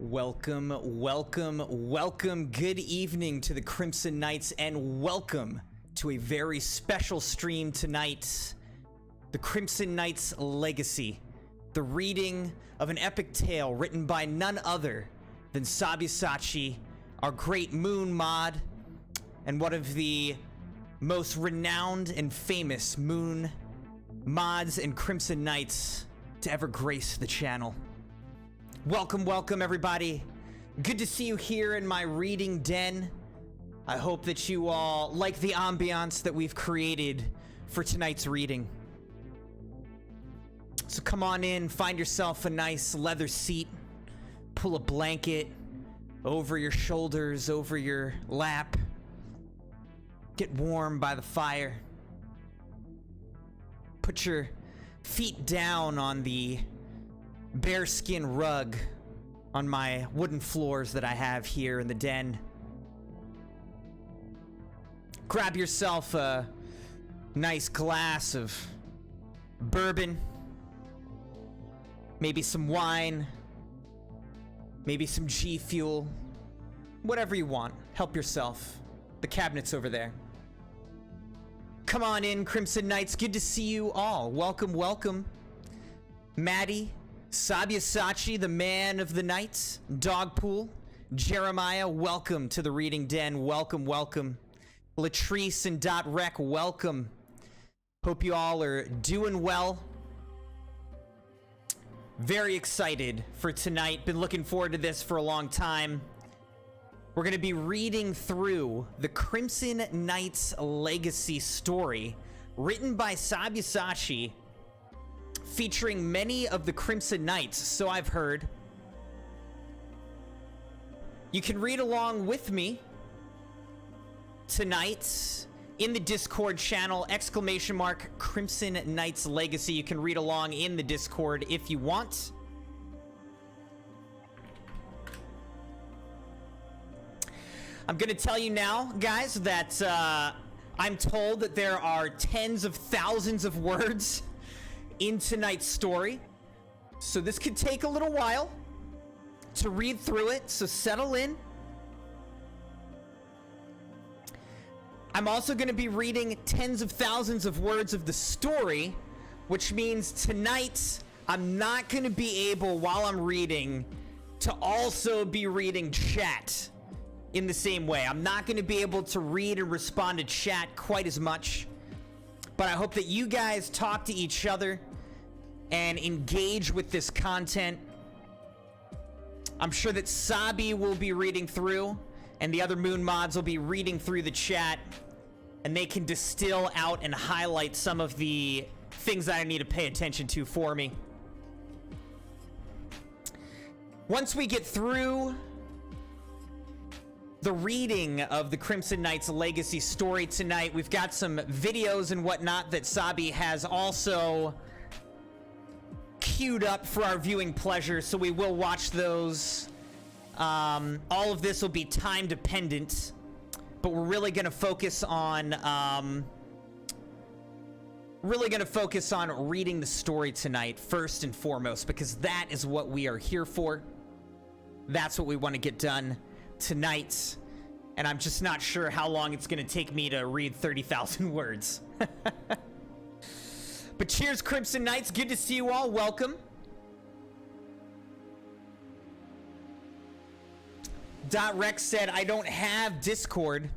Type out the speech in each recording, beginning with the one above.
Welcome, welcome, welcome. Good evening to the Crimson Knights, and welcome to a very special stream tonight. The Crimson Knights Legacy, the reading of an epic tale written by none other than Sabyasachi, our great Mune mod, and one of the most renowned and famous Mune mods and Crimson Knights to ever grace the channel. Welcome, welcome everybody. Good to see you here in my reading den. I hope that you all like the ambiance that we've created for tonight's reading. So come on in, find yourself a nice leather seat, pull a blanket over your shoulders, over your lap, get warm by the fire. Put your feet down on the bearskin rug on my wooden floors that I have here in the den. Grab yourself a nice glass of bourbon, maybe some wine, maybe some G Fuel, whatever you want. Help yourself. The cabinet's over there. Come on in, Crimson Knights. Good to see you all. Welcome, welcome. Maddie, Sabyasachi, the man of the night, Dogpool, Jeremiah, welcome to the reading den. Welcome, welcome. Latrice and .rec, welcome. Hope you all are doing well. Very excited for tonight. Been looking forward to this for a long time. We're going to be reading through the Crimson Knights Legacy story written by Sabyasachi, featuring many of the Crimson Knights, so I've heard. You can read along with me tonight in the Discord channel, ! Crimson Knights Legacy. You can read along in the Discord if you want. I'm gonna tell you now, guys, that I'm told that there are tens of thousands of words in tonight's story, so this could take a little while to read through it, so settle in. I'm also going to be reading tens of thousands of words of the story, which means tonight I'm not going to be able, while I'm reading, to also be reading chat in the same way. I'm not going to be able to read and respond to chat quite as much. But I hope that you guys talk to each other and engage with this content. I'm sure that Sabi will be reading through, and the other Mune mods will be reading through the chat, and they can distill out and highlight some of the things that I need to pay attention to for me. Once we get through the reading of the Crimson Knights Legacy story tonight, we've got some videos and whatnot that Sabi has also queued up for our viewing pleasure, so we will watch those. All of this will be time dependent, but we're really going to focus on reading the story tonight first and foremost, because that is what we are here for. That's what we want to get done tonight, and I'm just not sure how long it's going to take me to read 30,000 words. But cheers, Crimson Knights. Good to see you all. Welcome. .Rex said, I don't have Discord.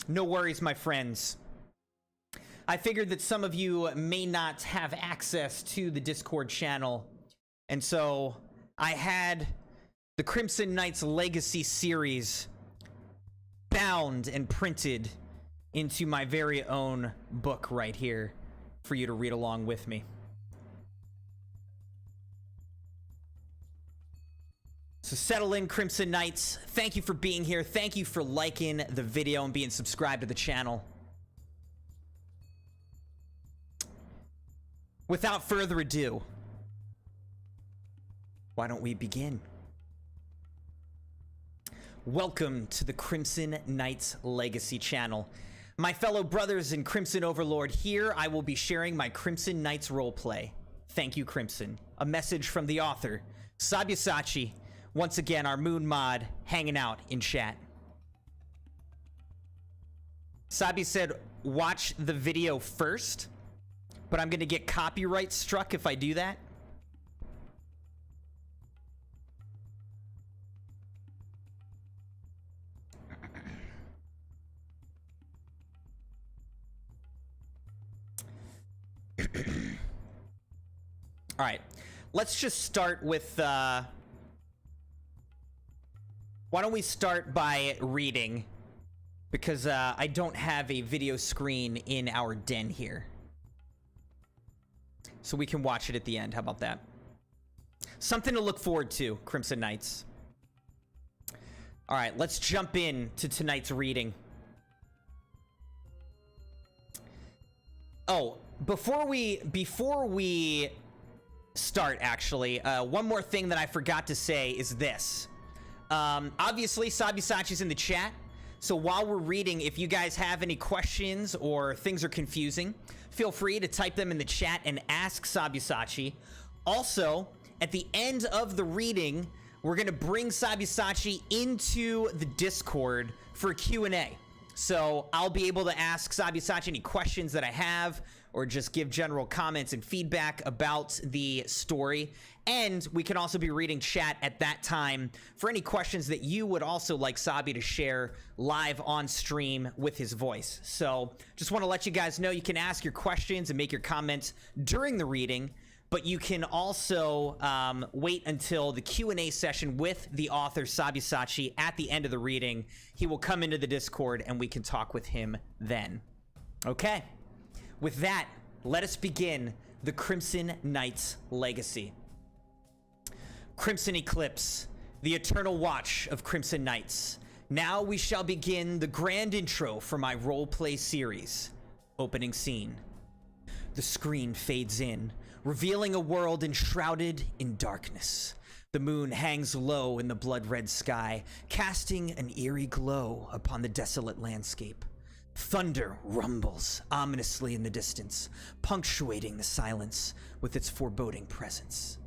No worries, my friends. I figured that some of you may not have access to the Discord channel, and so I had the Crimson Knights Legacy series bound and printed into my very own book right here for you to read along with me. So settle in, Crimson Knights. Thank you for being here. Thank you for liking the video and being subscribed to the channel. Without further ado, why don't we begin? Welcome to the Crimson Knights Legacy channel. My fellow brothers in Crimson Overlord, here I will be sharing my Crimson Knights roleplay. Thank you, Crimson. A message from the author, Sabyasachi, Once again, our Moon mod hanging out in chat. Sabi said, watch the video first, but I'm going to get copyright struck if I do that. All right, let's just start with, why don't we start by reading? Because I don't have a video screen in our den here. So we can watch it at the end. How about that? Something to look forward to, Crimson Knights. All right, let's jump in to tonight's reading. Oh, before we start, actually, one more thing that I forgot to say is this. Obviously, Sabyasachi's in the chat. So while we're reading, if you guys have any questions or things are confusing, feel free to type them in the chat and ask Sabyasachi. Also, at the end of the reading, we're going to bring Sabyasachi into the Discord for a Q&A. So I'll be able to ask Sabyasachi any questions that I have, or just give general comments and feedback about the story. And we can also be reading chat at that time for any questions that you would also like Sabi to share live on stream with his voice. So just want to let you guys know you can ask your questions and make your comments during the reading, but you can also wait until the Q&A session with the author Sabyasachi at the end of the reading. He will come into the Discord and we can talk with him then. Okay. With that, let us begin the Crimson Knights legacy. Crimson Eclipse, the eternal watch of Crimson Knights. Now we shall begin the grand intro for my roleplay series. Opening scene. The screen fades in, revealing a world enshrouded in darkness. The moon hangs low in the blood-red sky, casting an eerie glow upon the desolate landscape. Thunder rumbles ominously in the distance, punctuating the silence with its foreboding presence.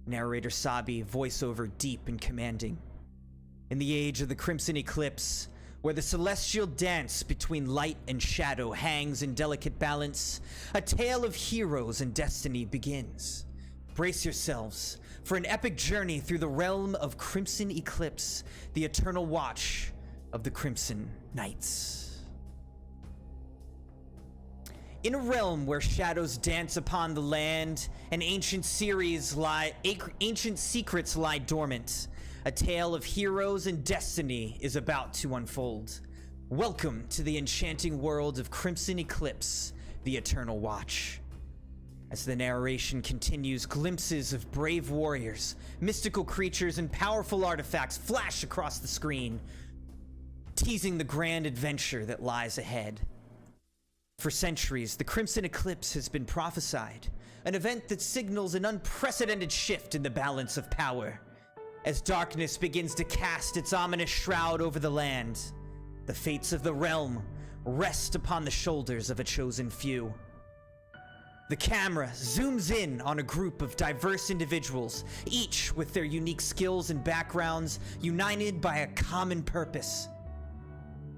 Narrator Sabi, voiceover deep and commanding. In the age of the Crimson Eclipse, where the celestial dance between light and shadow hangs in delicate balance, a tale of heroes and destiny begins. Brace yourselves for an epic journey through the realm of Crimson Eclipse, the eternal watch of the Crimson Knights. In a realm where shadows dance upon the land and ancient secrets lie dormant, a tale of heroes and destiny is about to unfold. Welcome to the enchanting world of Crimson Eclipse, the Eternal Watch. As the narration continues, glimpses of brave warriors, mystical creatures, and powerful artifacts flash across the screen, teasing the grand adventure that lies ahead. For centuries, the Crimson Eclipse has been prophesied, an event that signals an unprecedented shift in the balance of power. As darkness begins to cast its ominous shroud over the land, the fates of the realm rest upon the shoulders of a chosen few. The camera zooms in on a group of diverse individuals, each with their unique skills and backgrounds, united by a common purpose.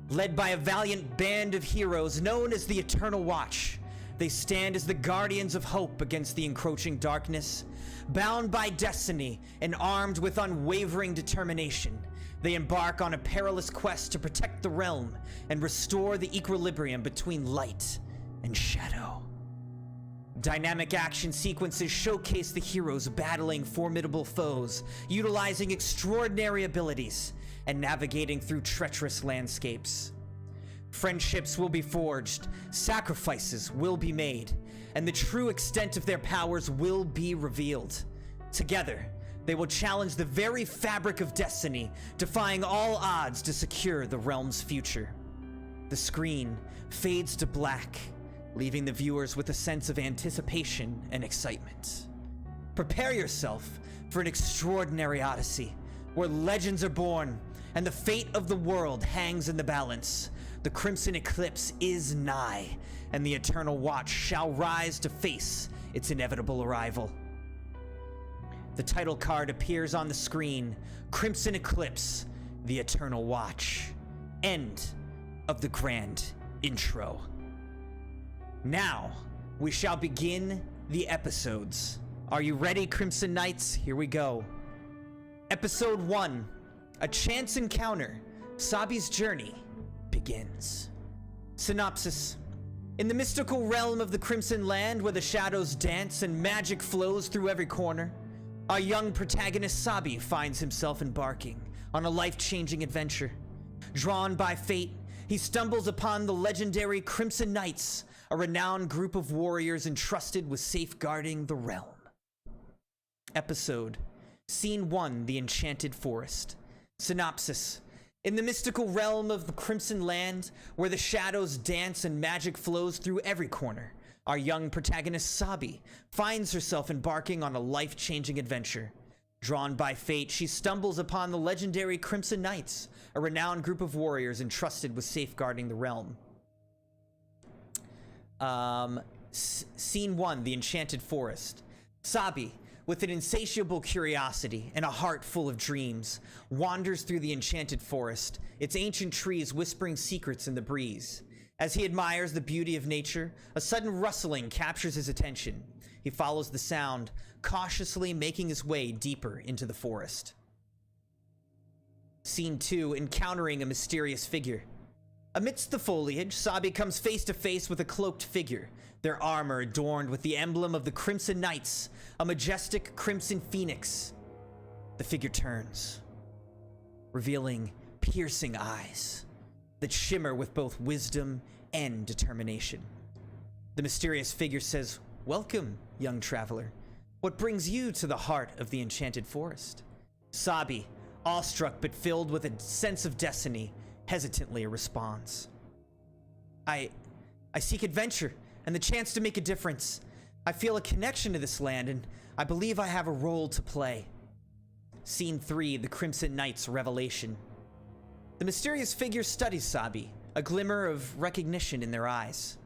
Led by a valiant band of heroes known as the Eternal Watch, they stand as the guardians of hope against the encroaching darkness. Bound by destiny and armed with unwavering determination, they embark on a perilous quest to protect the realm and restore the equilibrium between light and shadow. Dynamic action sequences showcase the heroes battling formidable foes, utilizing extraordinary abilities, and navigating through treacherous landscapes. Friendships will be forged, sacrifices will be made, and the true extent of their powers will be revealed. Together, they will challenge the very fabric of destiny, defying all odds to secure the realm's future. The screen fades to black, leaving the viewers with a sense of anticipation and excitement. Prepare yourself for an extraordinary odyssey, where legends are born and the fate of the world hangs in the balance. The Crimson Eclipse is nigh, and the Eternal Watch shall rise to face its inevitable arrival. The title card appears on the screen. Crimson Eclipse, The Eternal Watch. End of the grand intro. Now, we shall begin the episodes. Are you ready, Crimson Knights? Here we go. Episode 1, A Chance Encounter. Sabi's journey begins. Synopsis. In the mystical realm of the Crimson Land, where the shadows dance and magic flows through every corner, our young protagonist Sabi finds himself embarking on a life-changing adventure. Drawn by fate, he stumbles upon the legendary Crimson Knights, a renowned group of warriors entrusted with safeguarding the realm. Episode. Scene 1, The Enchanted Forest. Synopsis. In the mystical realm of the Crimson Land, where the shadows dance and magic flows through every corner, our young protagonist Sabi finds herself embarking on a life-changing adventure. Drawn by fate, she stumbles upon the legendary Crimson Knights, a renowned group of warriors entrusted with safeguarding the realm. Scene 1, The Enchanted Forest. Sabi, with an insatiable curiosity and a heart full of dreams, wanders through the enchanted forest, its ancient trees whispering secrets in the breeze. As he admires the beauty of nature, a sudden rustling captures his attention. He follows the sound, cautiously making his way deeper into the forest. Scene 2, Encountering a mysterious figure. Amidst the foliage, Sabi comes face to face with a cloaked figure, their armor adorned with the emblem of the Crimson Knights, a majestic crimson phoenix. The figure turns, revealing piercing eyes that shimmer with both wisdom and determination. The mysterious figure says, "Welcome, young traveler. What brings you to the heart of the enchanted forest?" Sabi, awestruck but filled with a sense of destiny, hesitantly responds, I seek adventure and the chance to make a difference. I feel a connection to this land, and I believe I have a role to play." Scene 3, The Crimson Knights Revelation. The mysterious figure studies Sabi, a glimmer of recognition in their eyes.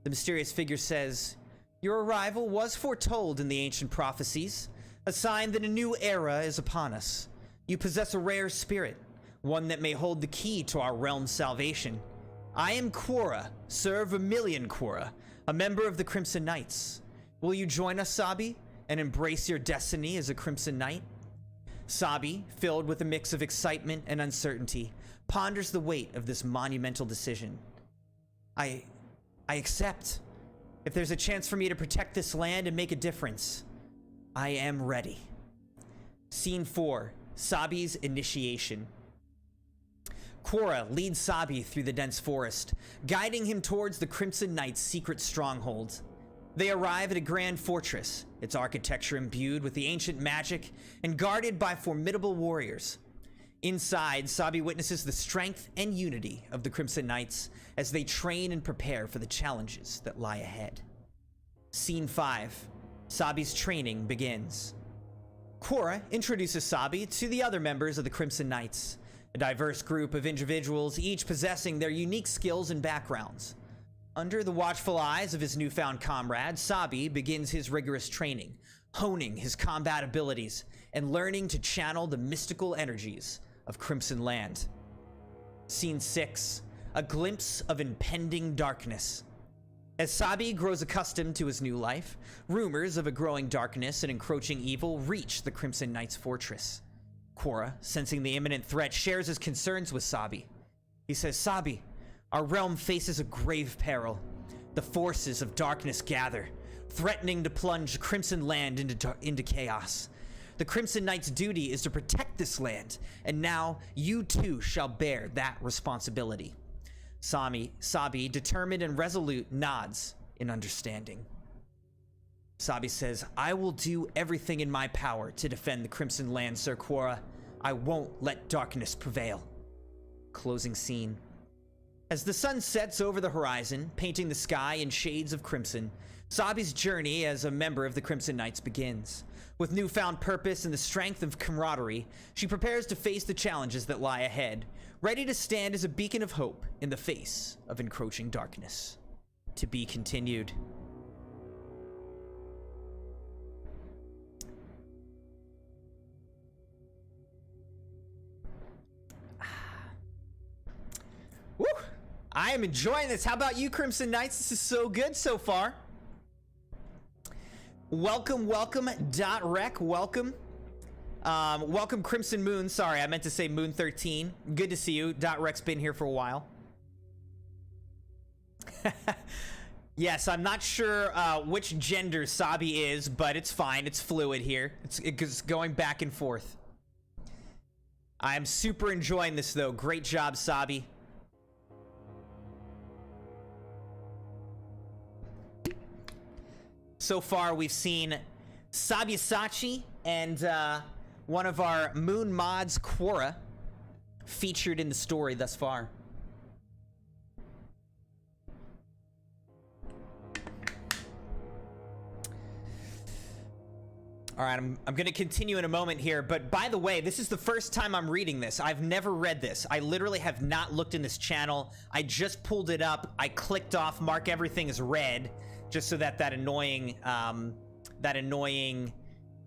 The mysterious figure says, "Your arrival was foretold in the ancient prophecies, a sign that a new era is upon us. You possess a rare spirit, one that may hold the key to our realm's salvation. I am Quora, Sir Vermilion Quora, a member of the Crimson Knights. Will you join us, Sabi, and embrace your destiny as a Crimson Knight?" Sabi, filled with a mix of excitement and uncertainty, ponders the weight of this monumental decision. I accept. If there's a chance for me to protect this land and make a difference, I am ready. Scene 4, Sabi's Initiation. Quora leads Sabi through the dense forest, guiding him towards the Crimson Knight's secret stronghold. They arrive at a grand fortress, its architecture imbued with the ancient magic and guarded by formidable warriors. Inside, Sabi witnesses the strength and unity of the Crimson Knights as they train and prepare for the challenges that lie ahead. Scene 5, Sabi's training begins. Quora introduces Sabi to the other members of the Crimson Knights, a diverse group of individuals, each possessing their unique skills and backgrounds. Under the watchful eyes of his newfound comrade, Sabi begins his rigorous training, honing his combat abilities and learning to channel the mystical energies of Crimson Land. Scene 6, A Glimpse of Impending Darkness. As Sabi grows accustomed to his new life, rumors of a growing darkness and encroaching evil reach the Crimson Knight's fortress. Quora, sensing the imminent threat, shares his concerns with Sabi. He says, "Sabi, our realm faces a grave peril. The forces of darkness gather, threatening to plunge Crimson Land into chaos. The Crimson Knight's duty is to protect this land, and now you too shall bear that responsibility." Sabi, determined and resolute, nods in understanding. Sabi says, "I will do everything in my power to defend the Crimson Land, Sir Quora. I won't let darkness prevail." Closing scene. As the sun sets over the horizon, painting the sky in shades of crimson, Sabi's journey as a member of the Crimson Knights begins. With newfound purpose and the strength of camaraderie, she prepares to face the challenges that lie ahead, ready to stand as a beacon of hope in the face of encroaching darkness. To be continued. I am enjoying this. How about you, Crimson Knights? This is so good so far. Welcome, welcome, .rec, welcome. Welcome, CrimsonMune. Sorry, I meant to say Moon 13. Good to see you. .rec's been here for a while. Yes, I'm not sure which gender Sabi is, but it's fine. It's fluid here. It's going back and forth. I'm super enjoying this, though. Great job, Sabi. So far, we've seen Sabyasachi and one of our Moon mods, Quora, featured in the story thus far. All right, I'm going to continue in a moment here, but by the way, this is the first time I'm reading this. I've never read this. I literally have not looked in this channel. I just pulled it up. I clicked off mark everything as read, just so that that annoying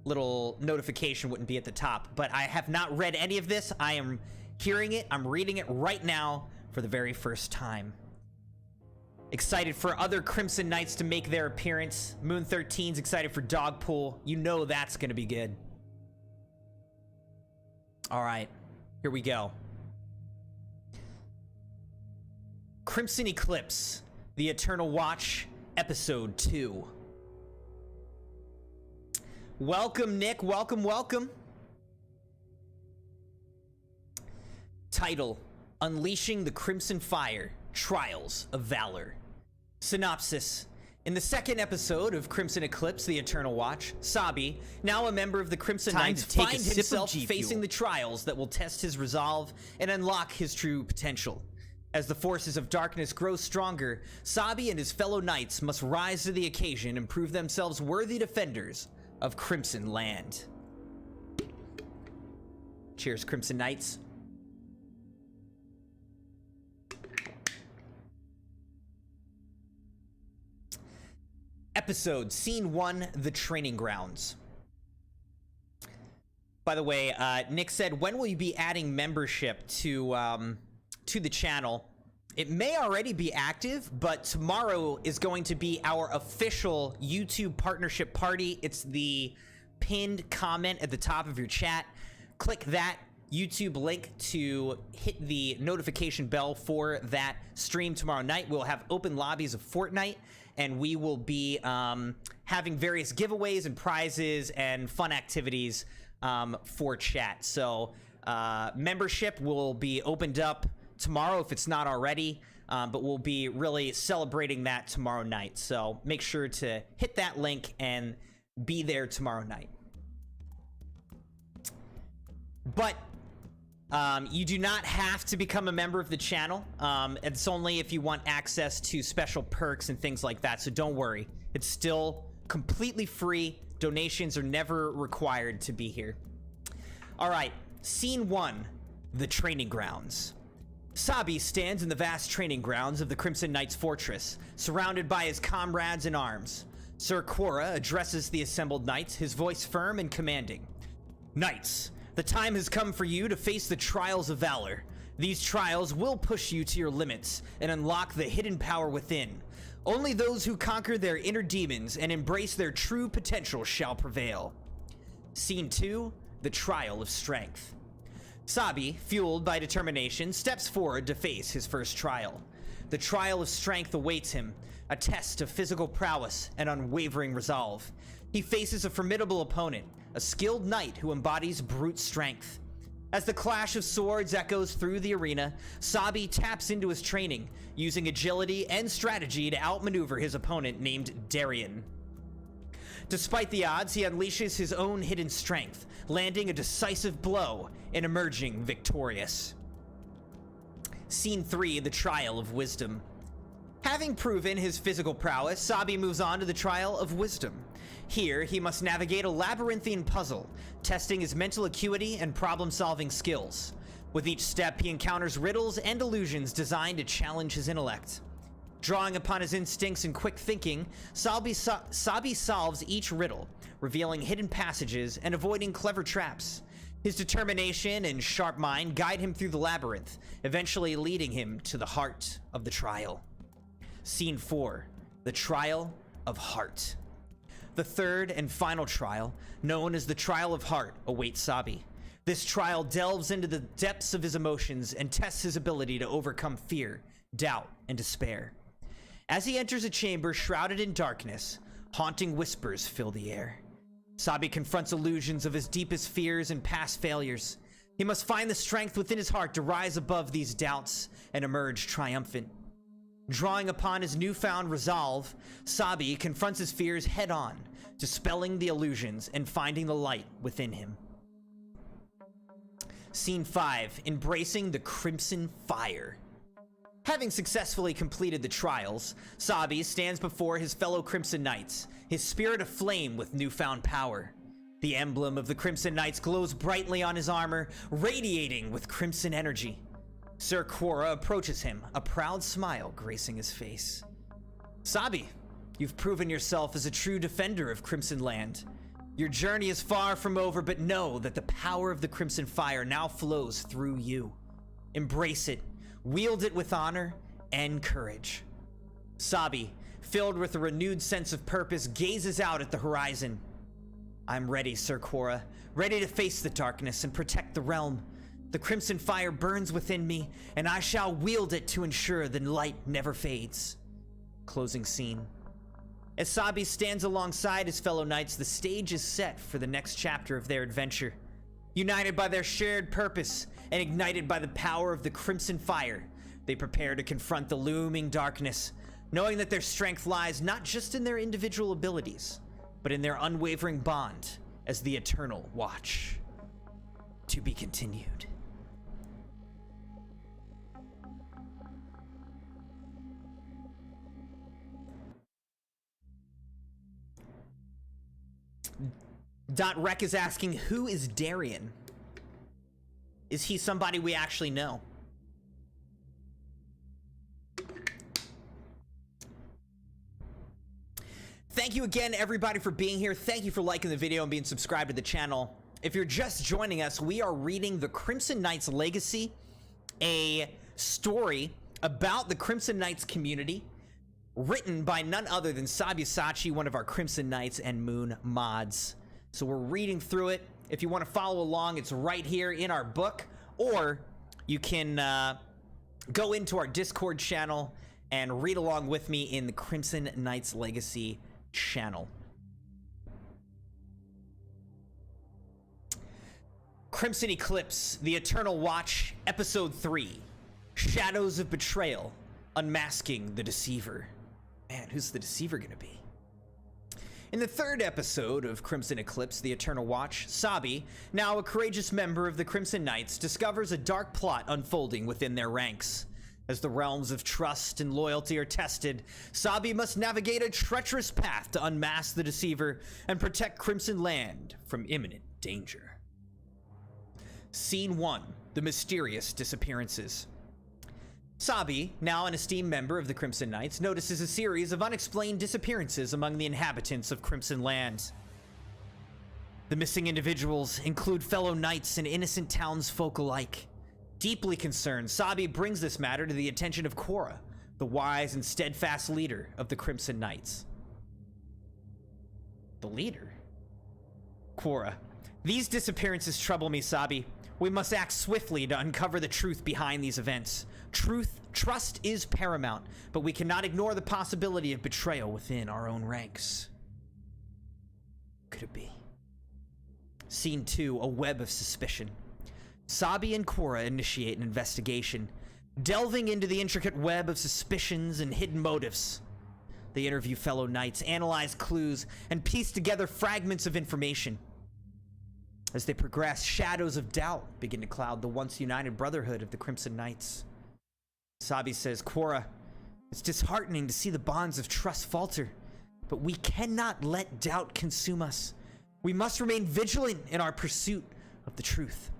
little notification wouldn't be at the top. But I have not read any of this. I am hearing it. I'm reading it right now for the very first time. Excited for other Crimson Knights to make their appearance. Moon 13's excited for Dogpool. You know that's going to be good. All right, here we go. Crimson Eclipse, The Eternal Watch, Episode 2. Welcome, Nick. Welcome, welcome. Title: Unleashing the Crimson Fire, Trials of Valor. Synopsis: in the second episode of Crimson Eclipse, The Eternal Watch, Sabi, now a member of the Crimson Knights, finds himself facing the trials that will test his resolve and unlock his true potential. As the forces of darkness grow stronger, Sabi and his fellow knights must rise to the occasion and prove themselves worthy defenders of Crimson Land. Cheers, Crimson Knights. Episode, Scene 1, The Training Grounds. By the way, Nick said, when will you be adding membership to the channel? It may already be active, but tomorrow is going to be our official YouTube partnership party. It's the pinned comment at the top of your chat. Click that YouTube link to hit the notification bell for that stream tomorrow night. We'll have open lobbies of Fortnite, and we will be having various giveaways and prizes and fun activities for chat. So membership will be opened up tomorrow if it's not already, but we'll be really celebrating that tomorrow night. So make sure to hit that link and be there tomorrow night. But you do not have to become a member of the channel. It's only if you want access to special perks and things like that, so don't worry. It's still completely free. Donations are never required to be here. All right, Scene 1, The Training Grounds. Sabi stands in the vast training grounds of the Crimson Knight's fortress, surrounded by his comrades in arms. Sir Quora addresses the assembled knights, his voice firm and commanding. Knights, the time has come for you to face the trials of valor. These trials will push you to your limits and unlock the hidden power within. Only those who conquer their inner demons and embrace their true potential shall prevail. Scene 2, The Trial of Strength. Sabi, fueled by determination, steps forward to face his first trial. The trial of strength awaits him, a test of physical prowess and unwavering resolve. He faces a formidable opponent, a skilled knight who embodies brute strength. As the clash of swords echoes through the arena, Sabi taps into his training, using agility and strategy to outmaneuver his opponent named Darien. Despite the odds, he unleashes his own hidden strength, landing a decisive blow and emerging victorious. Scene 3, The Trial of Wisdom. Having proven his physical prowess, Sabi moves on to the Trial of Wisdom. Here, he must navigate a labyrinthine puzzle, testing his mental acuity and problem-solving skills. With each step, he encounters riddles and illusions designed to challenge his intellect. Drawing upon his instincts and quick thinking, Sabi solves each riddle, revealing hidden passages and avoiding clever traps. His determination and sharp mind guide him through the labyrinth, eventually leading him to the heart of the trial. Scene 4, the Trial of Heart. The third and final trial, known as the Trial of Heart, awaits Sabi. This trial delves into the depths of his emotions and tests his ability to overcome fear, doubt, and despair. As he enters a chamber shrouded in darkness, haunting whispers fill the air. Sabi confronts illusions of his deepest fears and past failures. He must find the strength within his heart to rise above these doubts and emerge triumphant. Drawing upon his newfound resolve, Sabi confronts his fears head-on, dispelling the illusions and finding the light within him. Scene 5, embracing the Crimson Fire. Having successfully completed the trials, Sabi stands before his fellow Crimson Knights, his spirit aflame with newfound power. The emblem of the Crimson Knights glows brightly on his armor, radiating with crimson energy. Sir Quora approaches him, a proud smile gracing his face. Sabi, you've proven yourself as a true defender of Crimson Land. Your journey is far from over, but know that the power of the Crimson Fire now flows through you. Embrace it, wield it with honor and courage. Sabi, filled with a renewed sense of purpose, gazes out at the horizon. I'm ready, Sir Quora, ready to face the darkness and protect the realm. The Crimson Fire burns within me, and I shall wield it to ensure the light never fades. Closing scene. As Sabi stands alongside his fellow knights, the stage is set for the next chapter of their adventure. United by their shared purpose and ignited by the power of the Crimson Fire, they prepare to confront the looming darkness, knowing that their strength lies not just in their individual abilities, but in their unwavering bond as the Eternal Watch. To be continued. Rec is asking, who is Darian? Is he somebody we actually know? Thank you again, everybody, for being here. Thank you for liking the video and being subscribed to the channel. If you're just joining us, we are reading The Crimson Knights Legacy, a story about the Crimson Knights community, written by none other than Sabyasachi, one of our Crimson Knights and Mune mods. So we're reading through it. If you want to follow along, it's right here in our book, or you can go into our Discord channel and read along with me in the Crimson Knights Legacy channel. Crimson Eclipse, The Eternal Watch, Episode 3, Shadows of Betrayal, Unmasking the Deceiver. Man, who's the Deceiver gonna be? In the third episode of Crimson Eclipse, The Eternal Watch, Sabi, now a courageous member of the Crimson Knights, discovers a dark plot unfolding within their ranks. As the realms of trust and loyalty are tested, Sabi must navigate a treacherous path to unmask the Deceiver and protect Crimson Land from imminent danger. Scene 1, The Mysterious Disappearances. Sabi, now an esteemed member of the Crimson Knights, notices a series of unexplained disappearances among the inhabitants of Crimson Land. The missing individuals include fellow knights and innocent townsfolk alike. Deeply concerned, Sabi brings this matter to the attention of Quora, the wise and steadfast leader of the Crimson Knights. The leader? Quora, these disappearances trouble me, Sabi. We must act swiftly to uncover the truth behind these events. Trust is paramount, but we cannot ignore the possibility of betrayal within our own ranks. Could it be? Scene 2, A Web of Suspicion. Sabi and Quora initiate an investigation, delving into the intricate web of suspicions and hidden motives. They interview fellow knights, analyze clues, and piece together fragments of information. As they progress, shadows of doubt begin to cloud the once united brotherhood of the Crimson Knights. Sabi says, Quora, it's disheartening to see the bonds of trust falter, but we cannot let doubt consume us. We must remain vigilant in our pursuit of the truth.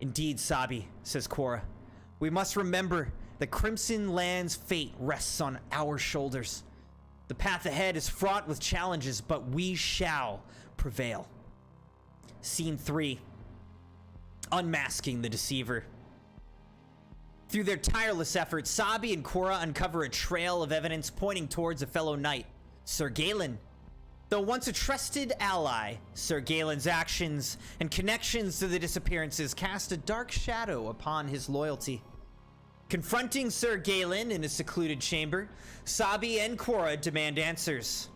Indeed, Sabi, says Quora, we must remember that Crimson Land's fate rests on our shoulders. The path ahead is fraught with challenges, but we shall prevail. Scene 3, unmasking the deceiver. Through their tireless efforts, Sabi and Korra uncover a trail of evidence pointing towards a fellow knight, Sir Galen. Though once a trusted ally, Sir Galen's actions and connections to the disappearances cast a dark shadow upon his loyalty. Confronting Sir Galen in a secluded chamber, Sabi and Korra demand answers.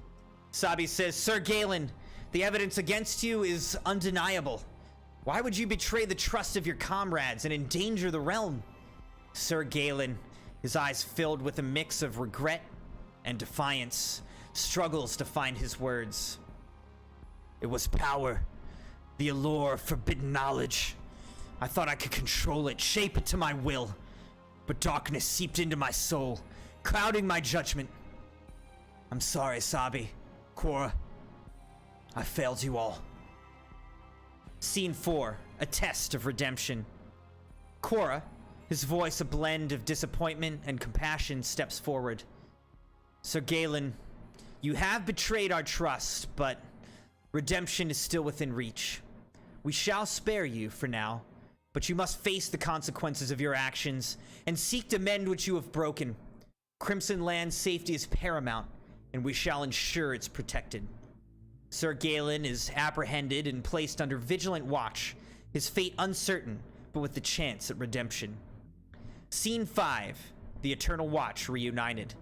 Sabi says, "Sir Galen, the evidence against you is undeniable. Why would you betray the trust of your comrades and endanger the realm?" Sir Galen, his eyes filled with a mix of regret and defiance, struggles to find his words. "It was power, the allure of forbidden knowledge. I thought I could control it, shape it to my will. But darkness seeped into my soul, clouding my judgment. I'm sorry, Sabi, Korra. I failed you all." Scene 4, a test of redemption. Korra, his voice a blend of disappointment and compassion, steps forward. "Sir Galen, you have betrayed our trust, but redemption is still within reach. We shall spare you for now, but you must face the consequences of your actions and seek to mend what you have broken. Crimson Land's safety is paramount, and we shall ensure it's protected." Sir Galen is apprehended and placed under vigilant watch, his fate uncertain, but with the chance at redemption. Scene 5, the Eternal Watch reunited.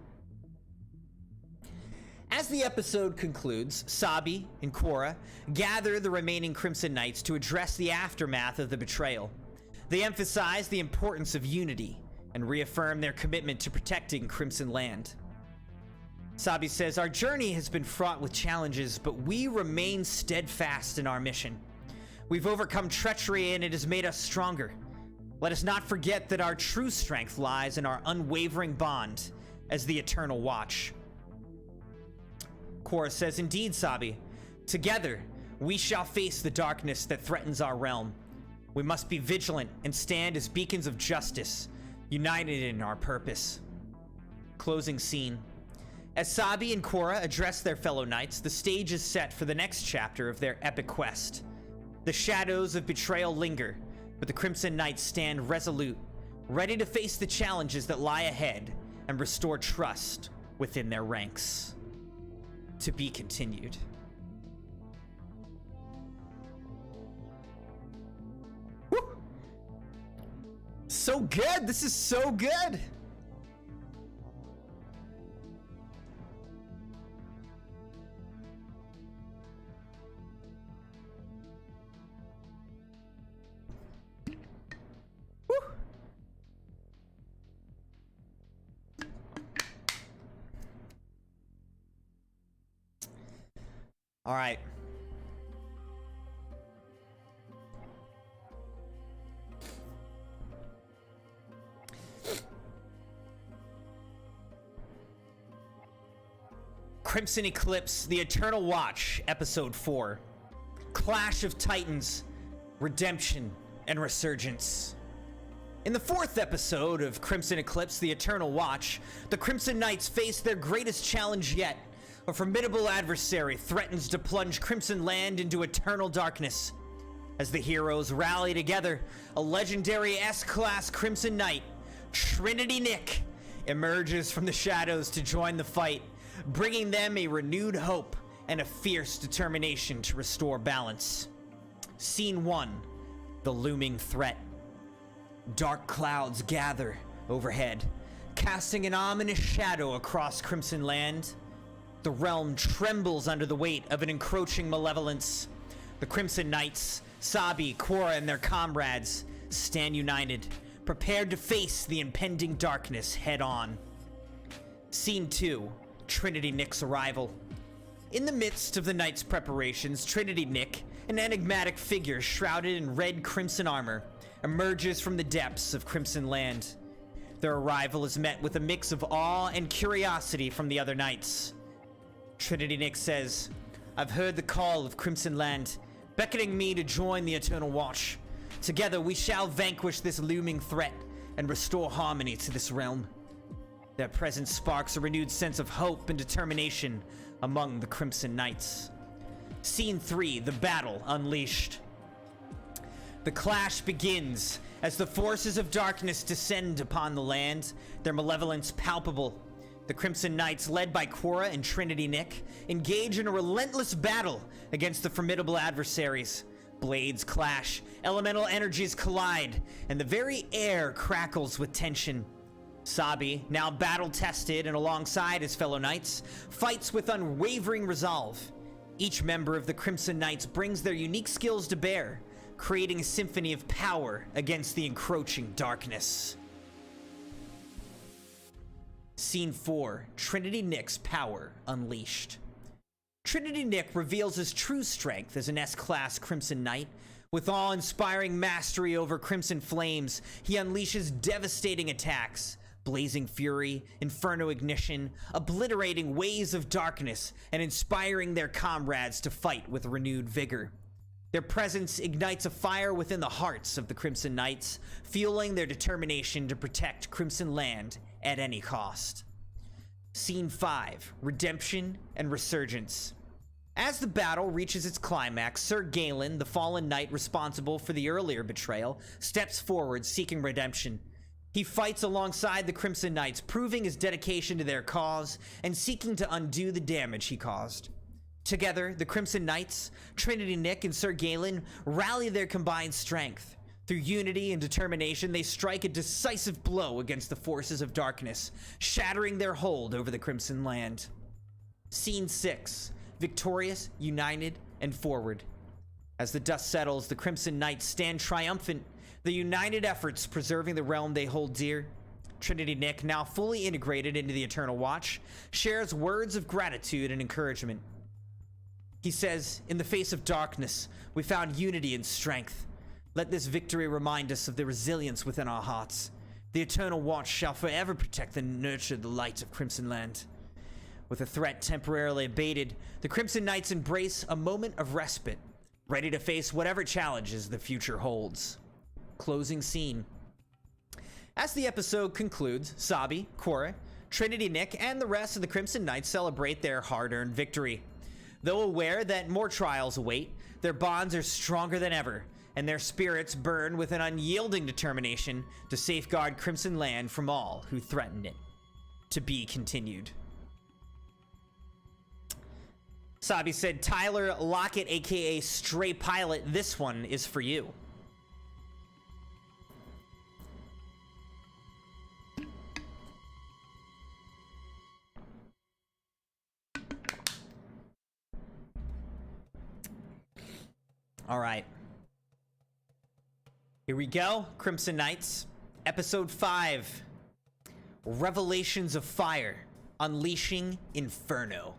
As the episode concludes, Sabi and Korra gather the remaining Crimson Knights to address the aftermath of the betrayal. They emphasize the importance of unity and reaffirm their commitment to protecting Crimson Land. Sabi says, "Our journey has been fraught with challenges, but we remain steadfast in our mission. We've overcome treachery and it has made us stronger. Let us not forget that our true strength lies in our unwavering bond as the Eternal Watch." Korra says, "Indeed, Sabi. Together, we shall face the darkness that threatens our realm. We must be vigilant and stand as beacons of justice, united in our purpose." Closing scene. As Sabi and Korra address their fellow knights, the stage is set for the next chapter of their epic quest. The shadows of betrayal linger, but the Crimson Knights stand resolute, ready to face the challenges that lie ahead and restore trust within their ranks. To be continued. Woo! So good! This is so good! All right. Crimson Eclipse, The Eternal Watch, Episode 4. Clash of Titans, Redemption, and Resurgence. In the 4th episode of Crimson Eclipse, The Eternal Watch, the Crimson Knights face their greatest challenge yet. A formidable adversary threatens to plunge Crimson Land into eternal darkness. As the heroes rally together, a legendary S-Class Crimson Knight, Trinity Nick, emerges from the shadows to join the fight, bringing them a renewed hope and a fierce determination to restore balance. Scene 1, the looming threat. Dark clouds gather overhead, casting an ominous shadow across Crimson Land. The realm trembles under the weight of an encroaching malevolence. The Crimson Knights, Sabi, Korra, and their comrades stand united, prepared to face the impending darkness head-on. Scene 2, Trinity Nick's arrival. In the midst of the Knights' preparations, Trinity Nick, an enigmatic figure shrouded in red crimson armor, emerges from the depths of Crimson Land. Their arrival is met with a mix of awe and curiosity from the other Knights. Trinity Nick says, "I've heard the call of Crimson Land, beckoning me to join the Eternal Watch. Together we shall vanquish this looming threat and restore harmony to this realm." Their presence sparks a renewed sense of hope and determination among the Crimson Knights. Scene 3, the battle unleashed. The clash begins as the forces of darkness descend upon the land, their malevolence palpable. The Crimson Knights, led by Quora and Trinity Nick, engage in a relentless battle against the formidable adversaries. Blades clash, elemental energies collide, and the very air crackles with tension. Sabi, now battle-tested and alongside his fellow knights, fights with unwavering resolve. Each member of the Crimson Knights brings their unique skills to bear, creating a symphony of power against the encroaching darkness. Scene 4, Trinity Nick's power unleashed. Trinity Nick reveals his true strength as an S-Class Crimson Knight. With awe-inspiring mastery over Crimson Flames, he unleashes devastating attacks, blazing fury, inferno ignition, obliterating waves of darkness, and inspiring their comrades to fight with renewed vigor. Their presence ignites a fire within the hearts of the Crimson Knights, fueling their determination to protect Crimson Land at any cost. Scene 5, Redemption and Resurgence. As the battle reaches its climax, Sir Galen, the fallen knight responsible for the earlier betrayal, steps forward seeking redemption. He fights alongside the Crimson Knights, proving his dedication to their cause and seeking to undo the damage he caused. Together, the Crimson Knights, Trinity Nick, and Sir Galen rally their combined strength. Through unity and determination, they strike a decisive blow against the forces of darkness, shattering their hold over the Crimson Land. Scene 6, Victorious, United, and Forward. As the dust settles, the Crimson Knights stand triumphant, the united efforts preserving the realm they hold dear. Trinity Nick, now fully integrated into the Eternal Watch, shares words of gratitude and encouragement. He says, "In the face of darkness, we found unity and strength. Let this victory remind us of the resilience within our hearts. The Eternal Watch shall forever protect and nurture the light of Crimson Land." With the threat temporarily abated, the Crimson Knights embrace a moment of respite, ready to face whatever challenges the future holds. Closing scene. As the episode concludes, Sabi, Quora, Trinity Nick, and the rest of the Crimson Knights celebrate their hard-earned victory. Though aware that more trials await, their bonds are stronger than ever, and their spirits burn with an unyielding determination to safeguard Crimson Land from all who threaten it. To be continued. Sabi said, "Tyler Lockett, aka Stray Pilot, this one is for you." All right. Here we go, Crimson Knights. Episode 5. Revelations of Fire. Unleashing Inferno.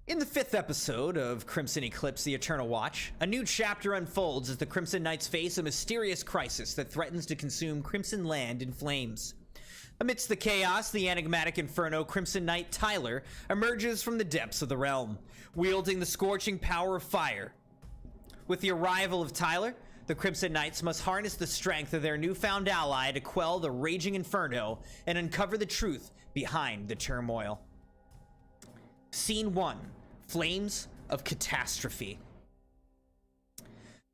In the 5th episode of Crimson Eclipse: The Eternal Watch, a new chapter unfolds as the Crimson Knights face a mysterious crisis that threatens to consume Crimson Land in flames. Amidst the chaos, the enigmatic Inferno Crimson Knight Tyler emerges from the depths of the realm, wielding the scorching power of fire. With the arrival of Tyler, the Crimson Knights must harness the strength of their newfound ally to quell the raging inferno and uncover the truth behind the turmoil. Scene 1, Flames of Catastrophe.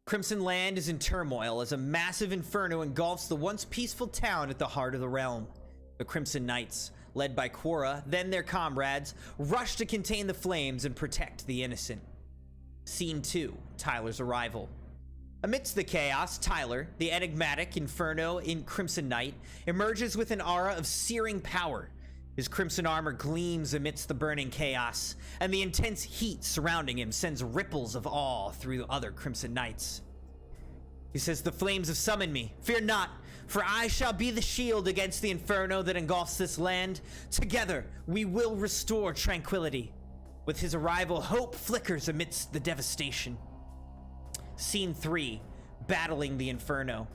Crimson Land is in turmoil as a massive inferno engulfs the once peaceful town at the heart of the realm. The Crimson Knights, led by Quora, then their comrades, rush to contain the flames and protect the innocent. Scene 2, Tyler's arrival. Amidst the chaos, Tyler, the enigmatic Inferno in Crimson Knight, emerges with an aura of searing power. His crimson armor gleams amidst the burning chaos, and the intense heat surrounding him sends ripples of awe through the other Crimson Knights. He says, "The flames have summoned me. Fear not, for I shall be the shield against the inferno that engulfs this land. Together, we will restore tranquility." With his arrival, hope flickers amidst the devastation. Scene 3, Battling the Inferno.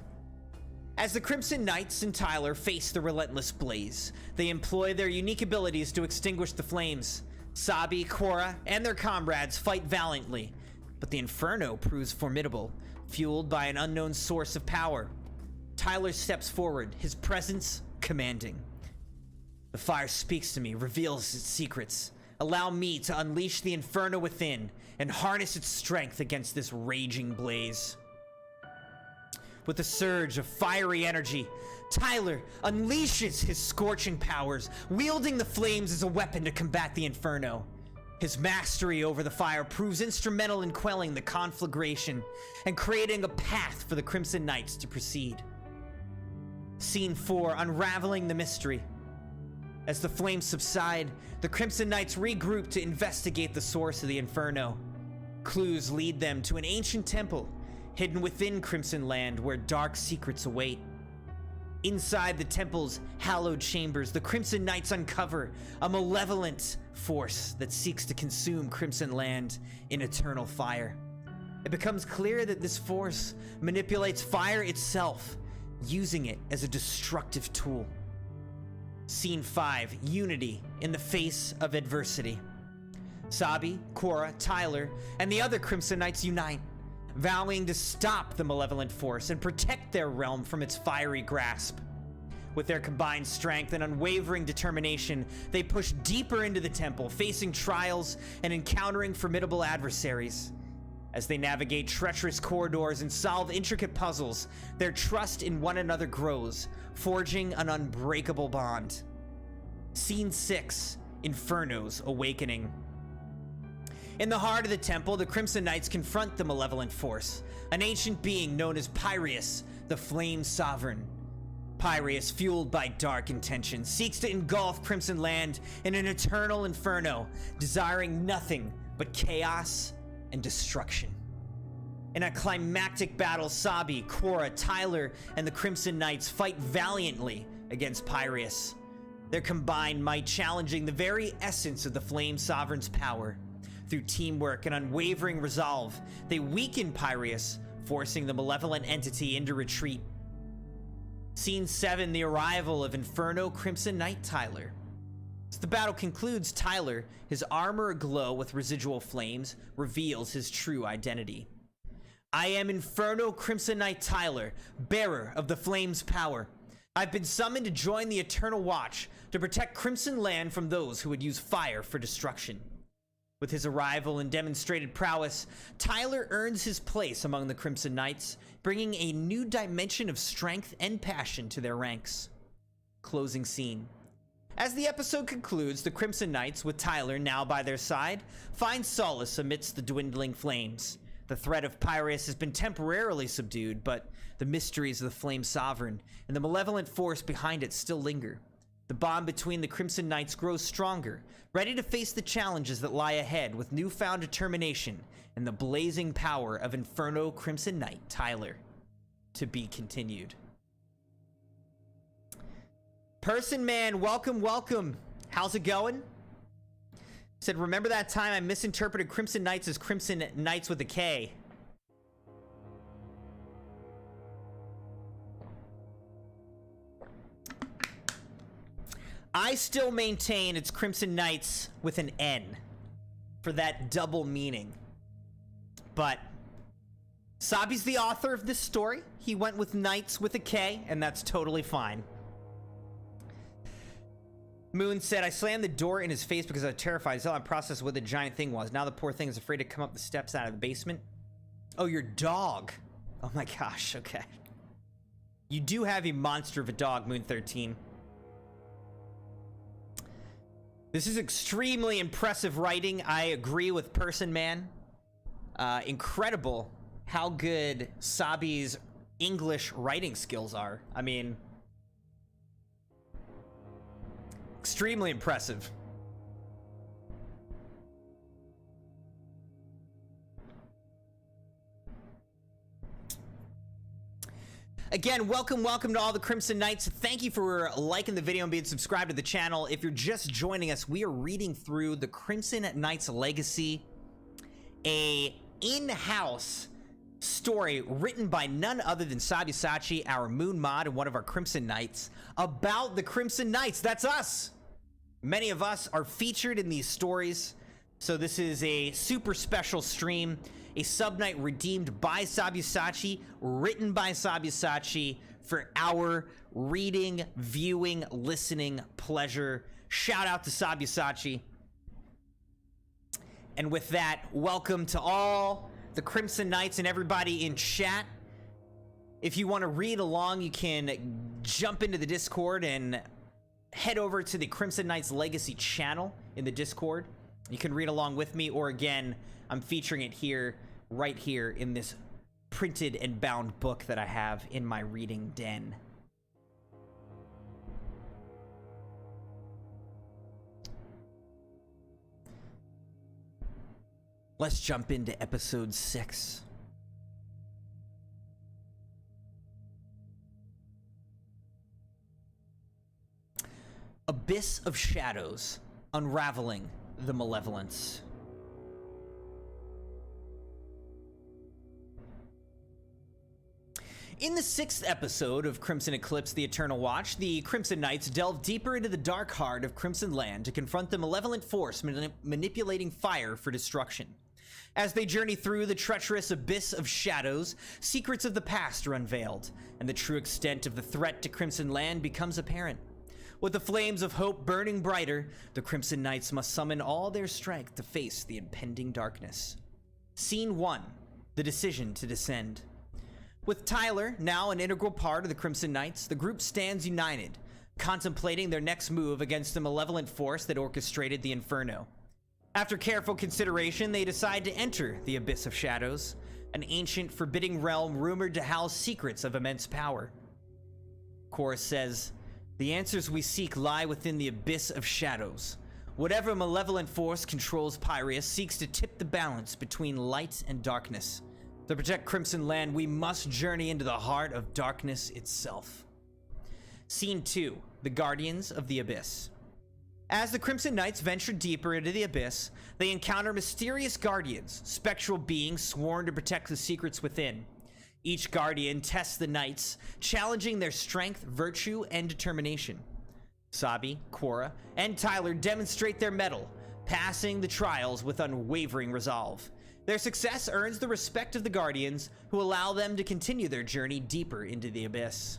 As the Crimson Knights and Tyler face the relentless blaze, they employ their unique abilities to extinguish the flames. Sabi, Quora, and their comrades fight valiantly, but the Inferno proves formidable, fueled by an unknown source of power. Tyler steps forward, his presence commanding. "The fire speaks to me, reveals its secrets. Allow me to unleash the inferno within and harness its strength against this raging blaze." With a surge of fiery energy, Tyler unleashes his scorching powers, wielding the flames as a weapon to combat the inferno. His mastery over the fire proves instrumental in quelling the conflagration and creating a path for the Crimson Knights to proceed. Scene 4, unraveling the mystery. As the flames subside, the Crimson Knights regroup to investigate the source of the inferno. Clues lead them to an ancient temple hidden within Crimson Land where dark secrets await. Inside the temple's hallowed chambers, the Crimson Knights uncover a malevolent force that seeks to consume Crimson Land in eternal fire. It becomes clear that this force manipulates fire itself, using it as a destructive tool. Scene 5, Unity in the face of adversity. Sabi, Korra, Tyler, and the other Crimson Knights unite, vowing to stop the malevolent force and protect their realm from its fiery grasp. With their combined strength and unwavering determination, they push deeper into the temple, facing trials and encountering formidable adversaries. As they navigate treacherous corridors and solve intricate puzzles, their trust in one another grows, forging an unbreakable bond. Scene 6, Inferno's Awakening. In the heart of the temple, the Crimson Knights confront the malevolent force, an ancient being known as Pyreus, the Flame Sovereign. Pyreus, fueled by dark intention, seeks to engulf Crimson Land in an eternal inferno, desiring nothing but chaos and destruction. In a climactic battle, Sabi, Korra, Tyler, and the Crimson Knights fight valiantly against Pyreus, their combined might challenging the very essence of the Flame Sovereign's power. Through teamwork and unwavering resolve, they weaken Pyreus, forcing the malevolent entity into retreat. Scene 7, the arrival of Inferno Crimson Knight Tyler. As the battle concludes, Tyler, his armor aglow with residual flames, reveals his true identity. I am Inferno Crimson Knight Tyler, bearer of the Flame's power. I've been summoned to join the Eternal Watch to protect Crimson Land from those who would use fire for destruction. With his arrival and demonstrated prowess, Tyler earns his place among the Crimson Knights, bringing a new dimension of strength and passion to their ranks. Closing scene. As the episode concludes, the Crimson Knights, with Tyler now by their side, find solace amidst the dwindling flames. The threat of Pyreus has been temporarily subdued, but the mysteries of the Flame Sovereign and the malevolent force behind it still linger. The bond between the Crimson Knights grows stronger, ready to face the challenges that lie ahead with newfound determination and the blazing power of Inferno Crimson Knight Tyler. To be continued. Person Man, welcome, welcome. How's it going? Said, remember that time I misinterpreted Crimson Knights as Crimson Knights with a K? I still maintain it's Crimson Knights with an N for that double meaning. But Sabi's the author of this story. He went with Knights with a K, and that's totally fine. Moon said, I slammed the door in his face because I was terrified. I still hadn't processed what the giant thing was. Now the poor thing is afraid to come up the steps out of the basement. Oh, your dog. Oh my gosh, okay. You do have a monster of a dog, Moon 13. This is extremely impressive writing. I agree with Person Man. Incredible how good Sabi's English writing skills are. I mean, extremely impressive. Again, welcome to all the Crimson Knights. Thank you for liking the video and being subscribed to the channel. If you're just joining us, we are reading through the Crimson Knights Legacy, a in-house story written by none other than Sabyasachi, our Moon mod, and one of our Crimson Knights, about the Crimson Knights. That's us. Many of us are featured in these stories, so this is a super special stream. A sub-night redeemed by Sabyasachi, written by Sabyasachi for our reading, viewing, listening pleasure. Shout out to Sabyasachi. And with that, welcome to all the Crimson Knights and everybody in chat. If you want to read along, you can jump into the Discord and head over to the Crimson Knights Legacy channel in the Discord. You can read along with me, or again, I'm featuring it here, right here in this printed and bound book that I have in my reading den. Let's jump into episode 6. Abyss of Shadows, Unraveling the Malevolence. In the 6th episode of Crimson Eclipse: The Eternal Watch, the Crimson Knights delve deeper into the dark heart of Crimson Land to confront the malevolent force manipulating fire for destruction. As they journey through the treacherous Abyss of Shadows, secrets of the past are unveiled, and the true extent of the threat to Crimson Land becomes apparent. With the flames of hope burning brighter, the Crimson Knights must summon all their strength to face the impending darkness. Scene 1. The Decision to Descend. With Tyler now an integral part of the Crimson Knights, the group stands united, contemplating their next move against the malevolent force that orchestrated the Inferno. After careful consideration, they decide to enter the Abyss of Shadows, an ancient, forbidding realm rumored to house secrets of immense power. Chorus says, "The answers we seek lie within the Abyss of Shadows. Whatever malevolent force controls Piraeus seeks to tip the balance between light and darkness. To protect Crimson Land, we must journey into the heart of darkness itself." Scene 2. The Guardians of the Abyss. As the Crimson Knights venture deeper into the Abyss, they encounter mysterious guardians, spectral beings sworn to protect the secrets within. Each guardian tests the Knights, challenging their strength, virtue, and determination. Sabi, Quora, and Tyler demonstrate their mettle, passing the trials with unwavering resolve. Their success earns the respect of the Guardians, who allow them to continue their journey deeper into the Abyss.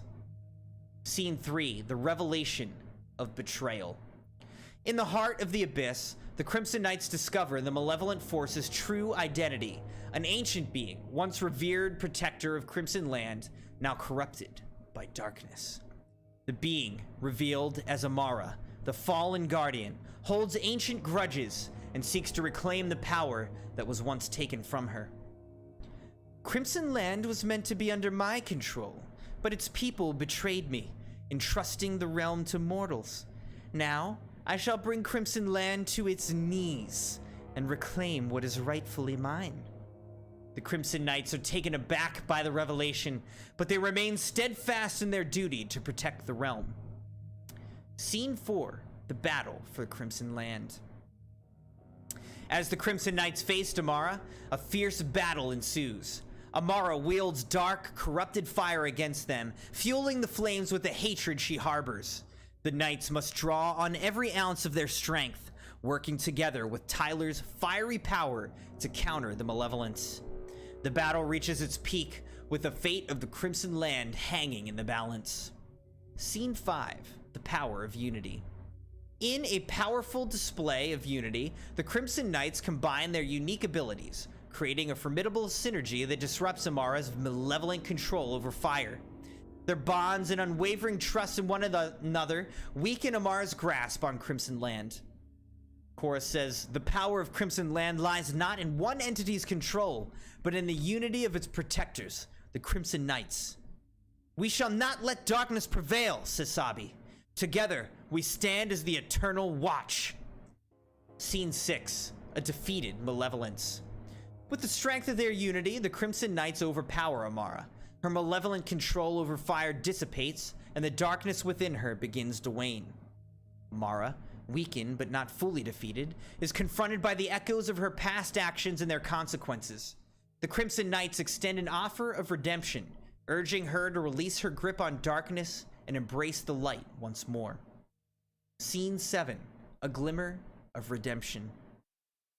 Scene 3. The Revelation of Betrayal. In the heart of the Abyss, the Crimson Knights discover the malevolent force's true identity, an ancient being, once revered protector of Crimson Land, now corrupted by darkness. The being, revealed as Amara, the fallen guardian, holds ancient grudges and seeks to reclaim the power that was once taken from her. "Crimson Land was meant to be under my control, but its people betrayed me, entrusting the realm to mortals. Now, I shall bring Crimson Land to its knees and reclaim what is rightfully mine." The Crimson Knights are taken aback by the revelation, but they remain steadfast in their duty to protect the realm. Scene 4. The Battle for Crimson Land. As the Crimson Knights face Amara, a fierce battle ensues. Amara wields dark, corrupted fire against them, fueling the flames with the hatred she harbors. The Knights must draw on every ounce of their strength, working together with Tyler's fiery power to counter the malevolence. The battle reaches its peak, with the fate of the Crimson Land hanging in the balance. Scene 5. The Power of Unity. In a powerful display of unity, the Crimson Knights combine their unique abilities, creating a formidable synergy that disrupts Amara's malevolent control over fire. Their bonds and unwavering trust in one another weaken Amara's grasp on Crimson Land. Chorus says, "The power of Crimson Land lies not in one entity's control, but in the unity of its protectors, the Crimson Knights." "We shall not let darkness prevail," says Sabi. "Together, we stand as the Eternal Watch." Scene 6. A Defeated Malevolence. With the strength of their unity, the Crimson Knights overpower Amara. Her malevolent control over fire dissipates, and the darkness within her begins to wane. Amara, weakened but not fully defeated, is confronted by the echoes of her past actions and their consequences. The Crimson Knights extend an offer of redemption, urging her to release her grip on darkness and embrace the light once more. Scene 7. A Glimmer of Redemption.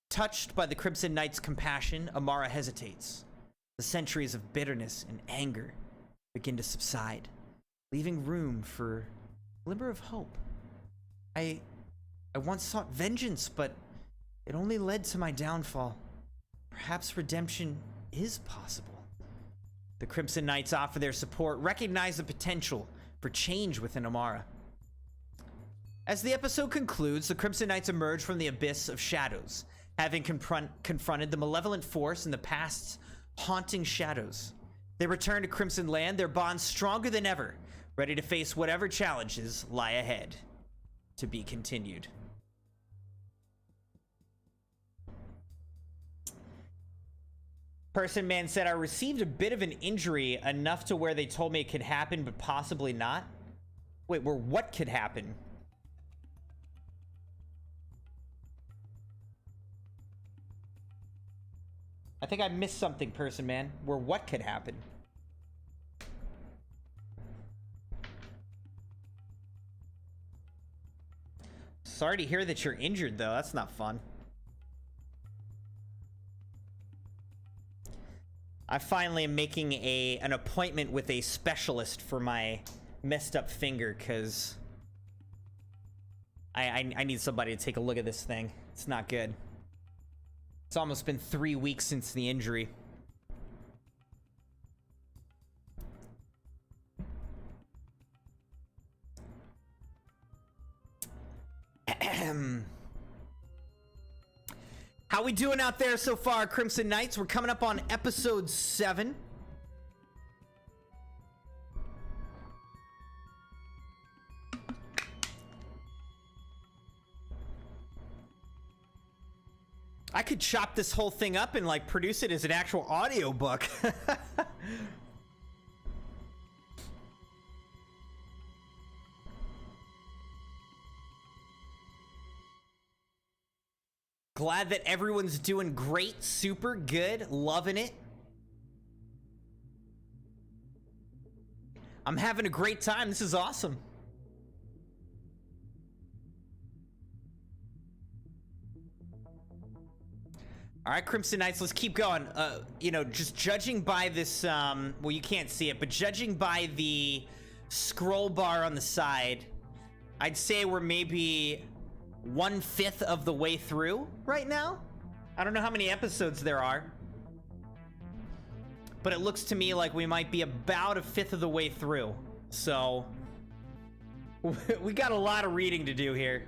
Touched by the Crimson Knight's compassion, Amara hesitates. The centuries of bitterness and anger begin to subside, leaving room for a glimmer of hope. I once sought vengeance, but it only led to my downfall. Perhaps redemption is possible. The Crimson Knights offer their support, recognize the potential for change within Amara. As the episode concludes, the Crimson Knights emerge from the abyss of shadows, having confronted the malevolent force in the past's haunting shadows. They return to Crimson Land, their bond stronger than ever, ready to face whatever challenges lie ahead. To be continued. Person Man said, I received a bit of an injury, enough to where they told me it could happen, but possibly not. Wait, where what could happen? I think I missed something, Person Man. Where what could happen? Sorry to hear that you're injured, though. That's not fun. I finally am making an appointment with a specialist for my messed up finger, because I need somebody to take a look at this thing. It's not good. It's almost been 3 weeks since the injury. How we doing out there so far, Crimson Knights? We're coming up on episode 7. I could chop this whole thing up and like produce it as an actual audiobook. Glad that everyone's doing great, super good, loving it. I'm having a great time. This is awesome. All right, Crimson Knights, let's keep going. You know, just judging by this, well, you can't see it, but judging by the scroll bar on the side, I'd say we're maybe 1/5 of the way through right now. I don't know how many episodes there are, but it looks to me like we might be about 1/5 of the way through. So we got a lot of reading to do here.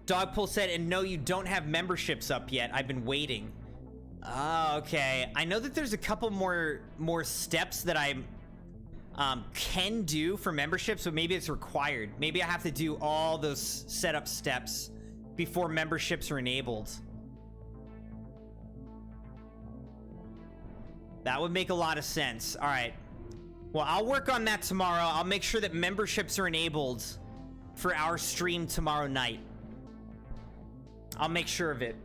Dogpull said, and no, you don't have memberships up yet. I've been waiting. Oh, okay. I know that there's a couple more steps that I can do for memberships, but maybe it's required. Maybe I have to do all those setup steps before memberships are enabled. That would make a lot of sense. All right. Well, I'll work on that tomorrow. I'll make sure that memberships are enabled for our stream tomorrow night. I'll make sure of it.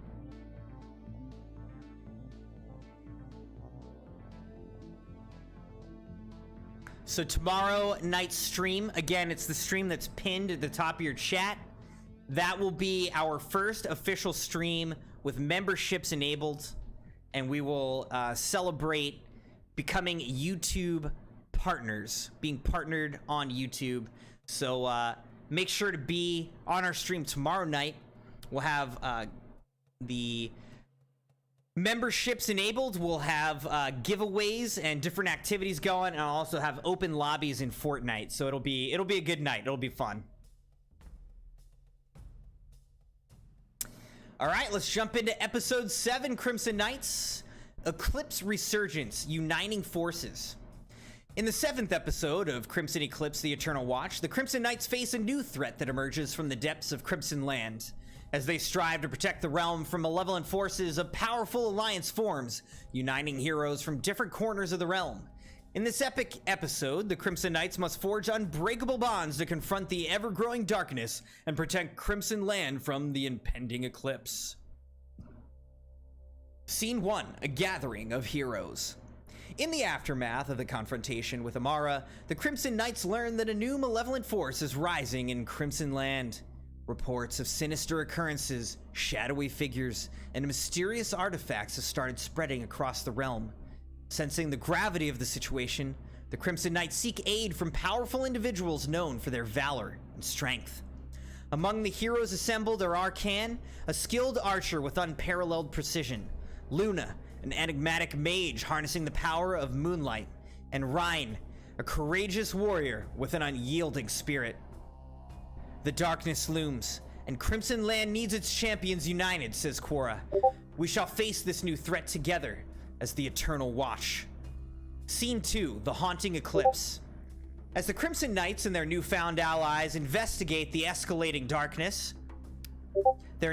So tomorrow night's stream, again, it's the stream that's pinned at the top of your chat. That will be our first official stream with memberships enabled, and we will celebrate becoming YouTube partners, being partnered on YouTube. So make sure to be on our stream tomorrow night. We'll have the memberships enabled. We'll have giveaways and different activities going, and I'll also have open lobbies in Fortnite. So it'll be a good night. It'll be fun. All right, let's jump into episode 7, Crimson Knights. Eclipse Resurgence, Uniting Forces. In the 7th episode of Crimson Eclipse: The Eternal Watch, the Crimson Knights face a new threat that emerges from the depths of Crimson Land. As they strive to protect the realm from malevolent forces, a powerful alliance forms, uniting heroes from different corners of the realm. In this epic episode, the Crimson Knights must forge unbreakable bonds to confront the ever-growing darkness and protect Crimson Land from the impending eclipse. Scene 1, a gathering of heroes. In the aftermath of the confrontation with Amara, the Crimson Knights learn that a new malevolent force is rising in Crimson Land. Reports of sinister occurrences, shadowy figures, and mysterious artifacts have started spreading across the realm. Sensing the gravity of the situation, The Crimson Knights seek aid from powerful individuals known for their valor and strength. Among the heroes assembled are Arcan, a skilled archer with unparalleled precision, Luna, an enigmatic mage harnessing the power of moonlight, and Rhine, a courageous warrior with an unyielding spirit. The darkness looms, and Crimson Land needs its champions united, says Quora. We shall face this new threat together as the Eternal Watch. Scene 2, The Haunting Eclipse. As the Crimson Knights and their newfound allies investigate the escalating darkness, they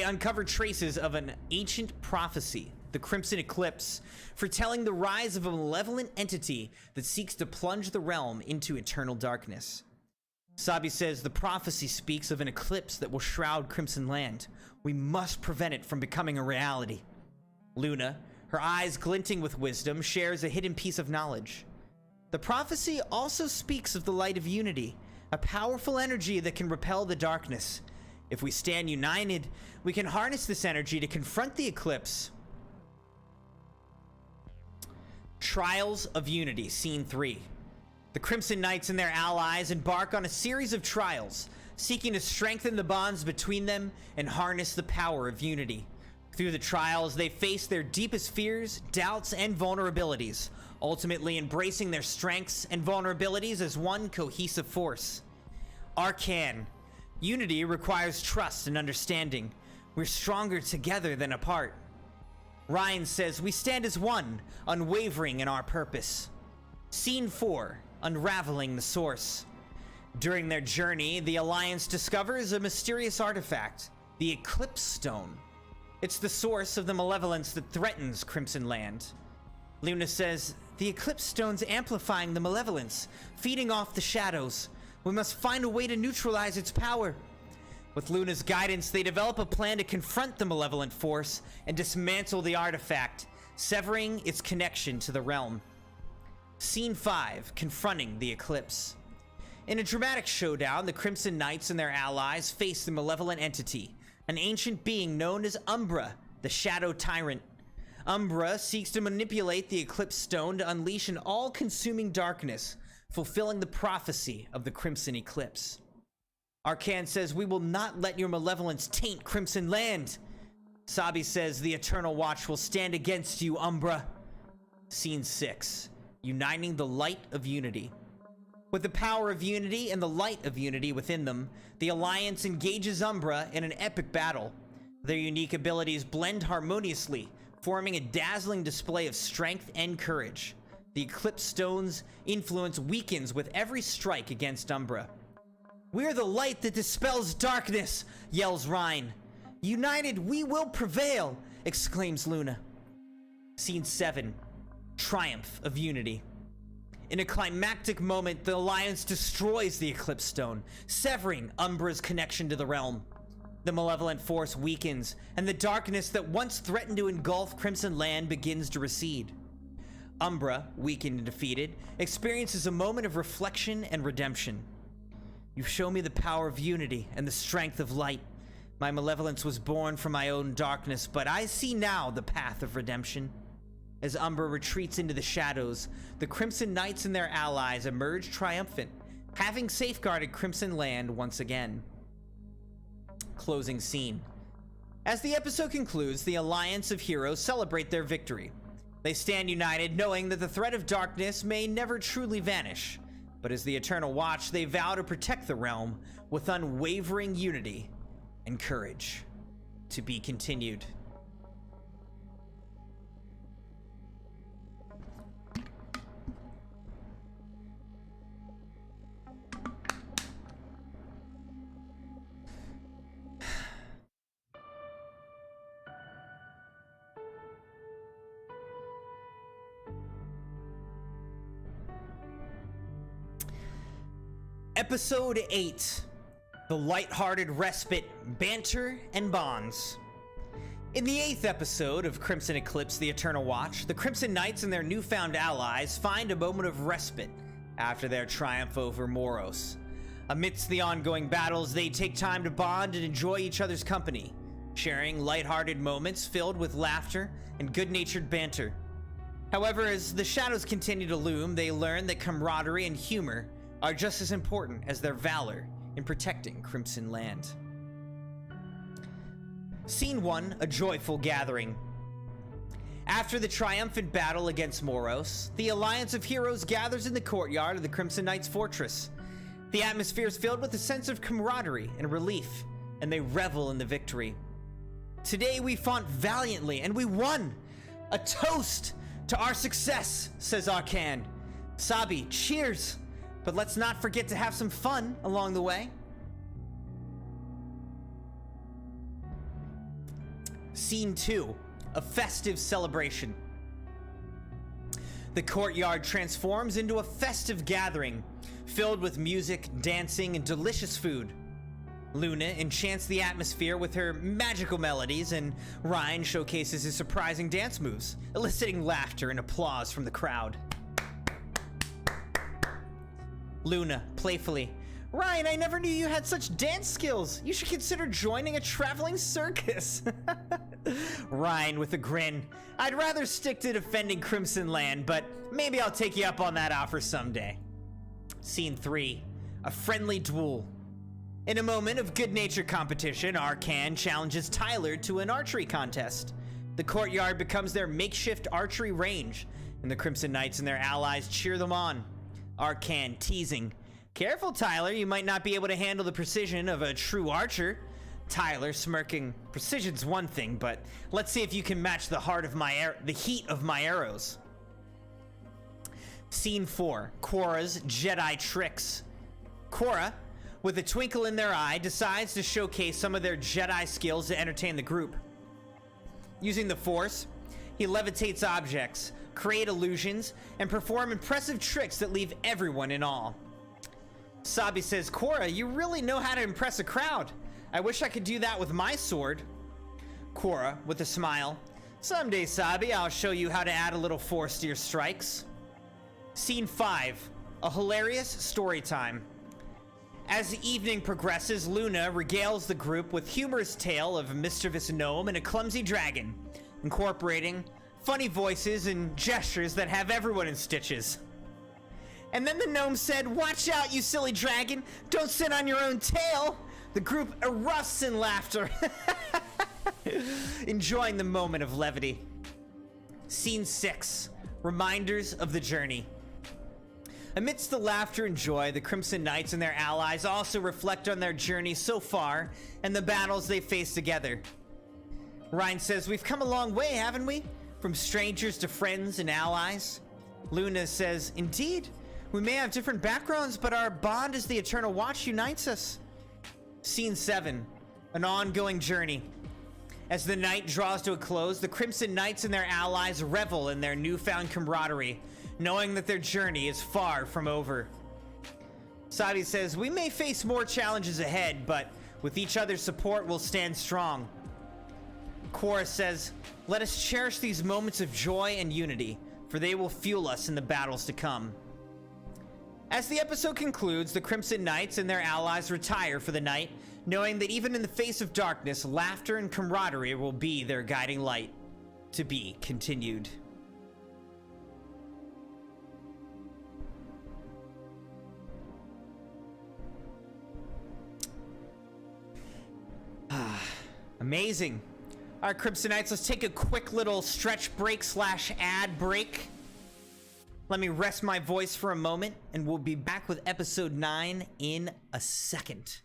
uncover traces of an ancient prophecy, the Crimson Eclipse, foretelling the rise of a malevolent entity that seeks to plunge the realm into eternal darkness. Sabi says the prophecy speaks of an eclipse that will shroud Crimson Land. We must prevent it from becoming a reality. Luna, her eyes glinting with wisdom, shares a hidden piece of knowledge. The prophecy also speaks of the light of unity, a powerful energy that can repel the darkness. If we stand united, we can harness this energy to confront the eclipse. Trials of Unity, Scene 3. The Crimson Knights and their allies embark on a series of trials, seeking to strengthen the bonds between them and harness the power of unity. Through the trials, they face their deepest fears, doubts, and vulnerabilities, ultimately embracing their strengths and vulnerabilities as one cohesive force. Arcan. Unity requires trust and understanding. We're stronger together than apart. Ryan says we stand as one, unwavering in our purpose. Scene 4, Unraveling the Source. During their journey, the Alliance discovers a mysterious artifact, the Eclipse Stone. It's the source of the malevolence that threatens Crimson Land. Luna says, the Eclipse Stone's amplifying the malevolence, feeding off the shadows. We must find a way to neutralize its power. With Luna's guidance, they develop a plan to confront the malevolent force and dismantle the artifact, severing its connection to the realm. Scene 5, Confronting the Eclipse. In a dramatic showdown, the Crimson Knights and their allies face the malevolent entity, an ancient being known as Umbra, the Shadow Tyrant. Umbra seeks to manipulate the Eclipse Stone to unleash an all-consuming darkness, fulfilling the prophecy of the Crimson Eclipse. Arcan says, we will not let your malevolence taint Crimson Land. Sabi says, the Eternal Watch will stand against you, Umbra. Scene 6, Uniting the Light of Unity. With the power of unity and the light of unity within them, the Alliance engages Umbra in an epic battle. Their unique abilities blend harmoniously, forming a dazzling display of strength and courage. The Eclipse Stone's influence weakens with every strike against Umbra. We're the light that dispels darkness, yells Rhine. United, we will prevail, exclaims Luna. Scene 7, Triumph of Unity. In a climactic moment, the Alliance destroys the Eclipse Stone, severing Umbra's connection to the realm. The malevolent force weakens, and the darkness that once threatened to engulf Crimson Land begins to recede. Umbra, weakened and defeated, experiences a moment of reflection and redemption. You've shown me the power of unity and the strength of light. My malevolence was born from my own darkness, but I see now the path of redemption. As Umbra retreats into the shadows, the Crimson Knights and their allies emerge triumphant, having safeguarded Crimson Land once again. Closing scene. As the episode concludes, the Alliance of Heroes celebrate their victory. They stand united, knowing that the threat of darkness may never truly vanish. But as the Eternal Watch, they vow to protect the realm with unwavering unity and courage. To be continued. Episode 8, The Lighthearted Respite, Banter, and Bonds. In the 8th episode of Crimson Eclipse, The Eternal Watch, the Crimson Knights and their newfound allies find a moment of respite after their triumph over Moros. Amidst the ongoing battles, they take time to bond and enjoy each other's company, sharing lighthearted moments filled with laughter and good-natured banter. However, as the shadows continue to loom, they learn that camaraderie and humor are just as important as their valor in protecting Crimson Land. Scene 1, a joyful gathering. After the triumphant battle against Moros, the Alliance of Heroes gathers in the courtyard of the Crimson Knights Fortress. The atmosphere is filled with a sense of camaraderie and relief, and they revel in the victory. Today we fought valiantly, and we won! A toast to our success, says Arcan. Sabi, cheers! But let's not forget to have some fun along the way. Scene 2, a festive celebration. The courtyard transforms into a festive gathering, filled with music, dancing, and delicious food. Luna enchants the atmosphere with her magical melodies, and Ryan showcases his surprising dance moves, eliciting laughter and applause from the crowd. Luna, playfully, Ryan, I never knew you had such dance skills. You should consider joining a traveling circus. Ryan with a grin. I'd rather stick to defending Crimson Land, but maybe I'll take you up on that offer someday. Scene 3, a friendly duel. In a moment of good-natured competition, Arcan challenges Tyler to an archery contest. The courtyard becomes their makeshift archery range, and the Crimson Knights and their allies cheer them on. Arcan teasing, careful, Tyler, you might not be able to handle the precision of a true archer. Tyler smirking, precision's one thing, but let's see if you can match the heat of my arrows. Scene 4, Korra's Jedi tricks. Korra, with a twinkle in their eye, decides to showcase some of their Jedi skills to entertain the group. Using the Force, he levitates objects, create illusions, and perform impressive tricks that leave everyone in awe. Sabi says, Korra, you really know how to impress a crowd. I wish I could do that with my sword. Korra, with a smile, someday, Sabi, I'll show you how to add a little force to your strikes. Scene 5, a hilarious story time. As the evening progresses, Luna regales the group with humorous tale of a mischievous gnome and a clumsy dragon, incorporating funny voices and gestures that have everyone in stitches. And then the gnome said, watch out, you silly dragon, don't sit on your own tail. The group erupts in laughter, enjoying the moment of levity. Scene 6, reminders of the journey. Amidst the laughter and joy, the Crimson Knights and their allies also reflect on their journey so far and the battles they faced together. Ryan says, we've come a long way, haven't we? From strangers to friends and allies. Luna says, indeed, we may have different backgrounds, but our bond as the Eternal Watch unites us. Scene 7, an ongoing journey. As the night draws to a close, the Crimson Knights and their allies revel in their newfound camaraderie, knowing that their journey is far from over. Sabi says, we may face more challenges ahead, but with each other's support, we'll stand strong. Korra says, let us cherish these moments of joy and unity, for they will fuel us in the battles to come. As the episode concludes, the Crimson Knights and their allies retire for the night, knowing that even in the face of darkness, laughter and camaraderie will be their guiding light. To be continued. Amazing. All right, Crimson Knights, let's take a quick little stretch break / ad break. Let me rest my voice for a moment, and we'll be back with episode 9 in a second.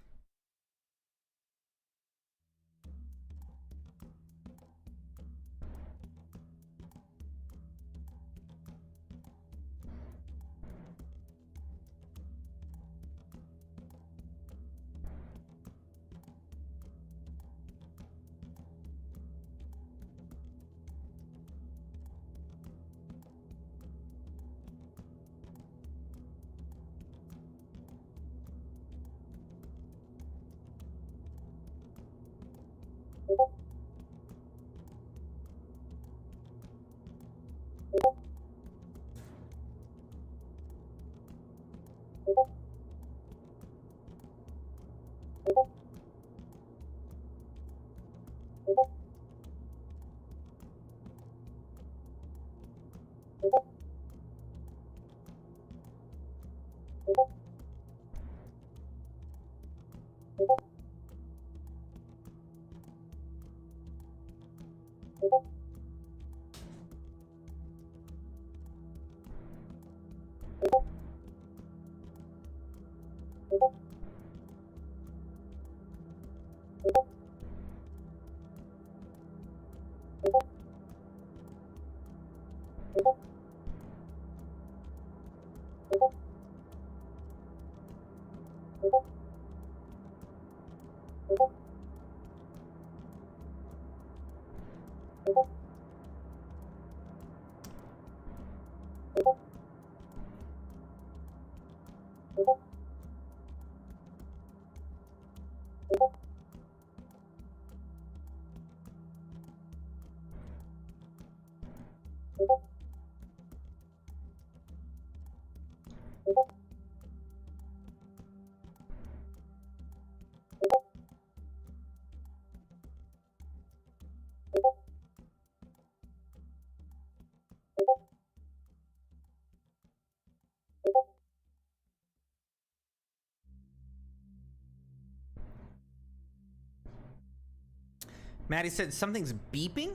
Maddie said something's beeping?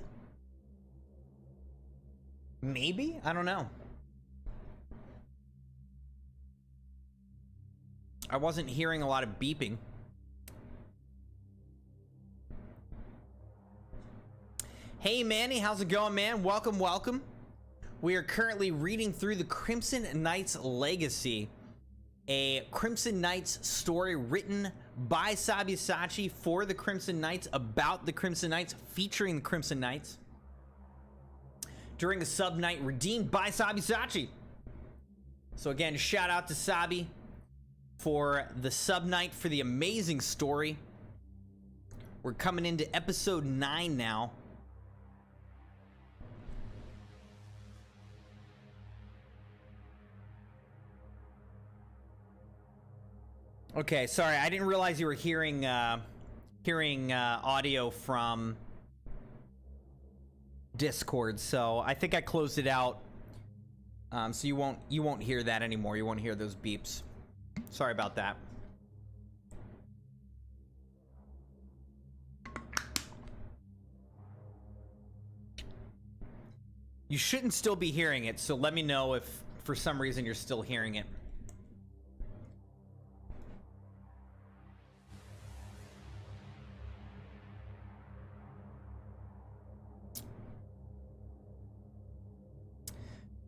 Maybe? I don't know. I wasn't hearing a lot of beeping. Hey Manny, how's it going, man? Welcome, welcome. We are currently reading through the Crimson Knights Legacy, a Crimson Knights story written by Sabyasachi for the Crimson Knights, about the Crimson Knights, featuring the Crimson Knights during a sub night redeemed by Sabyasachi. So again, shout out to Sabi for the sub night, for the amazing story. We're coming into episode 9 now. Okay, sorry, I didn't realize you were hearing audio from Discord, so I think I closed it out. So you won't hear that anymore. You won't hear those beeps. Sorry about that. You shouldn't still be hearing it, so let me know if for some reason you're still hearing it.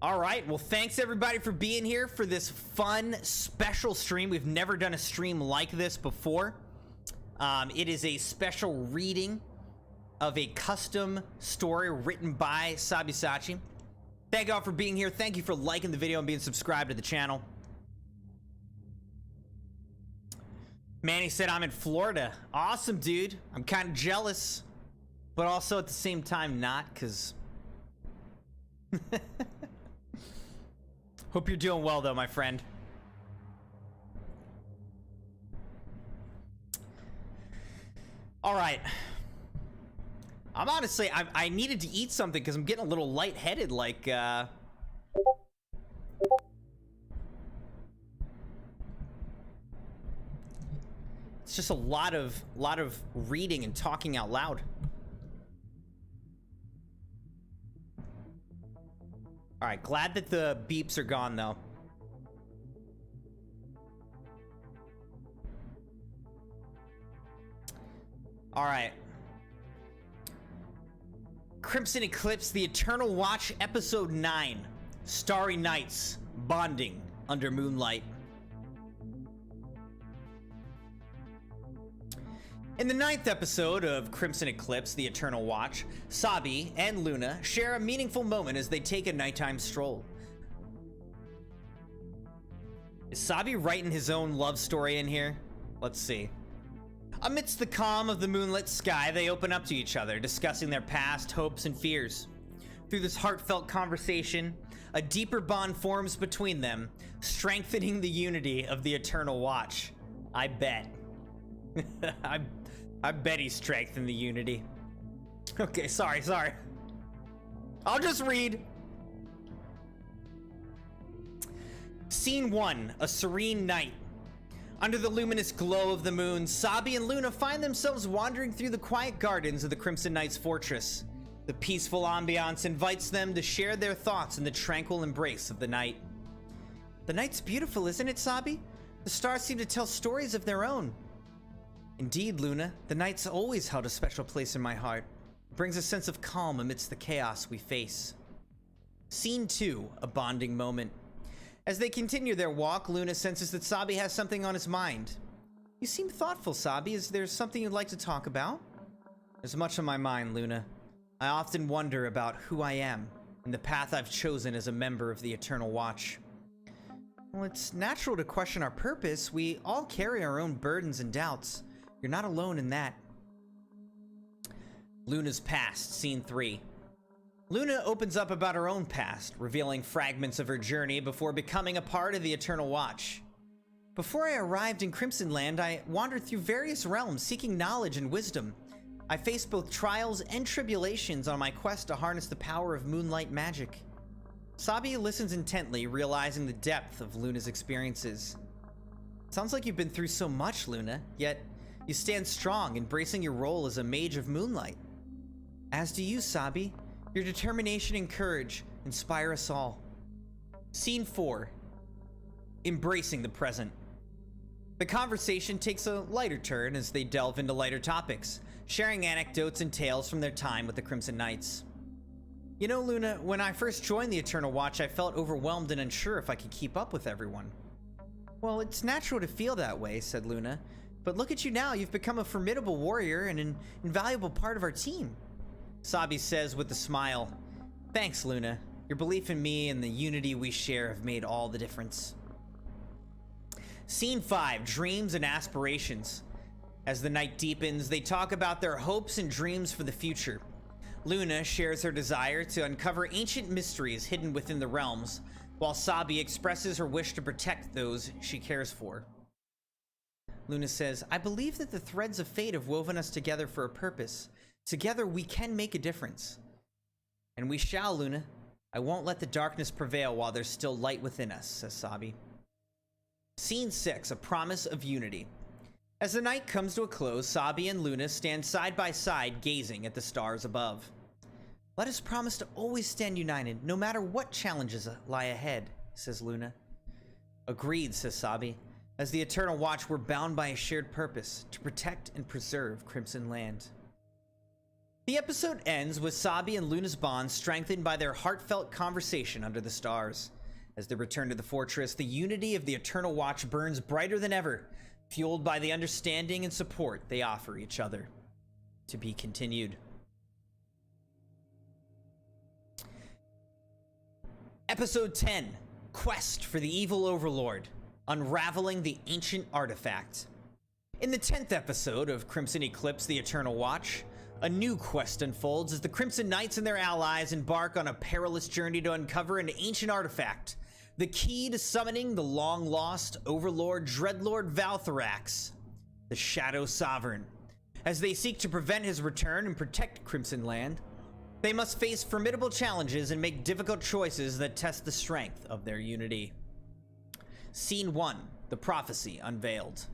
All right, well, thanks everybody for being here for this fun special stream. We've never done a stream like this before. It is a special reading of a custom story written by Sabyasachi. Thank you all for being here. Thank you for liking the video and being subscribed to the channel. Manny said I'm in Florida. Awesome, dude. I'm kind of jealous, but also at the same time not, because... Hope you're doing well, though, my friend. All right. I'm honestly, I needed to eat something because I'm getting a little lightheaded, like, it's just a lot of reading and talking out loud. All right, glad that the beeps are gone, though. All right. Crimson Eclipse, The Eternal Watch, Episode 9. Starry Nights, Bonding Under Moonlight. In the 9th episode of Crimson Eclipse, The Eternal Watch, Sabi and Luna share a meaningful moment as they take a nighttime stroll. Is Sabi writing his own love story in here? Let's see. Amidst the calm of the moonlit sky, they open up to each other, discussing their past, hopes, and fears. Through this heartfelt conversation, a deeper bond forms between them, strengthening the unity of the Eternal Watch. I bet. I bet he strengthened the unity. Okay, sorry. I'll just read. Scene 1, a serene night. Under the luminous glow of the moon, Sabi and Luna find themselves wandering through the quiet gardens of the Crimson Knight's fortress. The peaceful ambiance invites them to share their thoughts in the tranquil embrace of the night. The night's beautiful, isn't it, Sabi? The stars seem to tell stories of their own. Indeed, Luna, the night's always held a special place in my heart. It brings a sense of calm amidst the chaos we face. Scene 2, a bonding moment. As they continue their walk, Luna senses that Sabi has something on his mind. You seem thoughtful, Sabi. Is there something you'd like to talk about? There's much on my mind, Luna. I often wonder about who I am and the path I've chosen as a member of the Eternal Watch. Well, it's natural to question our purpose. We all carry our own burdens and doubts. You're not alone in that. Luna's past, Scene 3. Luna opens up about her own past, revealing fragments of her journey before becoming a part of the Eternal Watch. Before I arrived in Crimson Land, I wandered through various realms seeking knowledge and wisdom. I faced both trials and tribulations on my quest to harness the power of moonlight magic. Sabi listens intently, realizing the depth of Luna's experiences. Sounds like you've been through so much, Luna, yet you stand strong, embracing your role as a mage of moonlight. As do you, Sabi. Your determination and courage inspire us all. Scene 4. Embracing the present. The conversation takes a lighter turn as they delve into lighter topics, sharing anecdotes and tales from their time with the Crimson Knights. You know, Luna, when I first joined the Eternal Watch, I felt overwhelmed and unsure if I could keep up with everyone. Well, it's natural to feel that way, said Luna. But look at you now, you've become a formidable warrior and an invaluable part of our team. Sabi says with a smile, Thanks, Luna. Your belief in me and the unity we share have made all the difference. Scene 5, Dreams and Aspirations. As the night deepens, they talk about their hopes and dreams for the future. Luna shares her desire to uncover ancient mysteries hidden within the realms, while Sabi expresses her wish to protect those she cares for. Luna says, I believe that the threads of fate have woven us together for a purpose. Together we can make a difference. And we shall, Luna. I won't let the darkness prevail while there's still light within us, says Sabi. Scene 6, a promise of unity. As the night comes to a close, Sabi and Luna stand side by side, gazing at the stars above. Let us promise to always stand united, no matter what challenges lie ahead, says Luna. Agreed, says Sabi. As the Eternal Watch, we're bound by a shared purpose, to protect and preserve Crimson Land. The episode ends with Sabi and Luna's bond strengthened by their heartfelt conversation under the stars. As they return to the fortress, the unity of the Eternal Watch burns brighter than ever, fueled by the understanding and support they offer each other. To be continued. Episode 10, Quest for the Evil Overlord, Unraveling the Ancient Artifact. In the 10th episode of Crimson Eclipse, the Eternal Watch, a new quest unfolds as the Crimson Knights and their allies embark on a perilous journey to uncover an ancient artifact, the key to summoning the long-lost Overlord Dreadlord Valtharax, the Shadow Sovereign. As they seek to prevent his return and protect Crimson Land, they must face formidable challenges and make difficult choices that test the strength of their unity. Scene 1, the prophecy unveiled.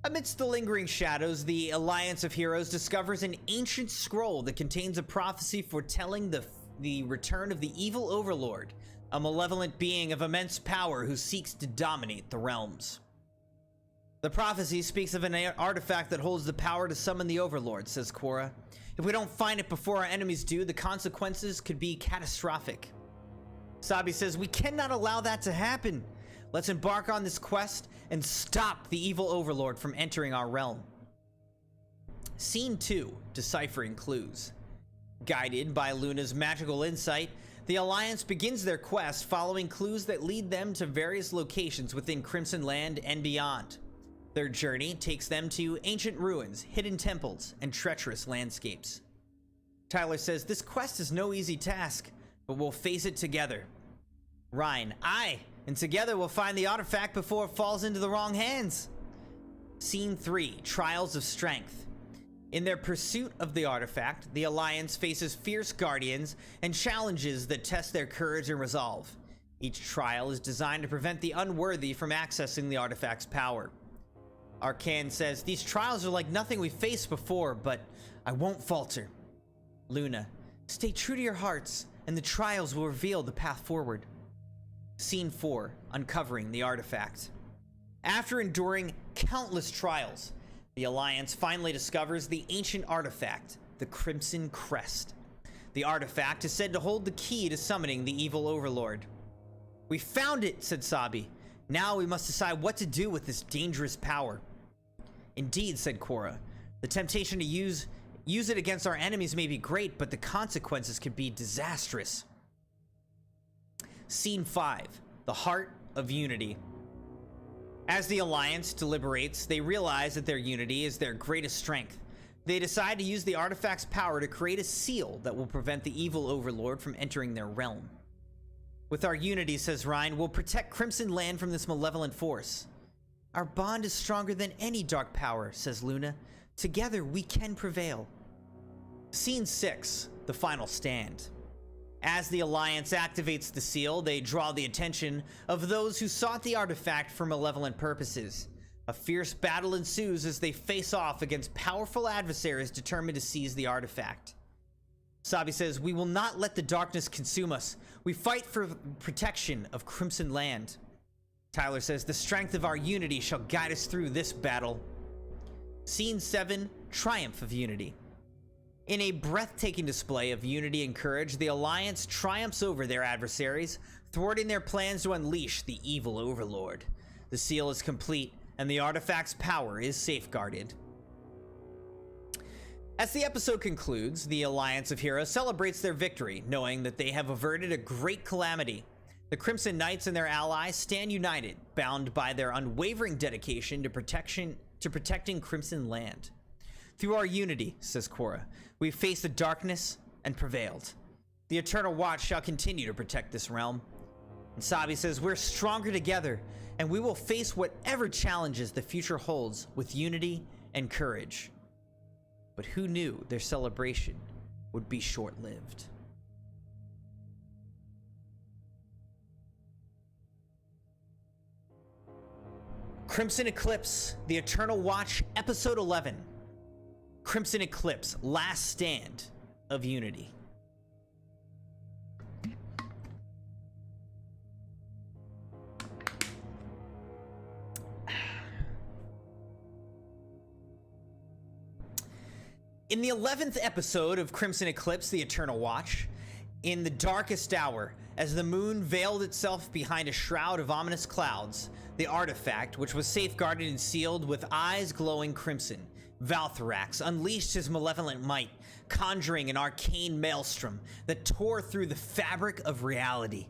Amidst the lingering shadows, the Alliance of Heroes discovers an ancient scroll that contains a prophecy foretelling the return of the evil Overlord, a malevolent being of immense power who seeks to dominate the realms. The prophecy speaks of an artifact that holds the power to summon the Overlord, says Quora. If we don't find it before our enemies do, the consequences could be catastrophic. Sabi says, we cannot allow that to happen. Let's embark on this quest and stop the evil Overlord from entering our realm. Scene 2, Deciphering Clues. Guided by Luna's magical insight, the Alliance begins their quest following clues that lead them to various locations within Crimson Land and beyond. Their journey takes them to ancient ruins, hidden temples, and treacherous landscapes. Tyler says, this quest is no easy task, but we'll face it together. Ryan, aye, and together we'll find the artifact before it falls into the wrong hands. Scene 3, Trials of Strength. In their pursuit of the artifact, the Alliance faces fierce guardians and challenges that test their courage and resolve. Each trial is designed to prevent the unworthy from accessing the artifact's power. Arcan says, these trials are like nothing we faced before, but I won't falter. Luna, stay true to your hearts, and the trials will reveal the path forward. Scene 4, uncovering the artifact. After enduring countless trials, the Alliance finally discovers the ancient artifact, the Crimson Crest. The artifact is said to hold the key to summoning the evil overlord. We found it, said Sabi. Now we must decide what to do with this dangerous power. Indeed, said Korra. The temptation to use it against our enemies may be great, but the consequences could be disastrous. Scene 5, the Heart of Unity. As the Alliance deliberates, they realize that their unity is their greatest strength. They decide to use the artifact's power to create a seal that will prevent the evil overlord from entering their realm. With our unity, says Ryan, we'll protect Crimson Land from this malevolent force. Our bond is stronger than any dark power, says Luna. Together, we can prevail. Scene 6, the final stand. As the Alliance activates the seal, they draw the attention of those who sought the artifact for malevolent purposes. A fierce battle ensues as they face off against powerful adversaries determined to seize the artifact. Sabi says, we will not let the darkness consume us. We fight for protection of Crimson Land. Tyler says, the strength of our unity shall guide us through this battle. Scene 7, Triumph of Unity. In a breathtaking display of unity and courage, the Alliance triumphs over their adversaries, thwarting their plans to unleash the evil overlord. The seal is complete, and the artifact's power is safeguarded. As the episode concludes, the Alliance of Heroes celebrates their victory, knowing that they have averted a great calamity. The Crimson Knights and their allies stand united, bound by their unwavering dedication to protecting Crimson Land. Through our unity, says Korra, we faced the darkness and prevailed. The Eternal Watch shall continue to protect this realm. And Sabi says, we're stronger together, and we will face whatever challenges the future holds with unity and courage. But who knew their celebration would be short-lived? Crimson Eclipse, The Eternal Watch, Episode 11. Crimson Eclipse, Last Stand of Unity. In the 11th episode of Crimson Eclipse, The Eternal Watch, in the darkest hour, as the moon veiled itself behind a shroud of ominous clouds, the artifact, which was safeguarded and sealed with eyes glowing crimson, Valtharax unleashed his malevolent might, conjuring an arcane maelstrom that tore through the fabric of reality.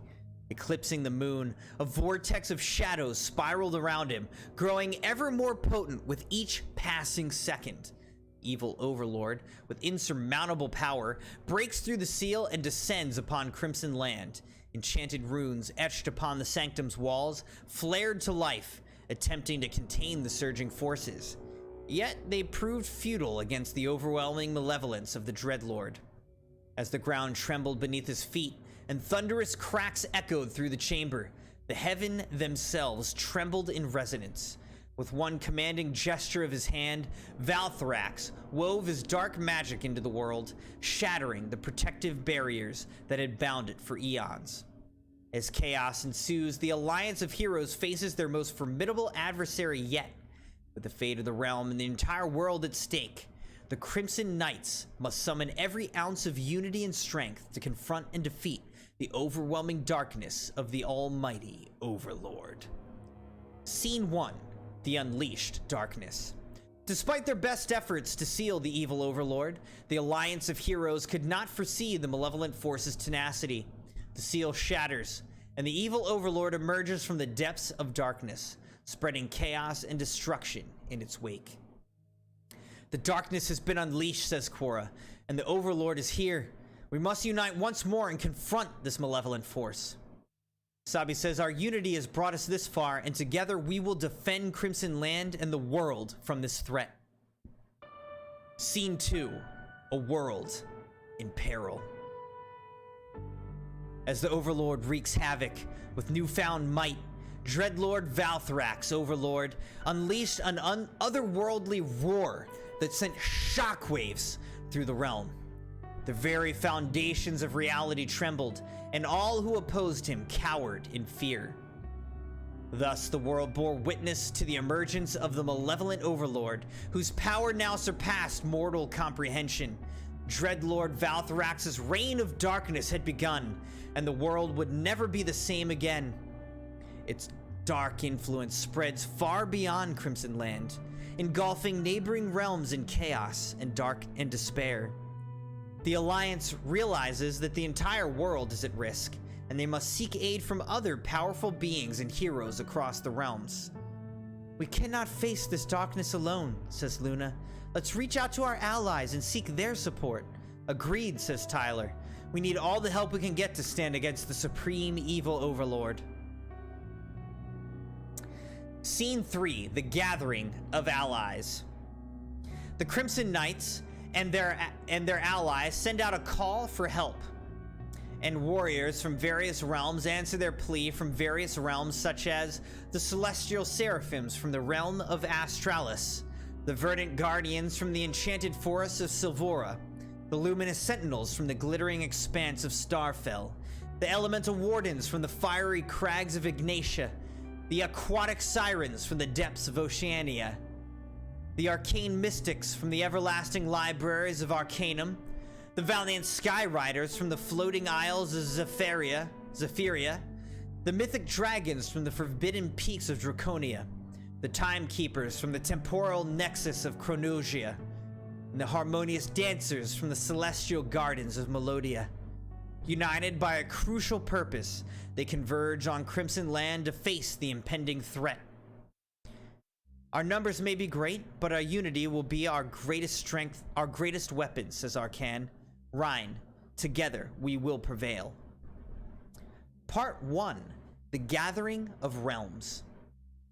Eclipsing the moon, a vortex of shadows spiraled around him, growing ever more potent with each passing second. Evil Overlord, with insurmountable power, breaks through the seal and descends upon Crimson Land. Enchanted runes etched upon the sanctum's walls flared to life, attempting to contain the surging forces. Yet they proved futile against the overwhelming malevolence of the Dreadlord. As the ground trembled beneath his feet and thunderous cracks echoed through the chamber, the heaven themselves trembled in resonance. With one commanding gesture of his hand, Valtharax wove his dark magic into the world, shattering the protective barriers that had bound it for eons. As chaos ensues, the Alliance of Heroes faces their most formidable adversary yet. With the fate of the realm and the entire world at stake, the Crimson Knights must summon every ounce of unity and strength to confront and defeat the overwhelming darkness of the almighty Overlord. Scene 1. The Unleashed Darkness. Despite their best efforts to seal the evil Overlord, the Alliance of Heroes could not foresee the malevolent force's tenacity. The seal shatters, and the evil Overlord emerges from the depths of darkness, spreading chaos and destruction in its wake. The darkness has been unleashed, says Korra, and the Overlord is here. We must unite once more and confront this malevolent force. Sabi says, our unity has brought us this far, and together we will defend Crimson Land and the world from this threat. Scene 2. A world in peril. As the Overlord wreaks havoc with newfound might, Dreadlord Valthrax Overlord unleashed an otherworldly roar that sent shockwaves through the realm. The very foundations of reality trembled, and all who opposed him cowered in fear. Thus, the world bore witness to the emergence of the malevolent Overlord, whose power now surpassed mortal comprehension. Dreadlord Valthrax's reign of darkness had begun, and the world would never be the same again. Its dark influence spreads far beyond Crimson Land, engulfing neighboring realms in chaos and dark and despair. The Alliance realizes that the entire world is at risk, and they must seek aid from other powerful beings and heroes across the realms. "We cannot face this darkness alone," says Luna. "Let's reach out to our allies and seek their support." "Agreed," says Tyler. "We need all the help we can get to stand against the supreme evil Overlord." Scene 3, The Gathering of Allies. The Crimson Knights and their allies send out a call for help, and warriors from various realms answer their plea from various realms, such as the Celestial Seraphims from the realm of Astralis, the Verdant Guardians from the enchanted forests of Silvora, the Luminous Sentinels from the glittering expanse of Starfell, the Elemental Wardens from the fiery crags of Ignatia, the Aquatic Sirens from the depths of Oceania, the Arcane Mystics from the everlasting libraries of Arcanum, the Valiant Skyriders from the floating isles of Zephyria, the Mythic Dragons from the forbidden peaks of Draconia, the Timekeepers from the temporal nexus of Chronosia, and the Harmonious Dancers from the celestial gardens of Melodia. United by a crucial purpose, they converge on Crimson Land to face the impending threat. "Our numbers may be great, but our unity will be our greatest strength, our greatest weapon," says Arcan. Rhine, "Together we will prevail." Part 1, The Gathering of Realms.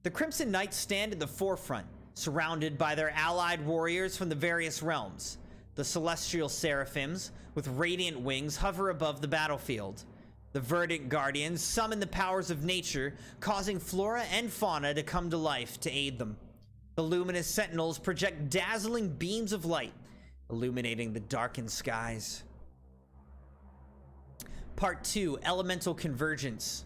The Crimson Knights stand in the forefront, surrounded by their allied warriors from the various realms. The Celestial Seraphims, with radiant wings, hover above the battlefield. The Verdant Guardians summon the powers of nature, causing flora and fauna to come to life to aid them. The Luminous Sentinels project dazzling beams of light, illuminating the darkened skies. Part 2, Elemental Convergence.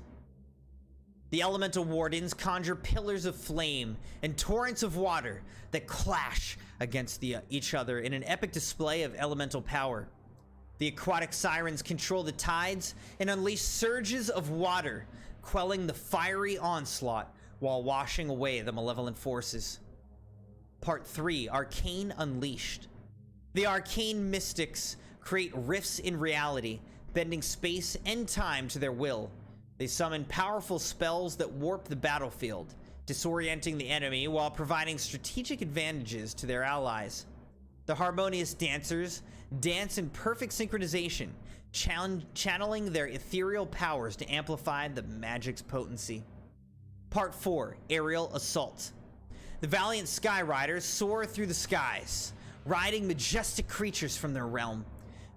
The Elemental Wardens conjure pillars of flame and torrents of water that clash against each other in an epic display of elemental power. The Aquatic Sirens control the tides and unleash surges of water, quelling the fiery onslaught while washing away the malevolent forces. Part 3, Arcane Unleashed. The Arcane Mystics create rifts in reality, bending space and time to their will. They summon powerful spells that warp the battlefield, disorienting the enemy while providing strategic advantages to their allies. The Harmonious Dancers dance in perfect synchronization, channeling their ethereal powers to amplify the magic's potency. Part 4, Aerial Assault. The Valiant Skyriders soar through the skies, riding majestic creatures from their realm.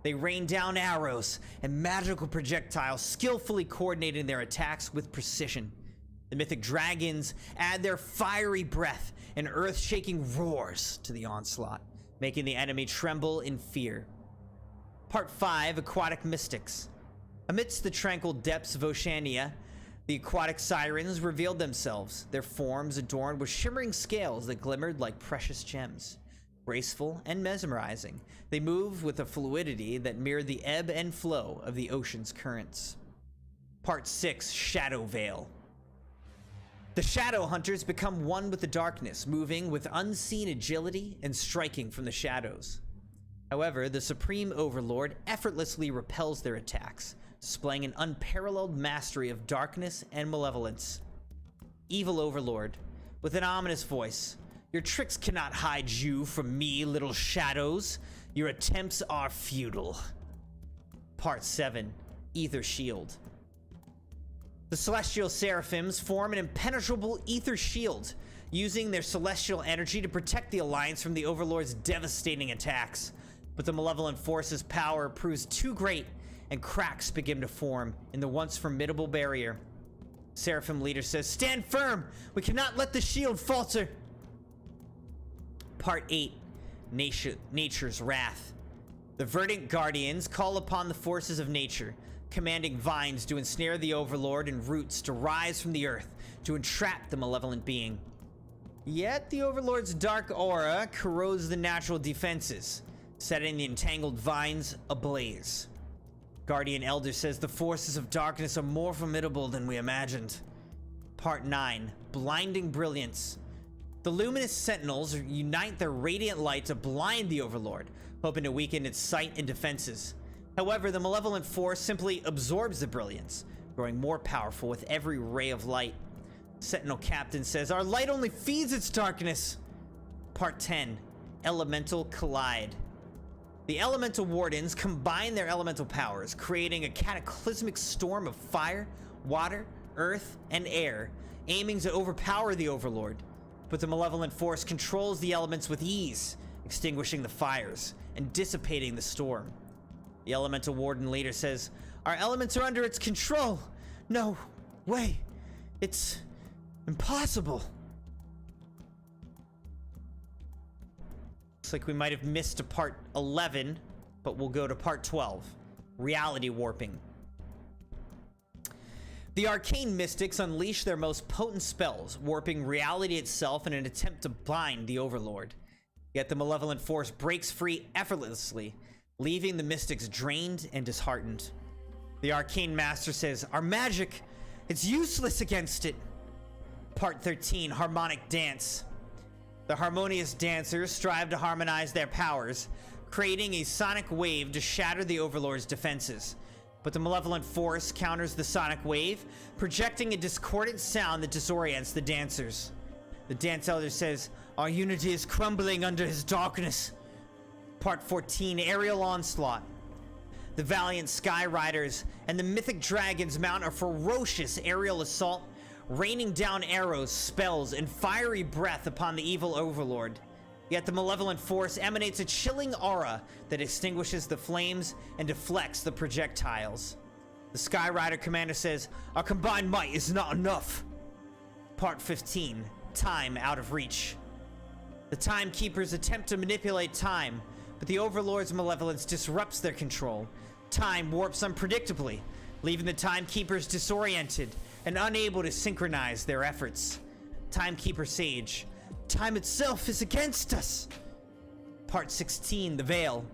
They rain down arrows and magical projectiles, skillfully coordinating their attacks with precision. The Mythic Dragons add their fiery breath and earth-shaking roars to the onslaught, making the enemy tremble in fear. Part 5, Aquatic Mystics. Amidst the tranquil depths of Oceania, the Aquatic Sirens revealed themselves, their forms adorned with shimmering scales that glimmered like precious gems. Graceful and mesmerizing, they move with a fluidity that mirrored the ebb and flow of the ocean's currents. Part 6, Shadow Veil. The Shadow Hunters become one with the darkness, moving with unseen agility and striking from the shadows. However, the Supreme Overlord effortlessly repels their attacks, displaying an unparalleled mastery of darkness and malevolence. Evil Overlord, with an ominous voice, "Your tricks cannot hide you from me, little shadows. Your attempts are futile." Part 7, Ether Shield. The Celestial Seraphims form an impenetrable ether shield, using their celestial energy to protect the Alliance from the Overlord's devastating attacks. But the malevolent force's power proves too great, and cracks begin to form in the once formidable barrier. Seraphim leader says, "Stand firm! We cannot let the shield falter!" Part 8. Nature's Wrath. The verdant guardians call upon the forces of nature, commanding vines to ensnare the overlord and roots to rise from the earth to entrap the malevolent being. Yet the overlord's dark aura corrodes the natural defenses, setting the entangled vines ablaze. Guardian Elder says the forces of darkness are more formidable than we imagined. Part 9. Blinding Brilliance. The luminous sentinels unite their radiant light to blind the overlord, hoping to weaken its sight and defenses. However, the malevolent force simply absorbs the brilliance, growing more powerful with every ray of light. Sentinel Captain says, "Our light only feeds its darkness." Part 10. Elemental Collide. The Elemental Wardens combine their elemental powers, creating a cataclysmic storm of fire, water, earth, and air, aiming to overpower the overlord. But the malevolent force controls the elements with ease, extinguishing the fires and dissipating the storm. The Elemental Warden leader says, "Our elements are under its control. No way. It's impossible." Looks like we might have missed a part 11, but we'll go to part 12. Reality Warping. The arcane mystics unleash their most potent spells, warping reality itself in an attempt to bind the overlord. Yet the malevolent force breaks free effortlessly, leaving the mystics drained and disheartened. The arcane master says, "Our magic, it's useless against it." Part 13. Harmonic Dance. The harmonious dancers strive to harmonize their powers, creating a sonic wave to shatter the overlord's defenses. But the malevolent force counters the sonic wave, projecting a discordant sound that disorients the dancers. The Dance Elder says, "Our unity is crumbling under his darkness." Part 14. Aerial Onslaught. The valiant Sky Riders and the mythic dragons mount a ferocious aerial assault, raining down arrows, spells, and fiery breath upon the evil overlord. Yet the malevolent force emanates a chilling aura that extinguishes the flames and deflects the projectiles. The Sky Rider commander says, "Our combined might is not enough." Part 15. Time Out of Reach. The Timekeepers attempt to manipulate time, but the overlord's malevolence disrupts their control. Time warps unpredictably, leaving the Timekeepers disoriented and unable to synchronize their efforts. Timekeeper Sage. Time itself is against us. Part 16. The Veil.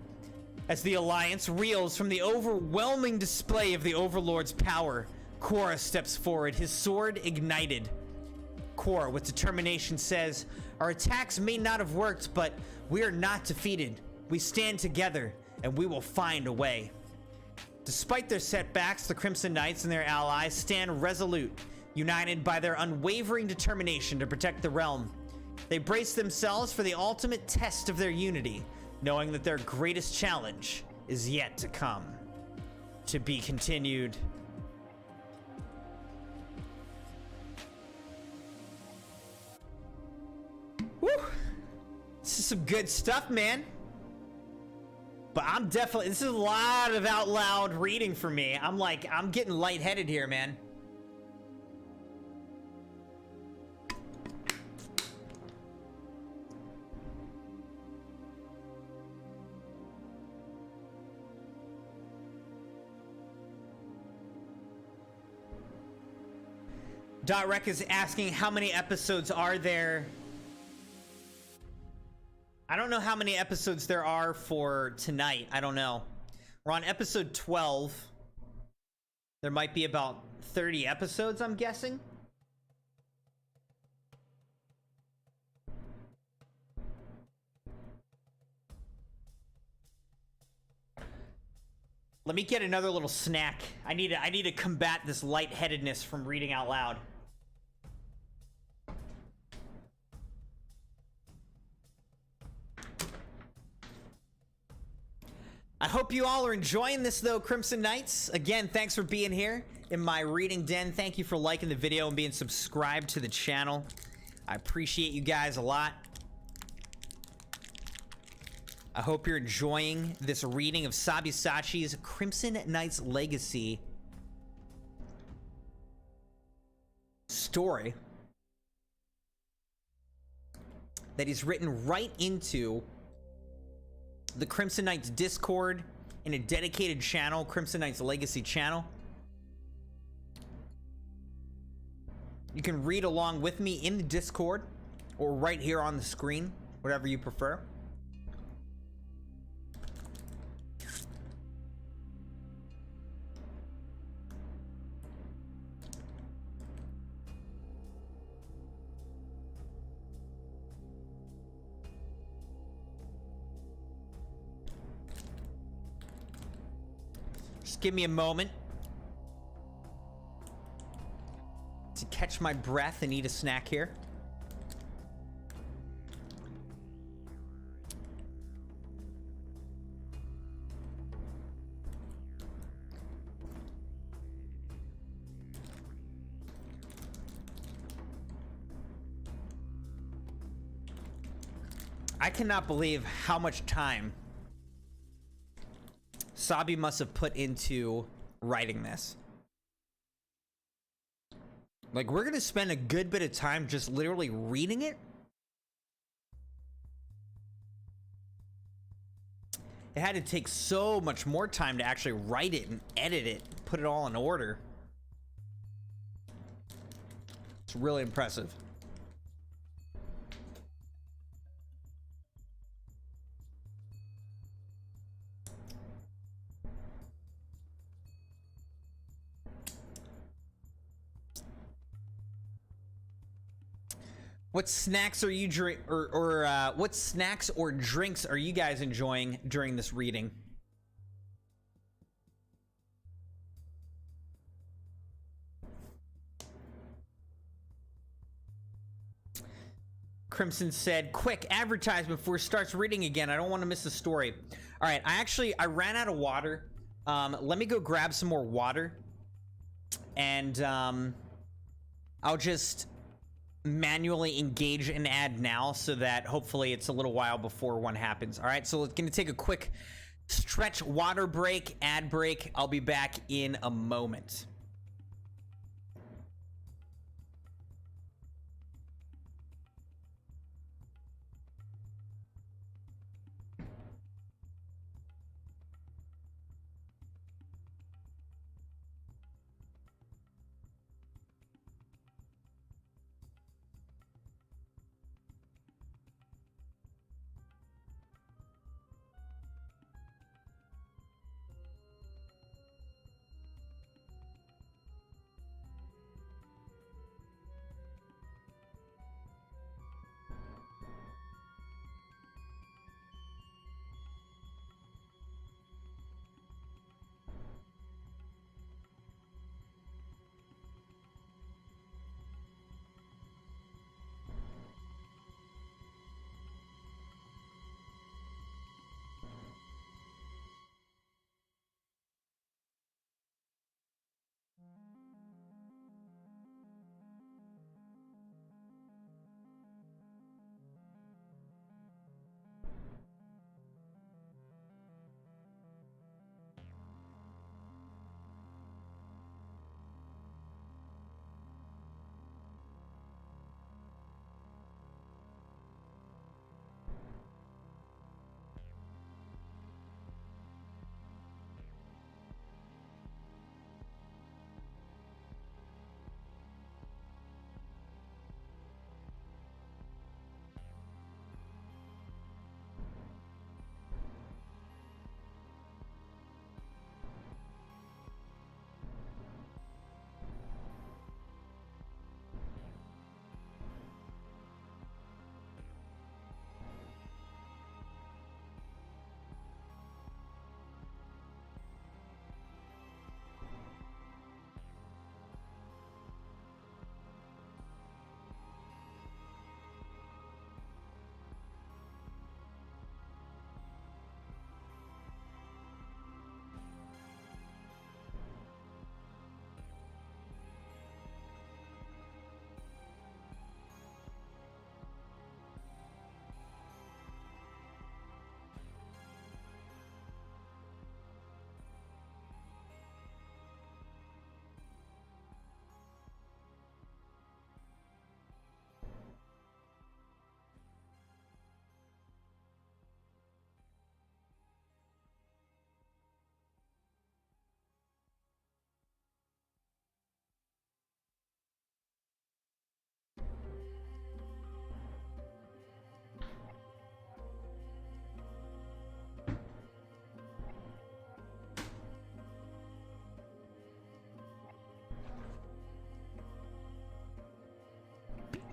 As the Alliance reels from the overwhelming display of the Overlord's power, Korra steps forward, his sword ignited. Korra, with determination, says, "Our attacks may not have worked, but we are not defeated. We stand together, and we will find a way." Despite their setbacks, the Crimson Knights and their allies stand resolute, united by their unwavering determination to protect the realm. They brace themselves for the ultimate test of their unity, knowing that their greatest challenge is yet to come. To be continued. Woo! This is some good stuff, man. But I'm definitely, this is a lot of out loud reading for me. I'm getting lightheaded here, man. Rec is asking how many episodes are there. I don't know how many episodes there are for tonight. I don't know. We're on episode 12. There might be about 30 episodes, I'm guessing. Let me get another little snack. I need to combat this lightheadedness from reading out loud. I hope you all are enjoying this, though, Crimson Knights. Again, thanks for being here in my reading den. Thank you for liking the video and being subscribed to the channel. I appreciate you guys a lot. I hope you're enjoying this reading of Sabyasachi's Crimson Knight's Legacy story that he's written right into the Crimson Knights Discord in a dedicated channel, Crimson Knight's Legacy channel. You can read along with me in the Discord or right here on the screen, whatever you prefer. Just give me a moment to catch my breath and eat a snack here. I cannot believe how much time Sabi must have put into writing this. Like, we're gonna spend a good bit of time just literally reading it. It had to take so much more time to actually write it and edit it, put it all in order. It's really impressive. What snacks are you what snacks or drinks are you guys enjoying during this reading? Crimson said, quick advertisement before it starts reading again. I don't want to miss the story. All right, I ran out of water. Let me go grab some more water, and I'll just manually engage an ad now so that hopefully it's a little while before one happens. All right, so it's going to take a quick stretch water break, ad break. I'll be back in a moment.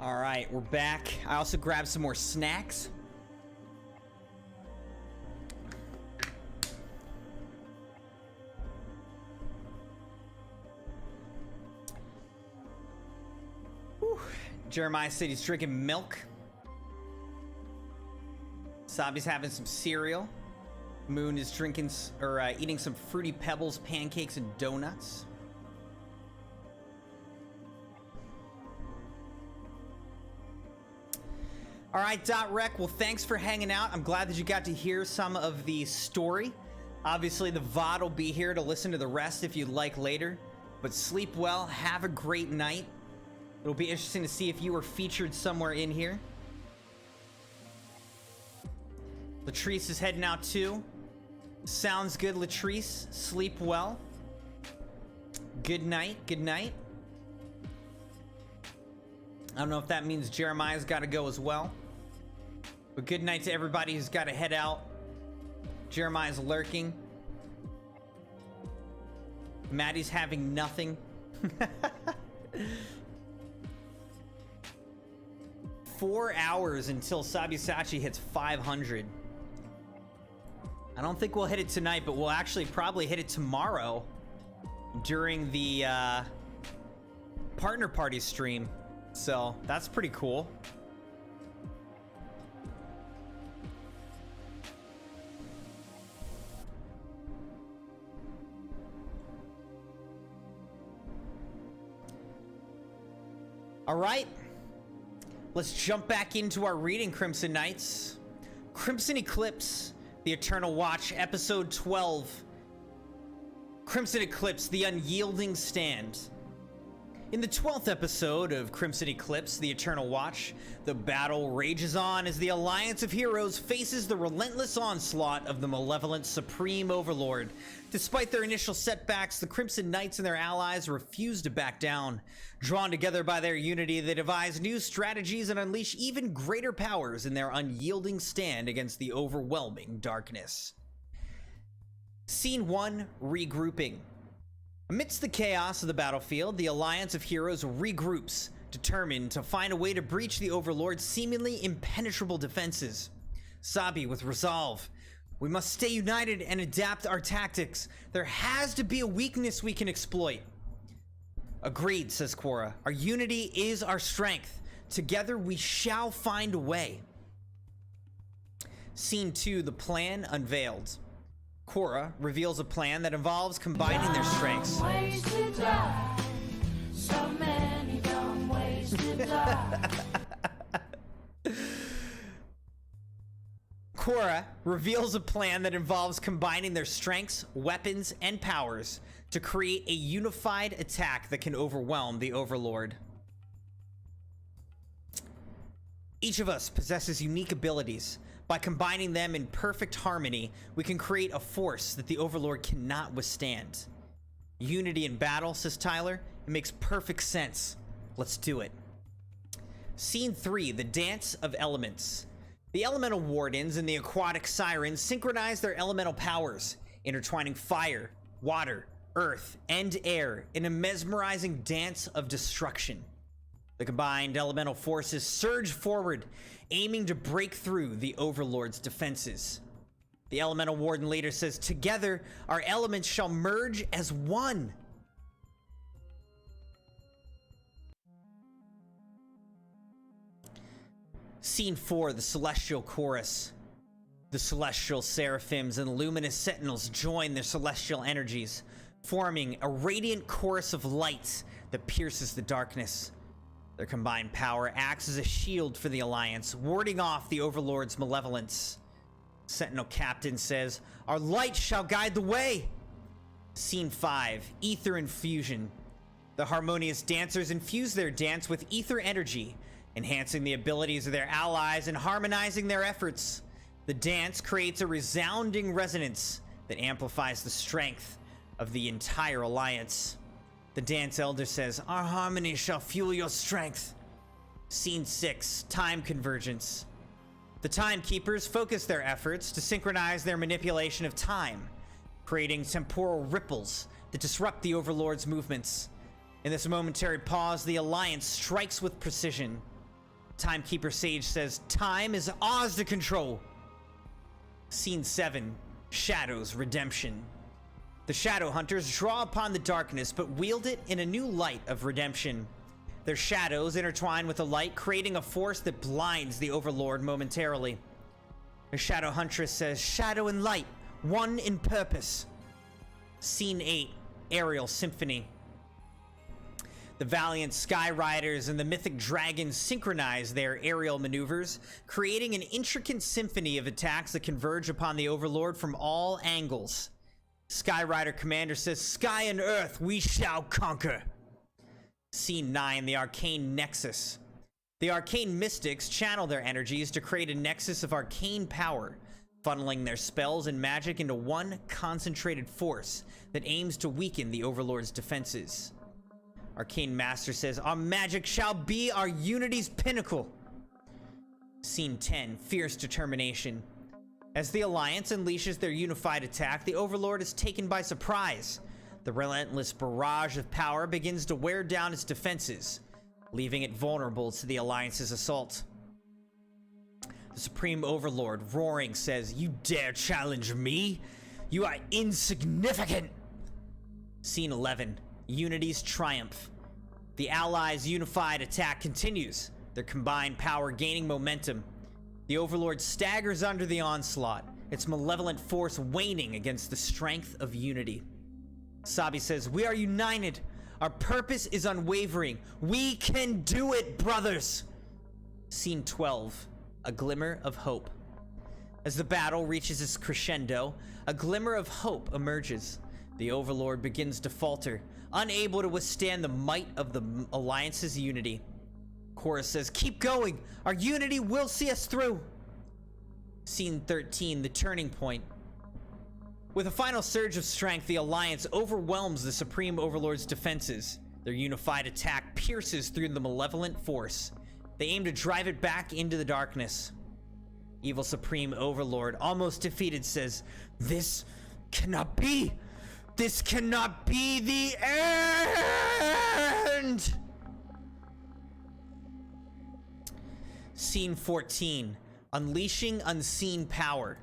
All right, we're back. I also grabbed some more snacks. Whew. Jeremiah said he's drinking milk. Sabi's having some cereal. Moon is drinking or eating some Fruity Pebbles, pancakes, and donuts. All right, .rec. Well, thanks for hanging out. I'm glad that you got to hear some of the story. Obviously, the VOD will be here to listen to the rest if you'd like later. But sleep well. Have a great night. It'll be interesting to see if you were featured somewhere in here. Latrice is heading out too. Sounds good, Latrice. Sleep well. Good night. Good night. I don't know if that means Jeremiah's got to go as well. But good night to everybody who's got to head out. Jeremiah's lurking. Maddie's having nothing. 4 hours until Sabyasachi hits 500. I don't think we'll hit it tonight, but we'll actually probably hit it tomorrow during the partner party stream. So that's pretty cool. All right. Let's jump back into our reading, Crimson Knights. Crimson Eclipse, The Eternal Watch, Episode 12. Crimson Eclipse, The Unyielding Stand. In the 12th episode of Crimson Eclipse, The Eternal Watch, the battle rages on as the Alliance of Heroes faces the relentless onslaught of the malevolent Supreme Overlord. Despite their initial setbacks, the Crimson Knights and their allies refuse to back down. Drawn together by their unity, they devise new strategies and unleash even greater powers in their unyielding stand against the overwhelming darkness. Scene 1, Regrouping. Amidst the chaos of the battlefield, the Alliance of Heroes regroups, determined to find a way to breach the Overlord's seemingly impenetrable defenses. Sabi with resolve. We must stay united and adapt our tactics. There has to be a weakness we can exploit. Agreed, says Quora. Our unity is our strength. Together we shall find a way. Scene 2, the plan unveiled. Quora reveals a plan that involves combining their strengths. Ways to die. So many dumb ways to die. Quora reveals a plan that involves combining their strengths, weapons, and powers to create a unified attack that can overwhelm the Overlord. Each of us possesses unique abilities. By combining them in perfect harmony, we can create a force that the Overlord cannot withstand. Unity in battle, says Tyler. It makes perfect sense. Let's do it. Scene 3, the Dance of Elements. The Elemental Wardens and the Aquatic Sirens synchronize their elemental powers, intertwining fire, water, earth, and air in a mesmerizing dance of destruction. The combined elemental forces surge forward, aiming to break through the Overlord's defenses. The Elemental Warden leader says, "Together, our elements shall merge as one." Scene 4, the Celestial Chorus. The Celestial Seraphims and Luminous Sentinels join their celestial energies, forming a radiant chorus of light that pierces the darkness. Their combined power acts as a shield for the Alliance, warding off the Overlord's malevolence. Sentinel Captain says, "Our light shall guide the way." Scene 5, Ether Infusion. The harmonious dancers infuse their dance with ether energy, enhancing the abilities of their allies and harmonizing their efforts. The dance creates a resounding resonance that amplifies the strength of the entire Alliance. The Dance Elder says, "Our harmony shall fuel your strength." Scene 6, Time Convergence. The Timekeepers focus their efforts to synchronize their manipulation of time, creating temporal ripples that disrupt the Overlord's movements. In this momentary pause, the Alliance strikes with precision. Timekeeper Sage says, time is ours to control. Scene 7, Shadows Redemption. The Shadow Hunters draw upon the darkness, but wield it in a new light of redemption. Their shadows intertwine with the light, creating a force that blinds the Overlord momentarily. The Shadow Huntress says, shadow and light, one in purpose. Scene 8, Aerial Symphony. The valiant Sky Riders and the mythic dragons synchronize their aerial maneuvers, creating an intricate symphony of attacks that converge upon the Overlord from all angles. Sky Rider Commander says, sky and earth we shall conquer. Scene 9, the Arcane Nexus. The Arcane Mystics channel their energies to create a nexus of arcane power, funneling their spells and magic into one concentrated force that aims to weaken the Overlord's defenses. Arcane Master says, our magic shall be our unity's pinnacle. Scene 10, Fierce Determination. As the Alliance unleashes their unified attack, the Overlord is taken by surprise. The relentless barrage of power begins to wear down its defenses, leaving it vulnerable to the Alliance's assault. The Supreme Overlord, roaring, says, you dare challenge me? You are insignificant! Scene 11, Unity's Triumph. The Allies' unified attack continues, their combined power gaining momentum. The Overlord staggers under the onslaught, its malevolent force waning against the strength of unity. Sabi says, we are united. Our purpose is unwavering. We can do it, brothers! Scene 12, A Glimmer of Hope. As the battle reaches its crescendo, a glimmer of hope emerges. The Overlord begins to falter, unable to withstand the might of the Alliance's unity. Chorus says, keep going! Our unity will see us through! Scene 13, The Turning Point. With a final surge of strength, the Alliance overwhelms the Supreme Overlord's defenses. Their unified attack pierces through the malevolent force. They aim to drive it back into the darkness. Evil Supreme Overlord, almost defeated, says, this cannot be! This cannot be the end! Scene 14, Unleashing Unseen Power.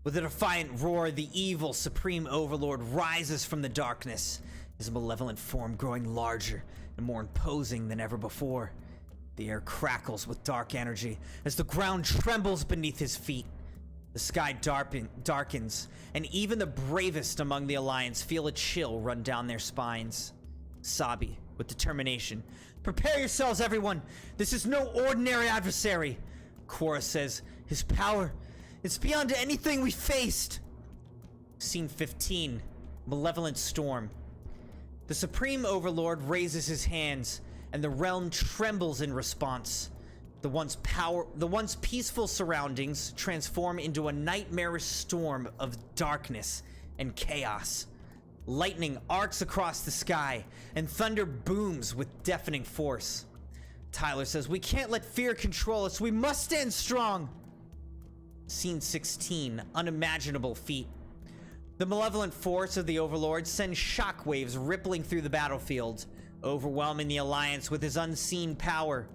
With a defiant roar, the evil Supreme Overlord rises from the darkness, his malevolent form growing larger and more imposing than ever before. The air crackles with dark energy as the ground trembles beneath his feet. The sky darkens, and even the bravest among the Alliance feel a chill run down their spines. Sabi, with determination, prepare yourselves, everyone! This is no ordinary adversary! Quora says, his power, it's beyond anything we faced! Scene 15, Malevolent Storm. The Supreme Overlord raises his hands, and the realm trembles in response. The once peaceful surroundings transform into a nightmarish storm of darkness and chaos. Lightning arcs across the sky, and thunder booms with deafening force. Tyler says, we can't let fear control us, we must stand strong! Scene 16, Unimaginable Feat. The malevolent force of the Overlord sends shockwaves rippling through the battlefield, overwhelming the Alliance with his unseen power.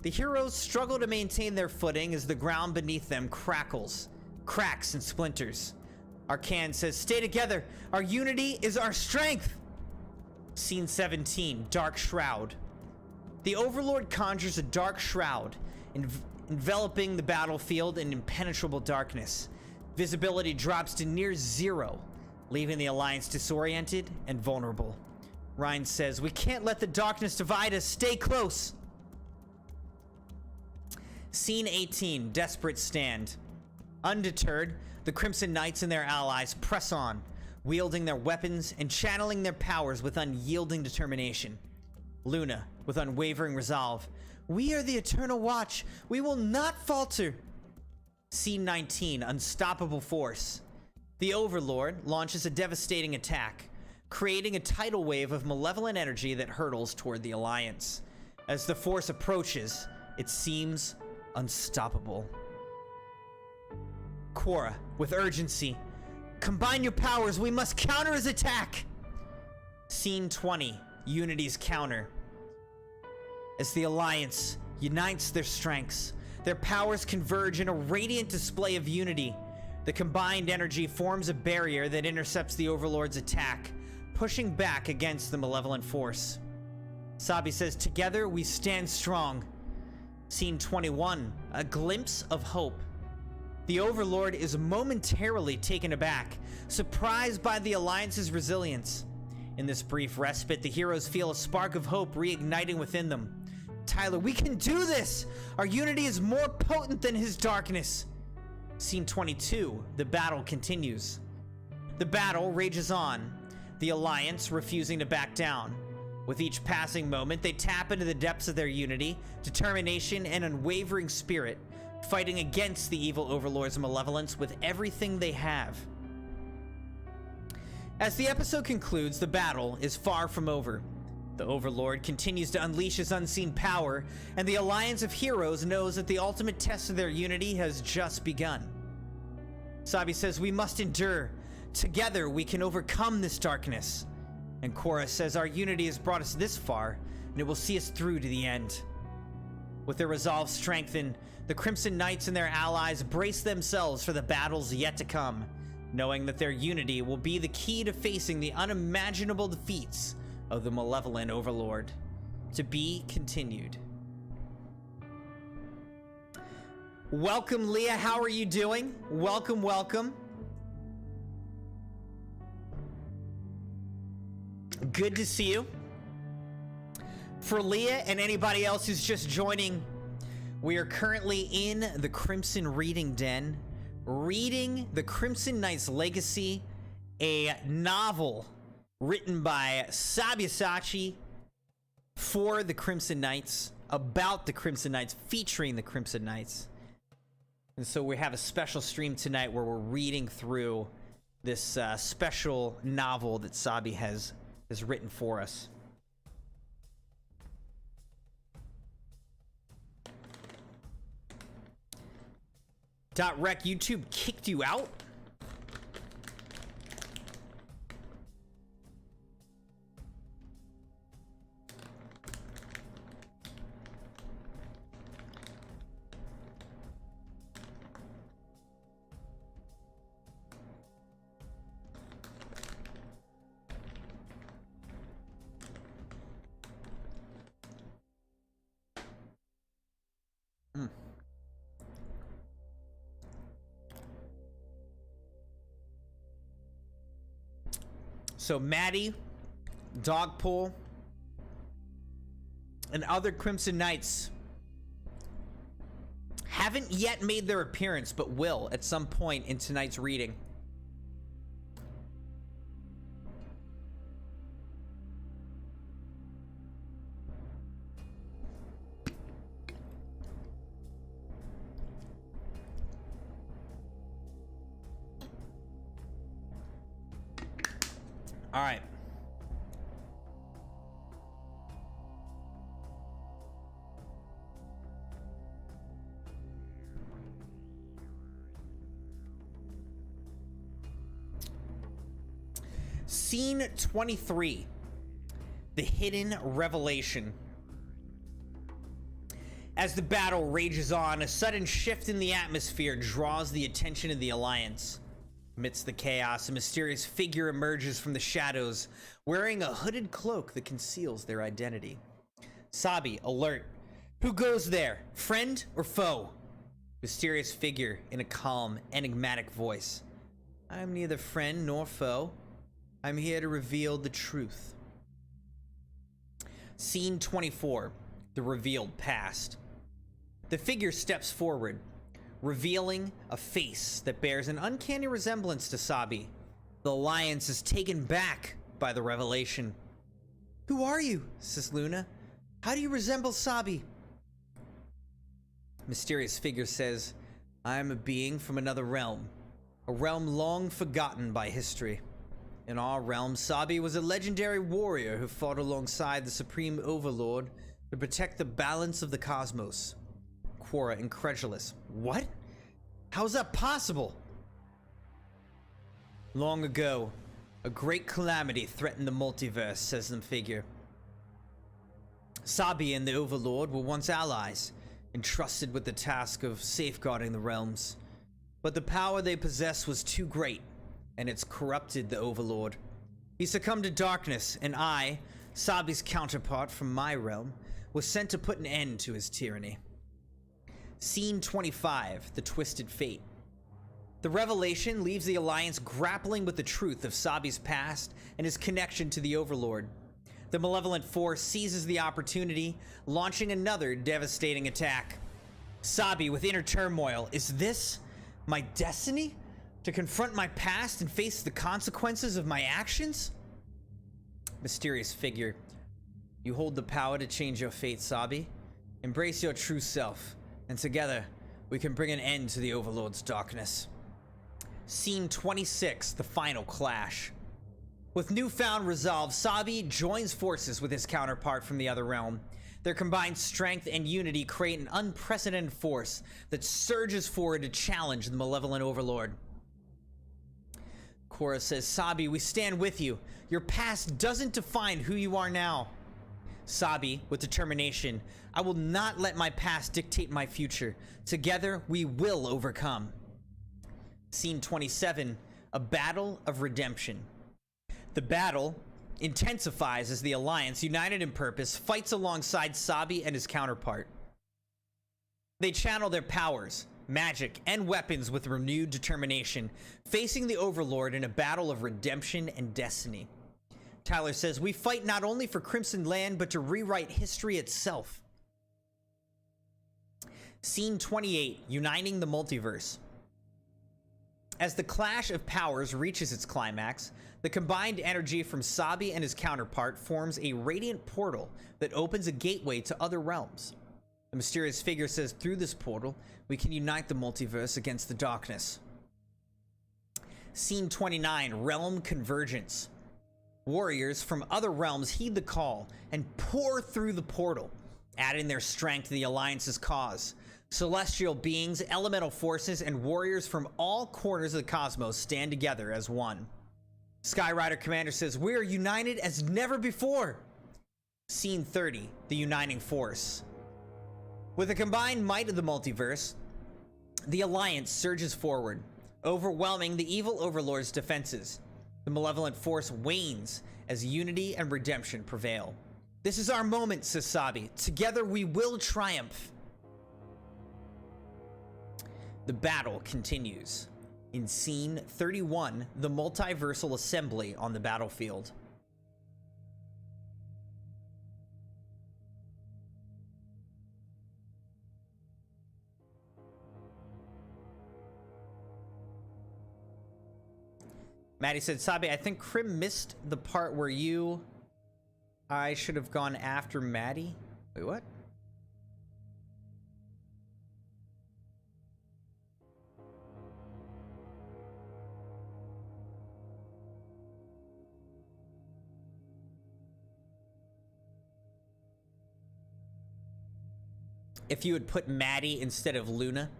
The heroes struggle to maintain their footing as the ground beneath them cracks and splinters. Arcan says, stay together, our unity is our strength! Scene 17, Dark Shroud. The Overlord conjures a dark shroud, enveloping the battlefield in impenetrable darkness. Visibility drops to near zero, leaving the Alliance disoriented and vulnerable. Ryan says, we can't let the darkness divide us, stay close! Scene 18, Desperate Stand. Undeterred, the Crimson Knights and their allies press on, wielding their weapons and channeling their powers with unyielding determination. Luna, with unwavering resolve, we are the Eternal Watch, we will not falter! Scene 19, Unstoppable Force. The Overlord launches a devastating attack, creating a tidal wave of malevolent energy that hurtles toward the Alliance. As the force approaches, it seems unstoppable. Quora, with urgency, combine your powers, we must counter his attack! Scene 20, Unity's Counter. As the Alliance unites their strengths. Their powers converge in a radiant display of unity. The combined energy forms a barrier that intercepts the Overlord's attack, pushing back against the malevolent force. Sabi says, "Together we stand strong." Scene 21, a glimpse of hope. The Overlord is momentarily taken aback, surprised by the Alliance's resilience. In this brief respite, the heroes feel a spark of hope reigniting within them. "Tyler, we can do this! Our unity is more potent than his darkness." Scene 22, the battle continues. The battle rages on, the Alliance refusing to back down. With each passing moment, they tap into the depths of their unity, determination, and unwavering spirit, fighting against the evil Overlord's malevolence with everything they have. As the episode concludes, the battle is far from over. The Overlord continues to unleash his unseen power, and the Alliance of Heroes knows that the ultimate test of their unity has just begun. Sabi says, "We must endure. Together we can overcome this darkness." And Korra says, "Our unity has brought us this far, and it will see us through to the end." With their resolve strengthened, the Crimson Knights and their allies brace themselves for the battles yet to come, knowing that their unity will be the key to facing the unimaginable defeats of the malevolent Overlord. To be continued. Welcome, Leah. How are you doing? Welcome, welcome. Good to see you. For Leah and anybody else who's just joining, we are currently in the Crimson Reading Den, reading The Crimson Knight's Legacy, a novel written by Sabyasachi for the Crimson Knights, about the Crimson Knights, featuring the Crimson Knights. And so we have a special stream tonight where we're reading through this special novel that Sabi has written for us. .rec, YouTube kicked you out? So Maddie, Dogpool, and other Crimson Knights haven't yet made their appearance, but will at some point in tonight's reading. All right. Scene 23. The Hidden Revelation. As the battle rages on, a sudden shift in the atmosphere draws the attention of the Alliance. Amidst the chaos, a mysterious figure emerges from the shadows, wearing a hooded cloak that conceals their identity. Sabi, alert. Who goes there? Friend or foe? Mysterious figure in a calm, enigmatic voice. I'm neither friend nor foe. I'm here to reveal the truth. Scene 24. The revealed past. The figure steps forward, revealing a face that bears an uncanny resemblance to Sabi. The Alliance is taken back by the revelation. Who are you? Says Luna. How do you resemble Sabi? Mysterious figure says, I am a being from another realm, a realm long forgotten by history. In our realm, Sabi was a legendary warrior who fought alongside the Supreme Overlord to protect the balance of the cosmos. Quora, incredulous. What? How is that possible? Long ago, a great calamity threatened the multiverse, says the figure. Sabi and the Overlord were once allies, entrusted with the task of safeguarding the realms. But the power they possessed was too great, and it's corrupted the Overlord. He succumbed to darkness, and I, Sabi's counterpart from my realm, was sent to put an end to his tyranny. Scene 25, The Twisted Fate. The revelation leaves the Alliance grappling with the truth of Sabi's past and his connection to the Overlord. The malevolent force seizes the opportunity, launching another devastating attack. Sabi, with inner turmoil, is this my destiny? To confront my past and face the consequences of my actions? Mysterious figure. You hold the power to change your fate, Sabi. Embrace your true self, and together we can bring an end to the Overlord's darkness. Scene 26, The Final Clash. With newfound resolve, Sabi joins forces with his counterpart from the other realm. Their combined strength and unity create an unprecedented force that surges forward to challenge the malevolent Overlord. Korra says, Sabi, we stand with you. Your past doesn't define who you are now. Sabi, with determination, I will not let my past dictate my future. Together, we will overcome. Scene 27, A Battle of Redemption. The battle intensifies as the Alliance, united in purpose, fights alongside Sabi and his counterpart. They channel their powers, magic, and weapons with renewed determination, facing the Overlord in a battle of redemption and destiny. Tyler says, we fight not only for Crimson Land, but to rewrite history itself. Scene 28, Uniting the Multiverse. As the clash of powers reaches its climax, the combined energy from Sabi and his counterpart forms a radiant portal that opens a gateway to other realms. The mysterious figure says, through this portal, we can unite the multiverse against the darkness. Scene 29, Realm Convergence. Warriors from other realms heed the call and pour through the portal, adding their strength to the Alliance's cause. Celestial beings, elemental forces, and warriors from all corners of the cosmos stand together as one. Skyrider Commander says, we are united as never before. Scene 30, The Uniting Force. With the combined might of the multiverse, the Alliance surges forward, overwhelming the evil Overlord's defenses. The malevolent force wanes as unity and redemption prevail. This is our moment, says Sabi. Together we will triumph. The battle continues. In Scene 31, the multiversal assembly on the battlefield. Maddie said, Sabi, I think Crim missed the part where I should have gone after Maddie. Wait, what? If you would put Maddie instead of Luna.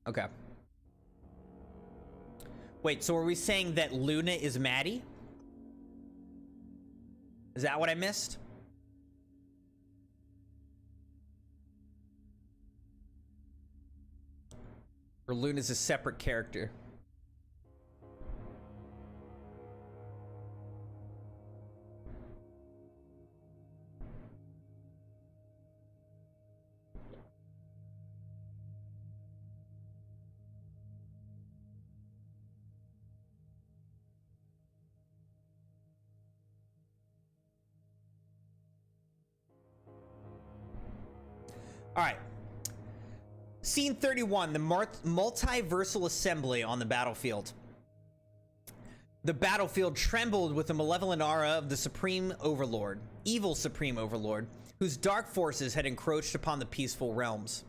Okay. Wait, so are we saying that Luna is Maddie? Is that what I missed? Or Luna's a separate character? All right. Scene 31, the multiversal assembly on the battlefield. The battlefield trembled with the malevolent aura of the Supreme Overlord, evil Supreme Overlord, whose dark forces had encroached upon the peaceful realms.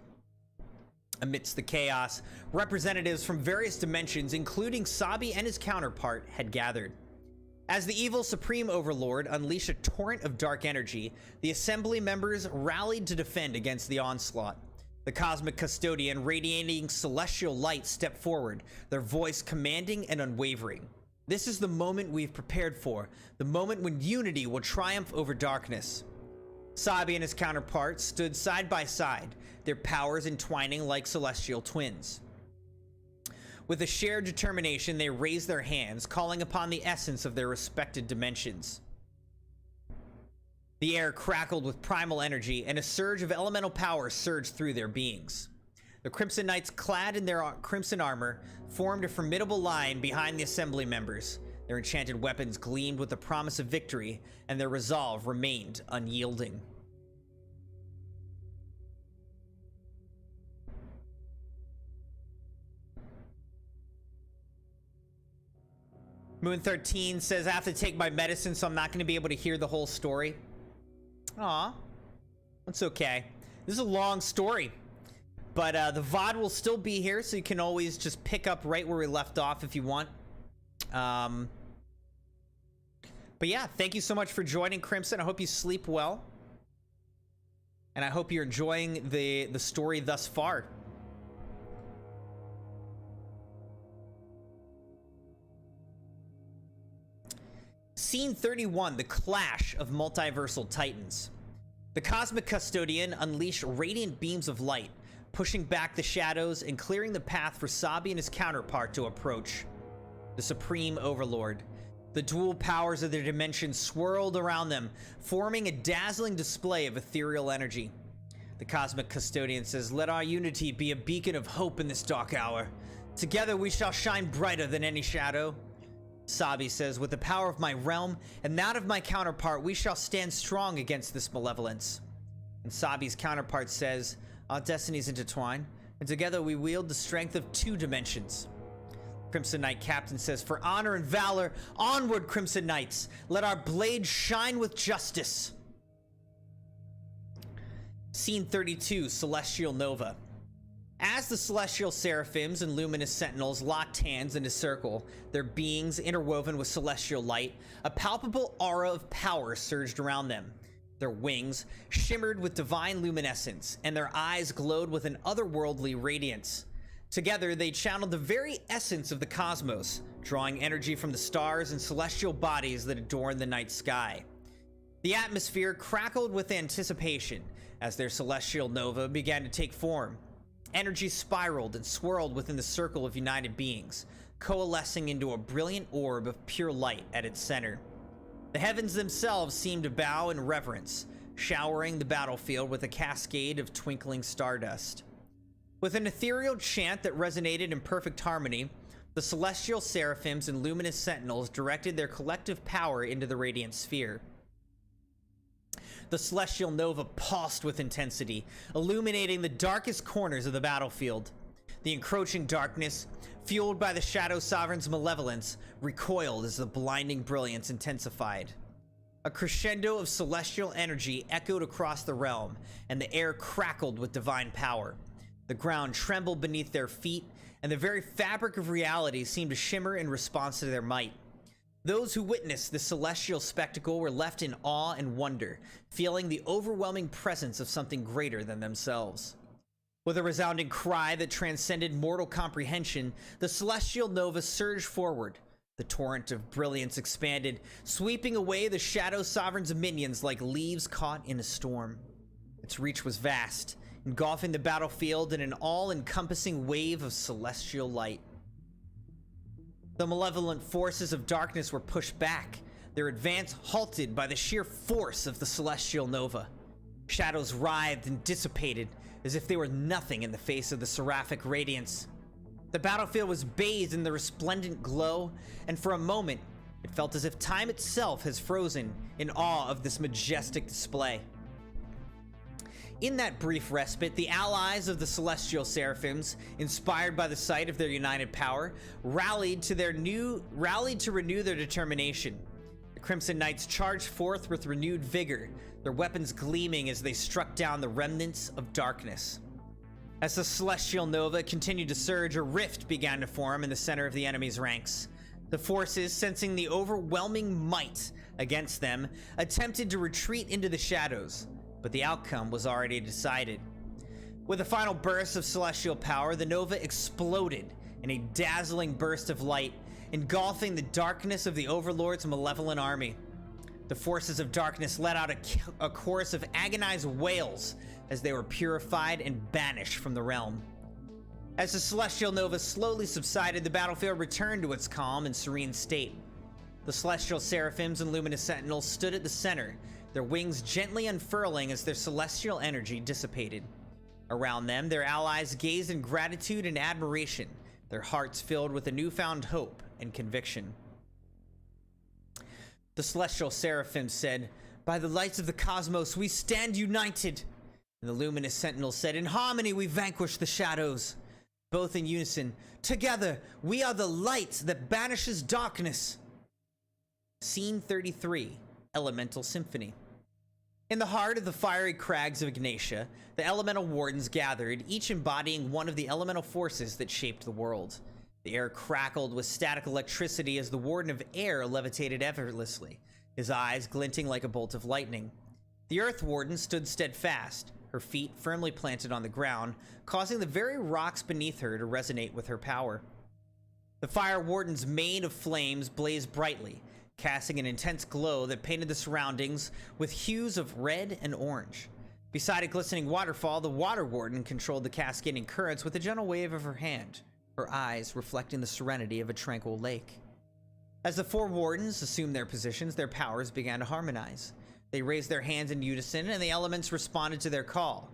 Amidst the chaos, representatives from various dimensions, including Sabi and his counterpart, had gathered. As the evil Supreme Overlord unleashed a torrent of dark energy, the Assembly members rallied to defend against the onslaught. The Cosmic Custodian, radiating celestial light, stepped forward, their voice commanding and unwavering. This is the moment we've prepared for, the moment when unity will triumph over darkness. Sabi and his counterpart stood side by side, their powers entwining like celestial twins. With a shared determination, they raised their hands, calling upon the essence of their respected dimensions. The air crackled with primal energy, and a surge of elemental power surged through their beings. The Crimson Knights, clad in their crimson armor, formed a formidable line behind the Assembly members. Their enchanted weapons gleamed with the promise of victory, and their resolve remained unyielding. Moon 13 says, I have to take my medicine, so I'm not going to be able to hear the whole story. Aw, that's okay. This is a long story, but the VOD will still be here, so you can always just pick up right where we left off if you want. But yeah, thank you so much for joining, Crimson. I hope you sleep well, and I hope you're enjoying the story thus far. Scene 31, the clash of multiversal titans. The Cosmic Custodian unleashed radiant beams of light, pushing back the shadows and clearing the path for Sabi and his counterpart to approach. The Supreme Overlord. The dual powers of their dimension swirled around them, forming a dazzling display of ethereal energy. The Cosmic Custodian says, let our unity be a beacon of hope in this dark hour. Together we shall shine brighter than any shadow. Sabi says, with the power of my realm and that of my counterpart, we shall stand strong against this malevolence. And Sabi's counterpart says, our destinies intertwine, and together we wield the strength of two dimensions. Crimson Knight Captain says, for honor and valor, onward, Crimson Knights! Let our blades shine with justice! Scene 32, Celestial Nova. As the Celestial Seraphims and Luminous Sentinels locked hands in a circle, their beings interwoven with celestial light, a palpable aura of power surged around them. Their wings shimmered with divine luminescence, and their eyes glowed with an otherworldly radiance. Together, they channeled the very essence of the cosmos, drawing energy from the stars and celestial bodies that adorn the night sky. The atmosphere crackled with anticipation as their celestial nova began to take form. Energy spiraled and swirled within the circle of united beings, coalescing into a brilliant orb of pure light at its center. The heavens themselves seemed to bow in reverence, showering the battlefield with a cascade of twinkling stardust. With an ethereal chant that resonated in perfect harmony, the Celestial Seraphims and Luminous Sentinels directed their collective power into the radiant sphere. The Celestial Nova pulsed with intensity, illuminating the darkest corners of the battlefield. The encroaching darkness, fueled by the Shadow Sovereign's malevolence, recoiled as the blinding brilliance intensified. A crescendo of celestial energy echoed across the realm, and the air crackled with divine power. The ground trembled beneath their feet, and the very fabric of reality seemed to shimmer in response to their might. Those who witnessed this celestial spectacle were left in awe and wonder, feeling the overwhelming presence of something greater than themselves. With a resounding cry that transcended mortal comprehension, the Celestial Nova surged forward. The torrent of brilliance expanded, sweeping away the Shadow Sovereign's minions like leaves caught in a storm. Its reach was vast, engulfing the battlefield in an all-encompassing wave of celestial light. The malevolent forces of darkness were pushed back, their advance halted by the sheer force of the Celestial Nova. Shadows writhed and dissipated as if they were nothing in the face of the seraphic radiance. The battlefield was bathed in the resplendent glow, and for a moment, it felt as if time itself has frozen in awe of this majestic display. In that brief respite, the allies of the Celestial Seraphims, inspired by the sight of their united power, rallied to renew their determination. The Crimson Knights charged forth with renewed vigor, their weapons gleaming as they struck down the remnants of darkness. As the Celestial Nova continued to surge, a rift began to form in the center of the enemy's ranks. The forces, sensing the overwhelming might against them, attempted to retreat into the shadows, but the outcome was already decided. With a final burst of celestial power, the Nova exploded in a dazzling burst of light, engulfing the darkness of the Overlord's malevolent army. The forces of darkness let out a chorus of agonized wails as they were purified and banished from the realm. As the celestial nova slowly subsided, the battlefield returned to its calm and serene state. The celestial seraphims and luminous sentinels stood at the center, their wings gently unfurling as their celestial energy dissipated. Around them, their allies gazed in gratitude and admiration, their hearts filled with a newfound hope and conviction. The celestial seraphim said, "By the lights of the cosmos, we stand united." And the luminous sentinels said, "In harmony, we vanquish the shadows." Both in unison, "Together, we are the light that banishes darkness." Scene 33, Elemental Symphony. In the heart of the fiery crags of Ignatia, the elemental wardens gathered, each embodying one of the elemental forces that shaped the world. The air crackled with static electricity as the Warden of Air levitated effortlessly, his eyes glinting like a bolt of lightning. The Earth Warden stood steadfast, her feet firmly planted on the ground, causing the very rocks beneath her to resonate with her power. The Fire Warden's mane of flames blazed brightly, casting an intense glow that painted the surroundings with hues of red and orange. Beside a glistening waterfall, the Water Warden controlled the cascading currents with a gentle wave of her hand, her eyes reflecting the serenity of a tranquil lake. As the four wardens assumed their positions, their powers began to harmonize. They raised their hands in unison, and the elements responded to their call.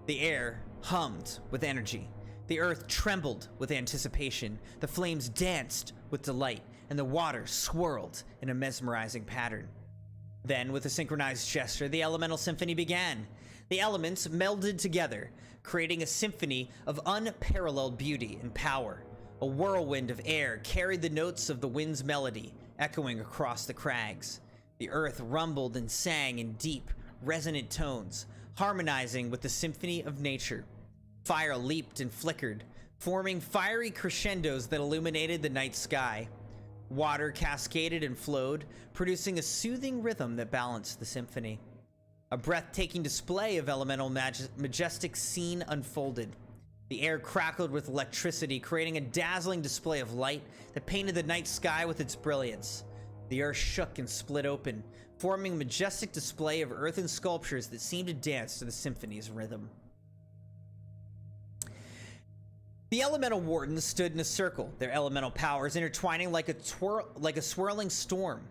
The air hummed with energy. The earth trembled with anticipation. The flames danced with delight, and the water swirled in a mesmerizing pattern. Then, with a synchronized gesture, the elemental symphony began. The elements melded together, creating a symphony of unparalleled beauty and power. A whirlwind of air carried the notes of the wind's melody, echoing across the crags. The earth rumbled and sang in deep, resonant tones, harmonizing with the symphony of nature. Fire leaped and flickered, forming fiery crescendos that illuminated the night sky. Water cascaded and flowed, producing a soothing rhythm that balanced the symphony. A breathtaking display of elemental majestic scene unfolded. The air crackled with electricity, creating a dazzling display of light that painted the night sky with its brilliance. The earth shook and split open, forming a majestic display of earthen sculptures that seemed to dance to the symphony's rhythm. The elemental wardens stood in a circle, their elemental powers intertwining like a swirling storm.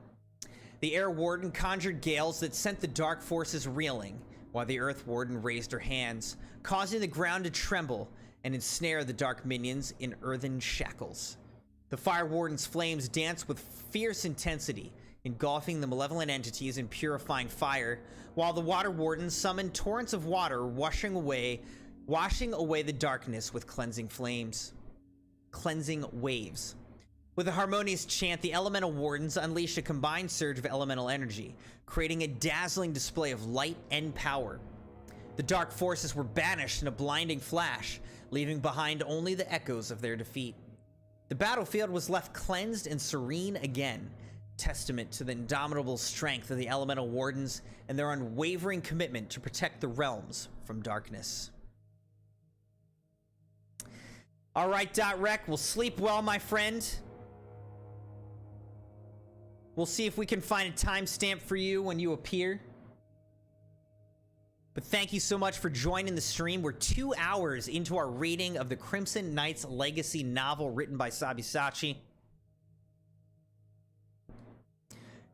The air warden conjured gales that sent the dark forces reeling, while the earth warden raised her hands, causing the ground to tremble and ensnare the dark minions in earthen shackles. The fire warden's flames danced with fierce intensity, engulfing the malevolent entities in purifying fire, while the water warden summoned torrents of water, washing away the darkness with cleansing waves. With a harmonious chant, the elemental wardens unleashed a combined surge of elemental energy, creating a dazzling display of light and power. The dark forces were banished in a blinding flash, leaving behind only the echoes of their defeat. The battlefield was left cleansed and serene again, testament to the indomitable strength of the elemental wardens and their unwavering commitment to protect the realms from darkness. All right, .rec, we'll sleep well, my friend. We'll see if we can find a timestamp for you when you appear. But thank you so much for joining the stream. We're 2 hours into our reading of the Crimson Knights Legacy novel written by Sabyasachi.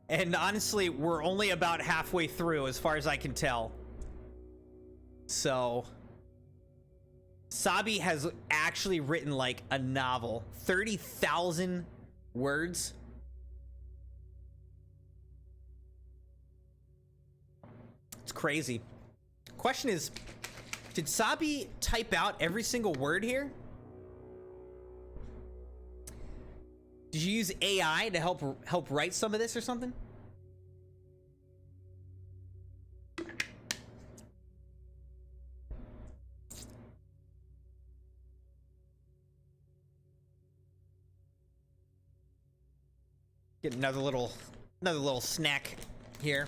And honestly, we're only about halfway through as far as I can tell. So Sabi has actually written like a novel, 30,000 words. It's crazy. Question is, did Sabi type out every single word here? Did you use AI to help write some of this or something? Get another little snack here.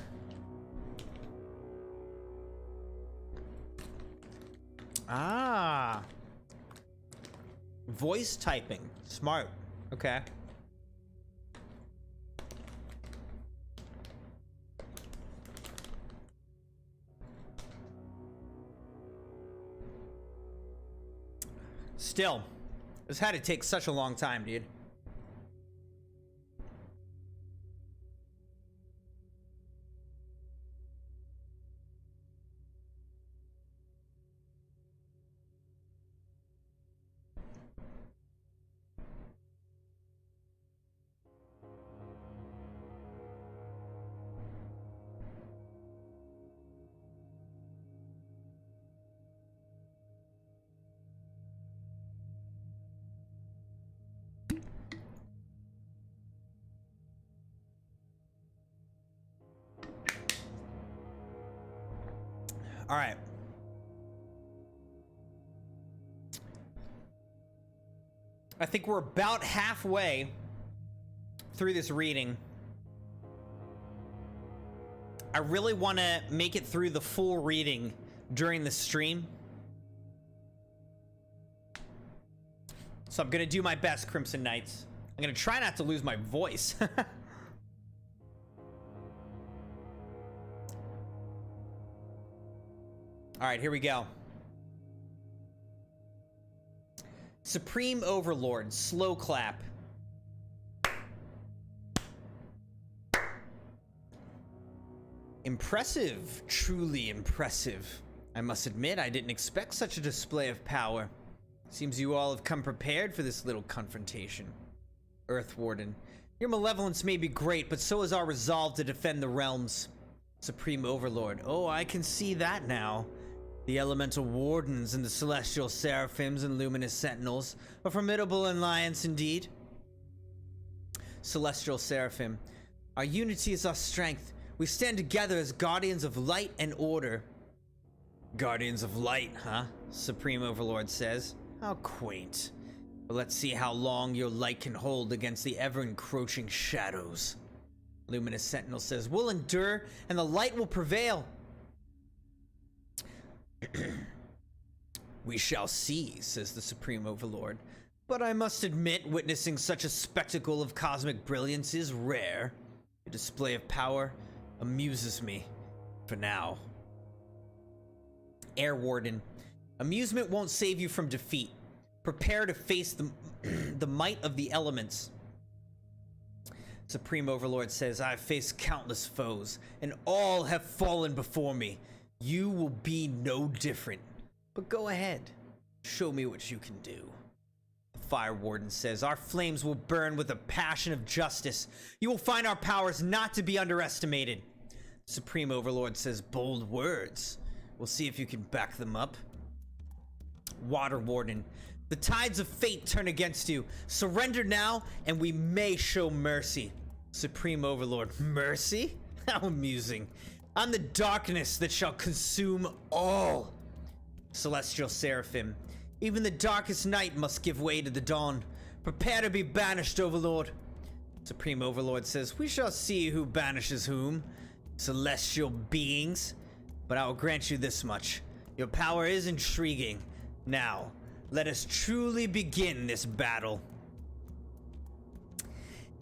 Ah. Voice typing. Smart. Okay. Still, this had to take such a long time, dude. All right. I think we're about halfway through this reading. I really want to make it through the full reading during the stream. So I'm going to do my best, Crimson Knights. I'm going to try not to lose my voice. All right, here we go. Supreme Overlord, slow clap. Impressive, truly impressive. I must admit, I didn't expect such a display of power. Seems you all have come prepared for this little confrontation. Earth Warden, your malevolence may be great, but so is our resolve to defend the realms. Supreme Overlord, oh, I can see that now. The elemental wardens and the celestial seraphims and luminous sentinels, a formidable alliance indeed. Celestial Seraphim, our unity is our strength. We stand together as guardians of light and order. Guardians of light, huh? Supreme Overlord says. How quaint. But let's see how long your light can hold against the ever-encroaching shadows. Luminous Sentinel says, we'll endure and the light will prevail. We shall see, says the Supreme Overlord. But I must admit, witnessing such a spectacle of cosmic brilliance is rare. The display of power amuses me, for now. Air Warden, amusement won't save you from defeat. Prepare to face the might of the elements. Supreme Overlord says, I've faced countless foes, and all have fallen before me. You will be no different. But go ahead. Show me what you can do. The Fire Warden says, our flames will burn with a passion of justice. You will find our powers not to be underestimated. Supreme Overlord says, bold words. We'll see if you can back them up. Water Warden, the tides of fate turn against you. Surrender now, and we may show mercy. Supreme Overlord, mercy? How amusing. I'm the darkness that shall consume all. Celestial Seraphim, even the darkest night must give way to the dawn. Prepare to be banished, Overlord. Supreme Overlord says, we shall see who banishes whom. Celestial beings. But I will grant you this much. Your power is intriguing. Now, let us truly begin this battle.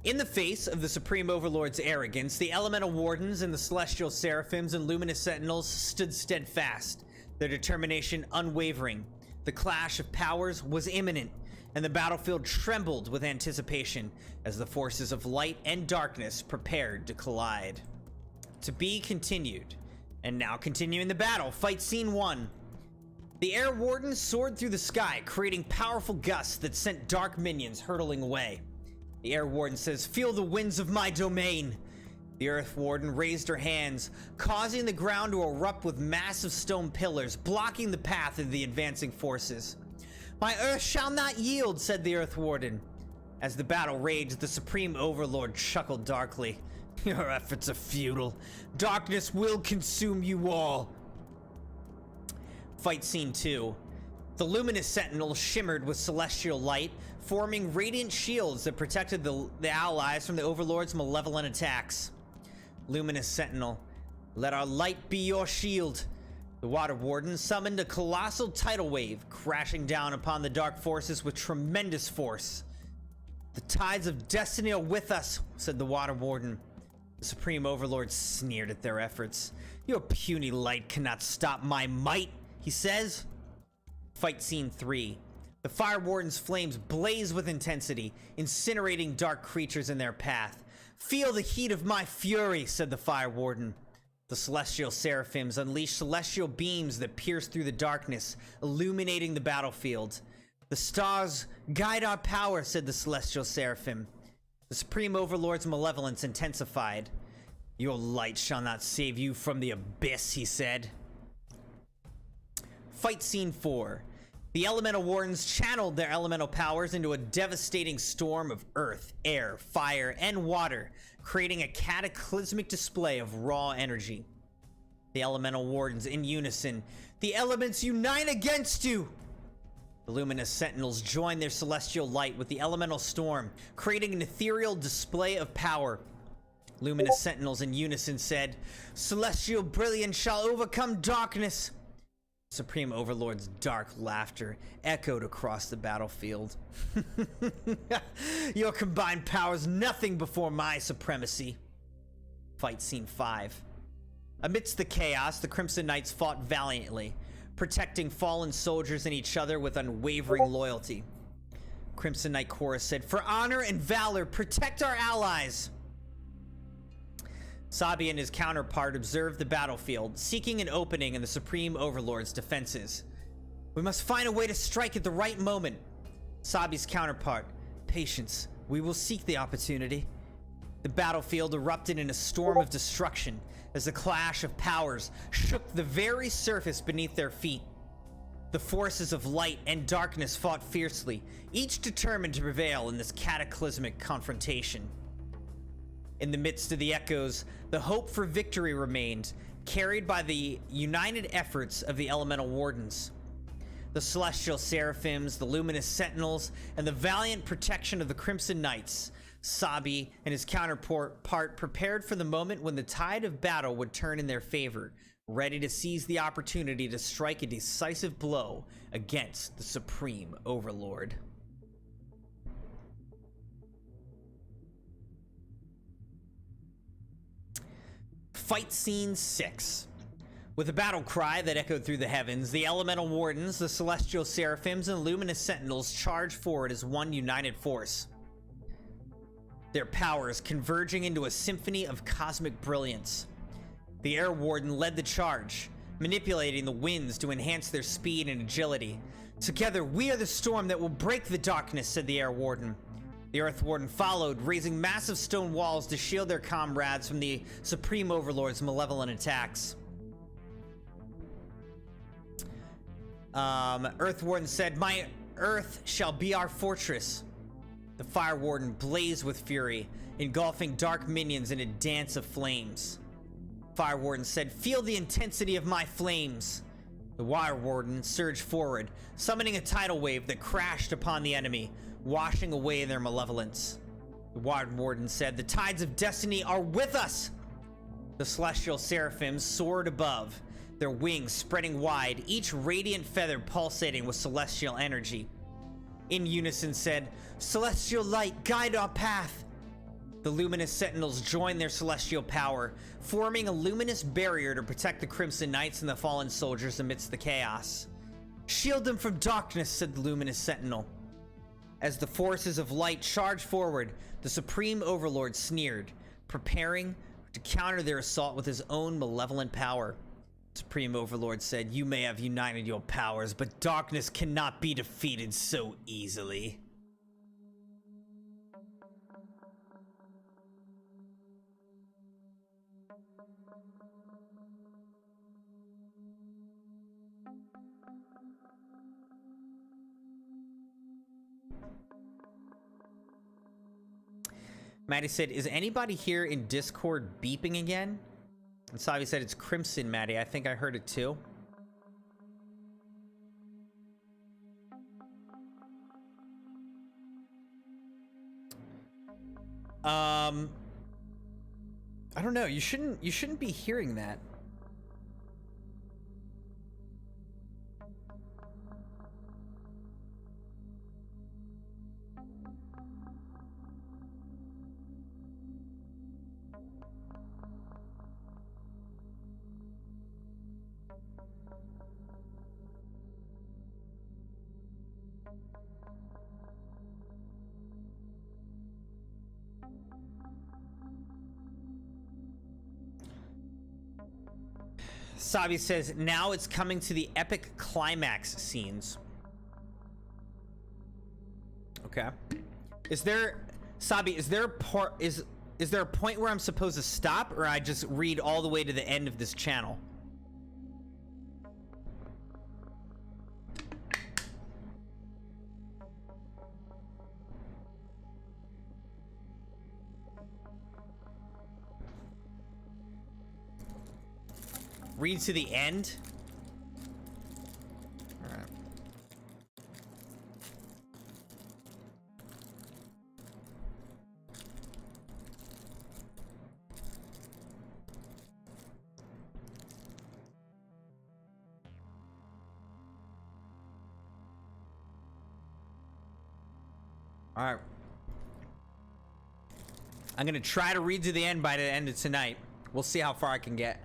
In the face of the Supreme Overlord's arrogance, the Elemental Wardens and the Celestial Seraphims and Luminous Sentinels stood steadfast, their determination unwavering. The clash of powers was imminent, and the battlefield trembled with anticipation as the forces of light and darkness prepared to collide. To be continued. And now continuing the battle, fight scene 1. The Air Warden soared through the sky, creating powerful gusts that sent dark minions hurtling away. The Air Warden says, feel the winds of my domain. The Earth Warden raised her hands, causing the ground to erupt with massive stone pillars, blocking the path of the advancing forces. My Earth shall not yield, said the Earth Warden. As the battle raged, the Supreme Overlord chuckled darkly. Your efforts are futile. Darkness will consume you all. Fight scene 2. The luminous sentinels shimmered with celestial light, forming radiant shields that protected the allies from the Overlord's malevolent attacks. Luminous sentinel, let our light be your shield. The Water Warden summoned a colossal tidal wave, crashing down upon the dark forces with tremendous force. The tides of destiny are with us, said the Water Warden. The Supreme Overlord sneered at their efforts. Your puny light cannot stop my might, he says. Fight scene 3. The Fire Warden's flames blaze with intensity, incinerating dark creatures in their path. Feel the heat of my fury, said the Fire Warden. The Celestial Seraphims unleashed celestial beams that pierce through the darkness, illuminating the battlefield. The stars guide our power, said the Celestial Seraphim. The Supreme Overlord's malevolence intensified. Your light shall not save you from the abyss, he said. Fight scene 4. The Elemental Wardens channeled their elemental powers into a devastating storm of earth, air, fire, and water, creating a cataclysmic display of raw energy. The Elemental Wardens in unison. The elements unite against you! The luminous sentinels joined their celestial light with the elemental storm, creating an ethereal display of power. Luminous sentinels in unison said, Celestial brilliance shall overcome darkness. Supreme Overlord's dark laughter echoed across the battlefield. Your combined powers nothing before my supremacy. Fight scene 5. Amidst the chaos, the Crimson Knights fought valiantly, protecting fallen soldiers and each other with unwavering loyalty. Crimson Knight Chorus said, For honor and valor, protect our allies! Sabia and his counterpart observed the battlefield, seeking an opening in the Supreme Overlord's defenses. We must find a way to strike at the right moment. Sabi's counterpart, Patience, we will seek the opportunity. The battlefield erupted in a storm of destruction as the clash of powers shook the very surface beneath their feet. The forces of light and darkness fought fiercely, each determined to prevail in this cataclysmic confrontation. In the midst of the echoes, the hope for victory remained, carried by the united efforts of the Elemental Wardens. The Celestial Seraphims, the Luminous Sentinels, and the valiant protection of the Crimson Knights, Sabi and his counterpart prepared for the moment when the tide of battle would turn in their favor, ready to seize the opportunity to strike a decisive blow against the Supreme Overlord. Fight scene 6. With a battle cry that echoed through the heavens, the Elemental Wardens, the Celestial Seraphims, and Luminous Sentinels charged forward as one united force. Their powers converging into a symphony of cosmic brilliance. The Air Warden led the charge, manipulating the winds to enhance their speed and agility. Together, we are the storm that will break the darkness, said the Air Warden. The Earth Warden followed, raising massive stone walls to shield their comrades from the Supreme Overlord's malevolent attacks. Earth Warden said, My Earth shall be our fortress. The Fire Warden blazed with fury, engulfing dark minions in a dance of flames. Fire Warden said, Feel the intensity of my flames. The Water Warden surged forward, summoning a tidal wave that crashed upon the enemy, washing away their malevolence. The Water Warden said, The tides of destiny are with us! The Celestial Seraphims soared above, their wings spreading wide, each radiant feather pulsating with celestial energy. In unison said, Celestial light, guide our path! The Luminous Sentinels joined their celestial power, forming a luminous barrier to protect the Crimson Knights and the fallen soldiers amidst the chaos. Shield them from darkness, said the Luminous Sentinel. As the forces of light charged forward, the Supreme Overlord sneered, preparing to counter their assault with his own malevolent power. Supreme Overlord said, You may have united your powers, but darkness cannot be defeated so easily. Maddie said, is anybody here in Discord beeping again? And Savi said, it's Crimson, Maddie. I think I heard it too. I don't know. You shouldn't be hearing that. Sabi says, now it's coming to the epic climax scenes. Okay. Is there, Sabi, is there a point where I'm supposed to stop, or I just read all the way to the end of this channel? Read to the end? Alright. Alright. I'm gonna try to read to the end by the end of tonight. We'll see how far I can get.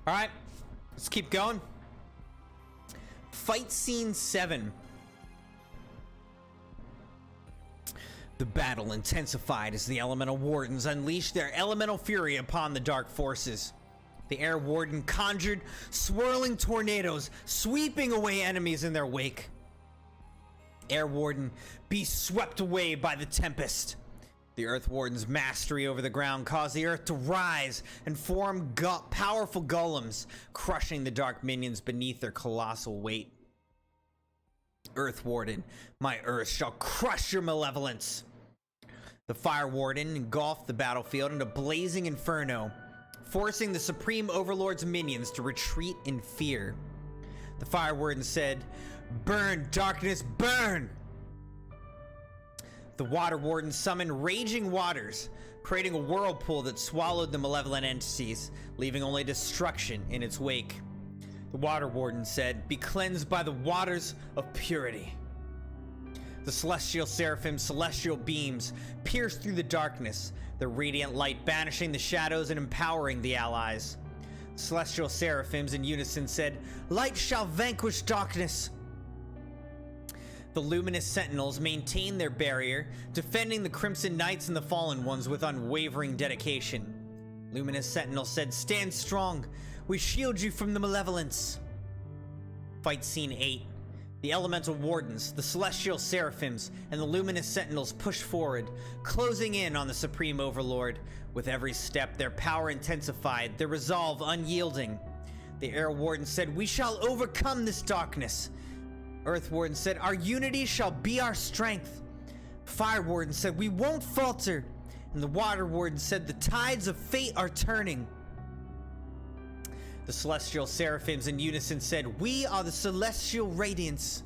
All right, let's keep going. Fight scene 7. The battle intensified as the Elemental Wardens unleashed their elemental fury upon the dark forces. The Air Warden conjured swirling tornadoes, sweeping away enemies in their wake. Air Warden, be swept away by the tempest. The Earth Warden's mastery over the ground caused the earth to rise and form powerful golems, crushing the dark minions beneath their colossal weight. Earth Warden, my earth shall crush your malevolence. The Fire Warden engulfed the battlefield in a blazing inferno, forcing the Supreme Overlord's minions to retreat in fear. The Fire Warden said, "Burn, darkness, burn!" The Water Warden summoned raging waters, creating a whirlpool that swallowed the malevolent entities, leaving only destruction in its wake. The Water Warden said, "Be cleansed by the waters of purity." The Celestial Seraphim's celestial beams pierced through the darkness, their radiant light banishing the shadows and empowering the allies. The Celestial Seraphims in unison said, "Light shall vanquish darkness." The Luminous Sentinels maintained their barrier, defending the Crimson Knights and the Fallen Ones with unwavering dedication. Luminous Sentinel said, "Stand strong. We shield you from the malevolence." Fight scene 8. The Elemental Wardens, the Celestial Seraphims, and the Luminous Sentinels pushed forward, closing in on the Supreme Overlord. With every step, their power intensified, their resolve unyielding. The Air Warden said, "We shall overcome this darkness." Earth Warden said, "Our unity shall be our strength." Fire Warden said, "We won't falter." And the Water Warden said, "The tides of fate are turning." The Celestial Seraphims in unison said, "We are the Celestial Radiance."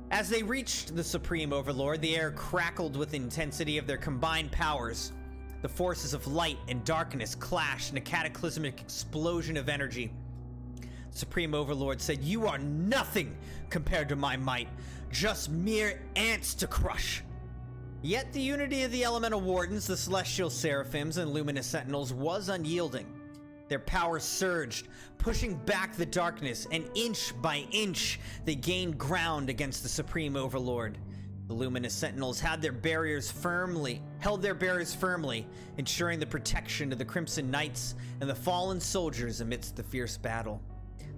As they reached the Supreme Overlord, the air crackled with the intensity of their combined powers. The forces of light and darkness clashed in a cataclysmic explosion of energy. Supreme Overlord said, "You are nothing compared to my might, just mere ants to crush." Yet the unity of the Elemental Wardens, the Celestial Seraphims, and Luminous Sentinels was unyielding. Their power surged, pushing back the darkness, and inch by inch, they gained ground against the Supreme Overlord. The The luminous sentinels held their barriers firmly, ensuring the protection of the Crimson Knights and the fallen soldiers amidst the fierce battle.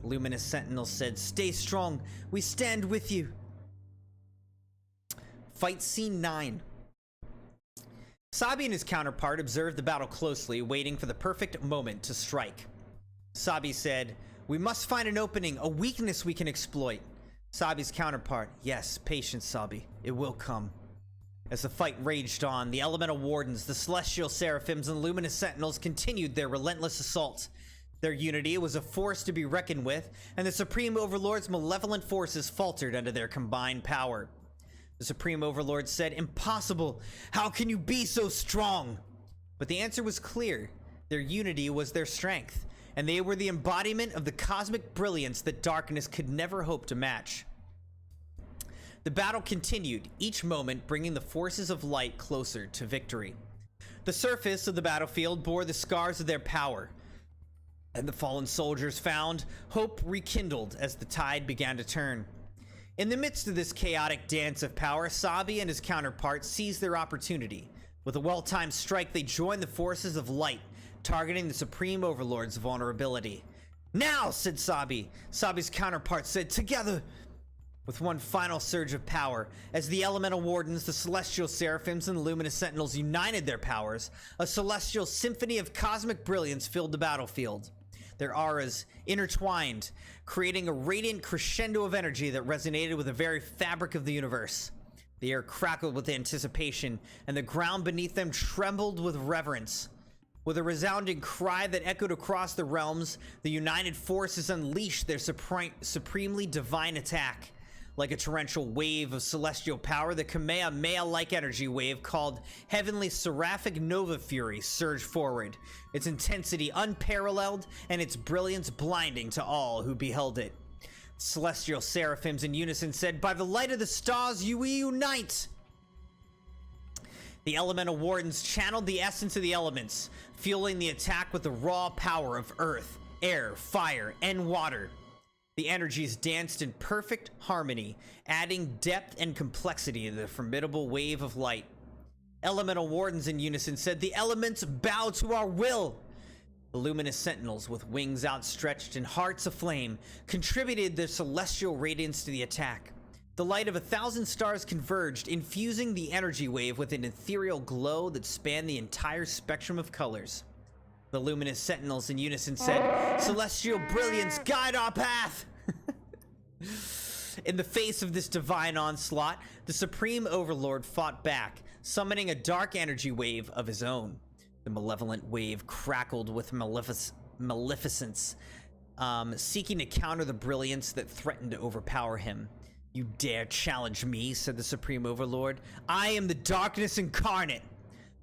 The luminous sentinels said, "Stay strong, we stand with you." Fight scene 9. Sabi and his counterpart observed the battle closely, waiting for the perfect moment to strike. Sabi said, "We must find an opening, a weakness we can exploit." Sabi's counterpart, "Yes, patience, Sabi. It will come." As the fight raged on, the elemental wardens, the celestial seraphims, and luminous sentinels continued their relentless assault. Their unity was a force to be reckoned with, and the Supreme Overlord's malevolent forces faltered under their combined power. The Supreme Overlord said, "Impossible! How can you be so strong?" But the answer was clear. Their unity was their strength, and they were the embodiment of the cosmic brilliance that darkness could never hope to match. The battle continued, each moment bringing the forces of light closer to victory. The surface of the battlefield bore the scars of their power, and the fallen soldiers found hope rekindled as the tide began to turn. In the midst of this chaotic dance of power, Sabi and his counterpart seized their opportunity. With a well-timed strike, they joined the forces of light, targeting the Supreme Overlord's vulnerability. "Now!" said Sabi. Sabi's counterpart said, "Together!" With one final surge of power, as the elemental wardens, the celestial seraphims, and the luminous sentinels united their powers, a celestial symphony of cosmic brilliance filled the battlefield. Their auras intertwined, creating a radiant crescendo of energy that resonated with the very fabric of the universe. The air crackled with anticipation, and the ground beneath them trembled with reverence. With a resounding cry that echoed across the realms, the united forces unleashed their supremely divine attack. Like a torrential wave of celestial power, the Kamehameha-like energy wave called Heavenly Seraphic Nova Fury surged forward, its intensity unparalleled and its brilliance blinding to all who beheld it. Celestial seraphims in unison said, "By the light of the stars, we unite!" The elemental wardens channeled the essence of the elements, fueling the attack with the raw power of earth, air, fire, and water. The energies danced in perfect harmony, adding depth and complexity to the formidable wave of light. Elemental wardens in unison said, "The elements bow to our will!" The luminous sentinels, with wings outstretched and hearts aflame, contributed their celestial radiance to the attack. The light of 1,000 stars converged, infusing the energy wave with an ethereal glow that spanned the entire spectrum of colors. The luminous sentinels in unison said, "Celestial brilliance, guide our path!" In the face of this divine onslaught, the Supreme Overlord fought back, summoning a dark energy wave of his own. The malevolent wave crackled with maleficence, seeking to counter the brilliance that threatened to overpower him. "You dare challenge me," said the Supreme Overlord. "I am the darkness incarnate."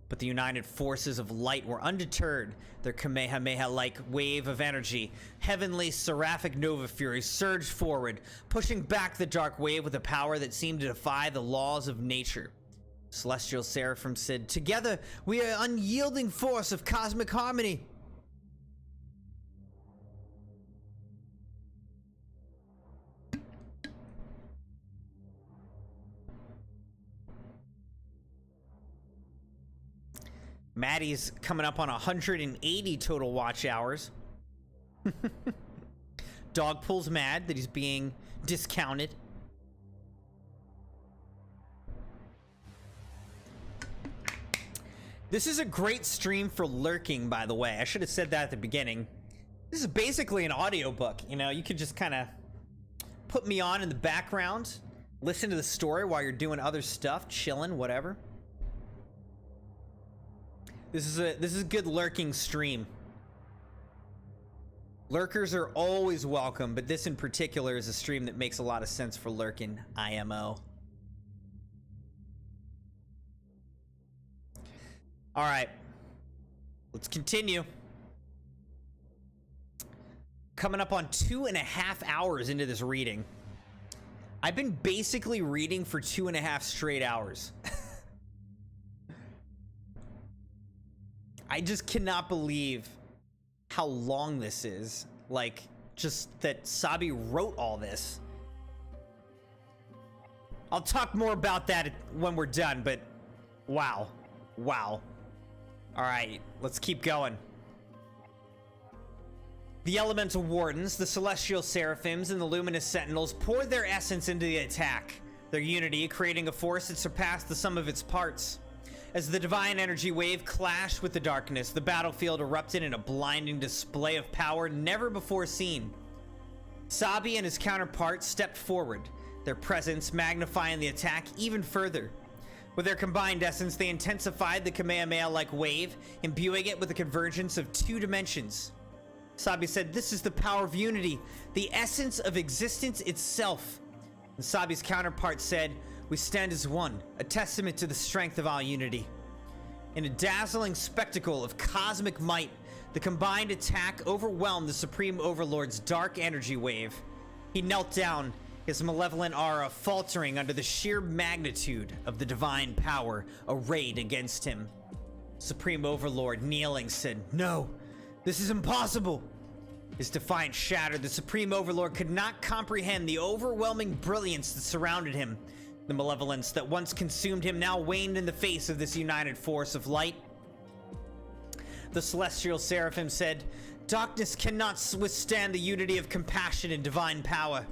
But the united forces of light were undeterred. Their Kamehameha-like wave of energy, Heavenly Seraphic Nova Fury, surged forward, pushing back the dark wave with a power that seemed to defy the laws of nature. Celestial Seraphim said, "Together, we are an unyielding force of cosmic harmony." Maddie's coming up on 180 total watch hours. Dogpool's mad that he's being discounted. This is a great stream for lurking, by the way. I should have said that at the beginning. This is basically an audiobook. You know, you could just kind of put me on in the background, listen to the story while you're doing other stuff, chilling, whatever. This is a good lurking stream. Lurkers are always welcome, but this in particular is a stream that makes a lot of sense for lurking. IMO. All right, let's continue. Coming up on 2.5 hours into this reading. I've been basically reading for 2.5 straight hours. I just cannot believe how long this is. Like, just that Sabi wrote all this. I'll talk more about that when we're done, but wow. Wow. Alright, let's keep going. The Elemental Wardens, the Celestial Seraphims, and the Luminous Sentinels poured their essence into the attack, their unity creating a force that surpassed the sum of its parts. As the divine energy wave clashed with the darkness, the battlefield erupted in a blinding display of power never before seen. Sabi and his counterpart stepped forward, their presence magnifying the attack even further. With their combined essence, they intensified the Kamehameha-like wave, imbuing it with the convergence of 2 dimensions. Sabi said, "This is the power of unity, the essence of existence itself." And Sabi's counterpart said, "We stand as one, a testament to the strength of our unity." In a dazzling spectacle of cosmic might, the combined attack overwhelmed the Supreme Overlord's dark energy wave. He knelt down, his malevolent aura faltering under the sheer magnitude of the divine power arrayed against him. Supreme Overlord, kneeling, said, "No, this is impossible." His defiance shattered. The Supreme Overlord could not comprehend the overwhelming brilliance that surrounded him. The malevolence that once consumed him now waned in the face of this united force of light. The Celestial Seraphim said, "Darkness cannot withstand the unity of compassion and divine power."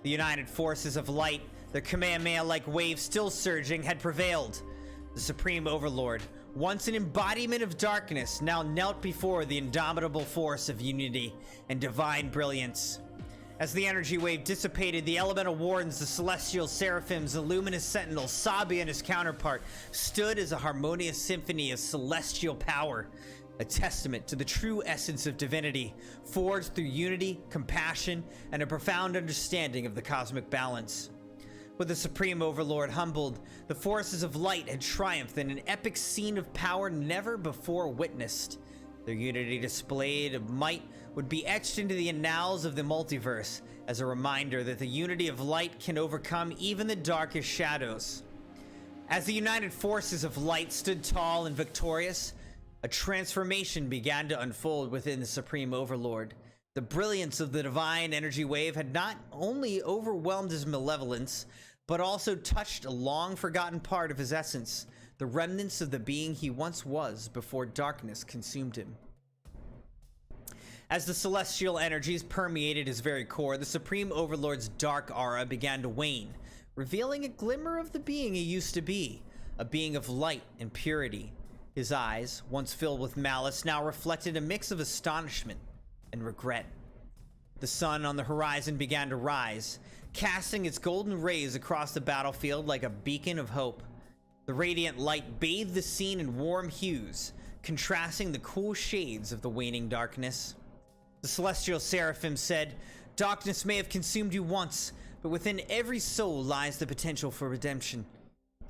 The united forces of light, their Kamehameha-like wave still surging, had prevailed. The Supreme Overlord, once an embodiment of darkness, now knelt before the indomitable force of unity and divine brilliance. As the energy wave dissipated, the Elemental Wardens, the Celestial Seraphims, the Luminous Sentinels, Sabi and his counterpart stood as a harmonious symphony of celestial power, a testament to the true essence of divinity, forged through unity, compassion, and a profound understanding of the cosmic balance. With the Supreme Overlord humbled, the forces of light had triumphed in an epic scene of power never before witnessed. Their unity displayed of might would be etched into the annals of the multiverse as a reminder that the unity of light can overcome even the darkest shadows. As the united forces of light stood tall and victorious, a transformation began to unfold within the Supreme Overlord. The brilliance of the divine energy wave had not only overwhelmed his malevolence, but also touched a long-forgotten part of his essence, the remnants of the being he once was before darkness consumed him. As the celestial energies permeated his very core, the Supreme Overlord's dark aura began to wane, revealing a glimmer of the being he used to be, a being of light and purity. His eyes, once filled with malice, now reflected a mix of astonishment and regret. The sun on the horizon began to rise, casting its golden rays across the battlefield like a beacon of hope. The radiant light bathed the scene in warm hues, contrasting the cool shades of the waning darkness. The Celestial Seraphim said, "Darkness may have consumed you once, but within every soul lies the potential for redemption."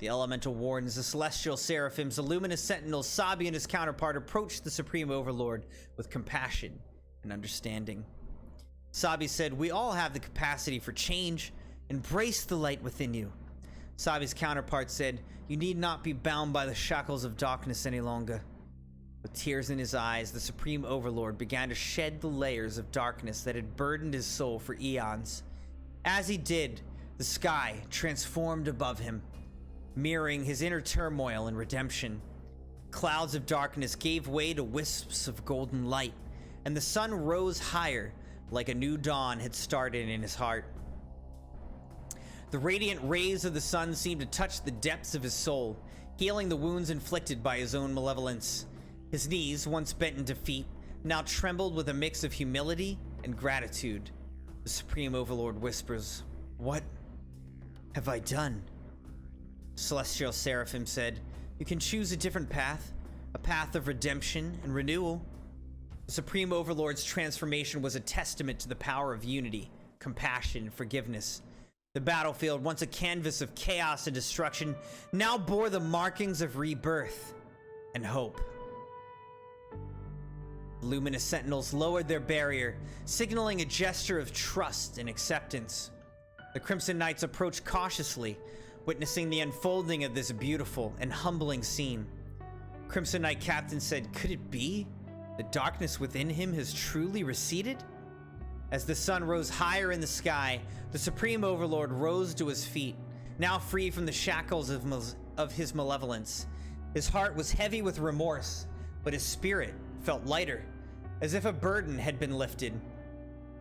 The Elemental Wardens, the Celestial Seraphims, the Luminous Sentinels, Sabi and his counterpart approached the Supreme Overlord with compassion and understanding. Sabi said, "We all have the capacity for change. Embrace the light within you." Sabi's counterpart said, "You need not be bound by the shackles of darkness any longer." With tears in his eyes, the Supreme Overlord began to shed the layers of darkness that had burdened his soul for eons. As he did, the sky transformed above him, mirroring his inner turmoil and redemption. Clouds of darkness gave way to wisps of golden light, and the sun rose higher, like a new dawn had started in his heart. The radiant rays of the sun seemed to touch the depths of his soul, healing the wounds inflicted by his own malevolence. His knees, once bent in defeat, now trembled with a mix of humility and gratitude. The Supreme Overlord whispers, "What have I done?" Celestial Seraphim said, "You can choose a different path, a path of redemption and renewal." The Supreme Overlord's transformation was a testament to the power of unity, compassion, and forgiveness. The battlefield, once a canvas of chaos and destruction, now bore the markings of rebirth and hope. Luminous Sentinels lowered their barrier, signaling a gesture of trust and acceptance. The Crimson Knights approached cautiously, witnessing the unfolding of this beautiful and humbling scene. Crimson Knight Captain said, "Could it be? The darkness within him has truly receded?" As the sun rose higher in the sky, the Supreme Overlord rose to his feet, now free from the shackles of his malevolence. His heart was heavy with remorse, but his spirit felt lighter, as if a burden had been lifted.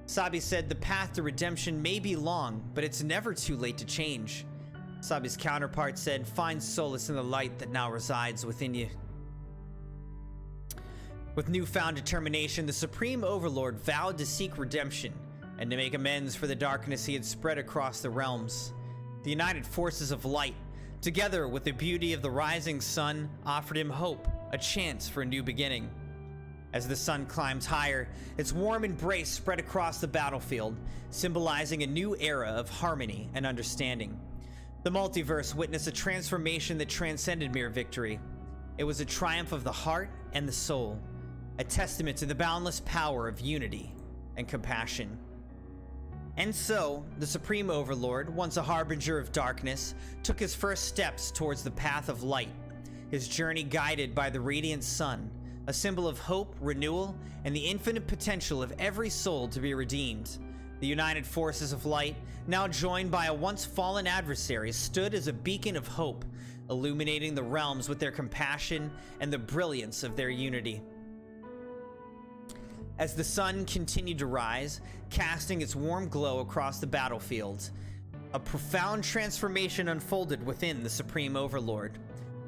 Sabi said the path to redemption may be long, but it's never too late to change. Sabi's counterpart said, find solace in the light that now resides within you. With newfound determination, the Supreme Overlord vowed to seek redemption and to make amends for the darkness he had spread across the realms. The united forces of light, together with the beauty of the rising sun, offered him hope, a chance for a new beginning. As the sun climbs higher, its warm embrace spread across the battlefield, symbolizing a new era of harmony and understanding. The multiverse witnessed a transformation that transcended mere victory. It was a triumph of the heart and the soul, a testament to the boundless power of unity and compassion. And so, the Supreme Overlord, once a harbinger of darkness, took his first steps towards the path of light, his journey guided by the radiant sun, a symbol of hope, renewal, and the infinite potential of every soul to be redeemed. The united forces of light, now joined by a once fallen adversary, stood as a beacon of hope, illuminating the realms with their compassion and the brilliance of their unity. As the sun continued to rise, casting its warm glow across the battlefield, a profound transformation unfolded within the Supreme Overlord.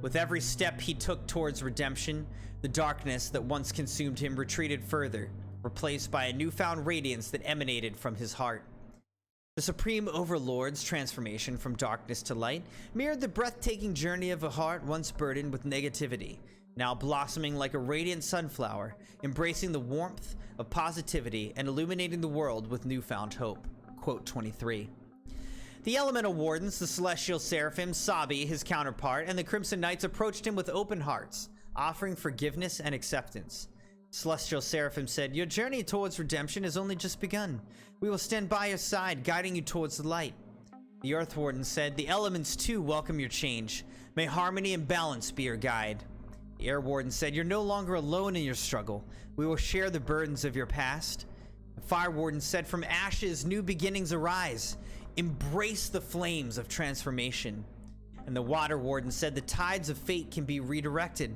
With every step he took towards redemption, the darkness that once consumed him retreated further, replaced by a newfound radiance that emanated from his heart. The Supreme Overlord's transformation from darkness to light mirrored the breathtaking journey of a heart once burdened with negativity, now blossoming like a radiant sunflower, embracing the warmth of positivity and illuminating the world with newfound hope. Quote 23. The Elemental Wardens, the Celestial Seraphim, Sabi, his counterpart, and the Crimson Knights approached him with open hearts, offering forgiveness and acceptance. Celestial Seraphim said, your journey towards redemption has only just begun. We will stand by your side, guiding you towards the light. The Earth Warden said, the elements too welcome your change. May harmony and balance be your guide. The Air Warden said, you're no longer alone in your struggle. We will share the burdens of your past. The Fire Warden said, from ashes, new beginnings arise. Embrace the flames of transformation. And the Water Warden said, the tides of fate can be redirected.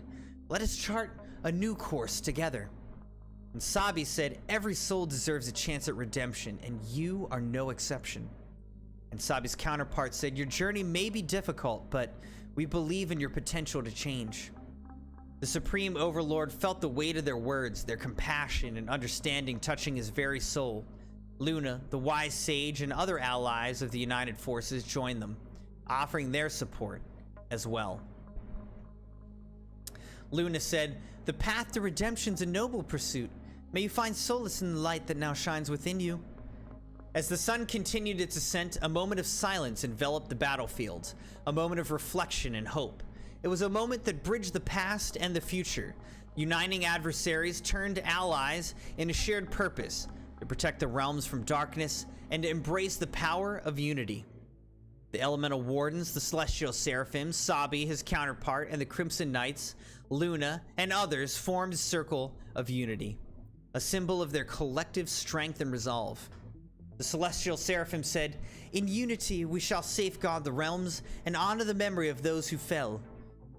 Let us chart a new course together. And Sabi said, every soul deserves a chance at redemption, and you are no exception. And Sabi's counterpart said, your journey may be difficult, but we believe in your potential to change. The Supreme Overlord felt the weight of their words, their compassion and understanding touching his very soul. Luna, the wise sage, and other allies of the United Forces joined them, offering their support as well. Luna said, the path to redemption's a noble pursuit. May you find solace in the light that now shines within you. As the sun continued its ascent, a moment of silence enveloped the battlefield, a moment of reflection and hope. It was a moment that bridged the past and the future, uniting adversaries turned allies in a shared purpose to protect the realms from darkness and to embrace the power of unity. The Elemental Wardens, the Celestial Seraphim, Sabi, his counterpart, and the Crimson Knights, Luna, and others formed a circle of unity, a symbol of their collective strength and resolve. The Celestial Seraphim said, in unity we shall safeguard the realms and honor the memory of those who fell.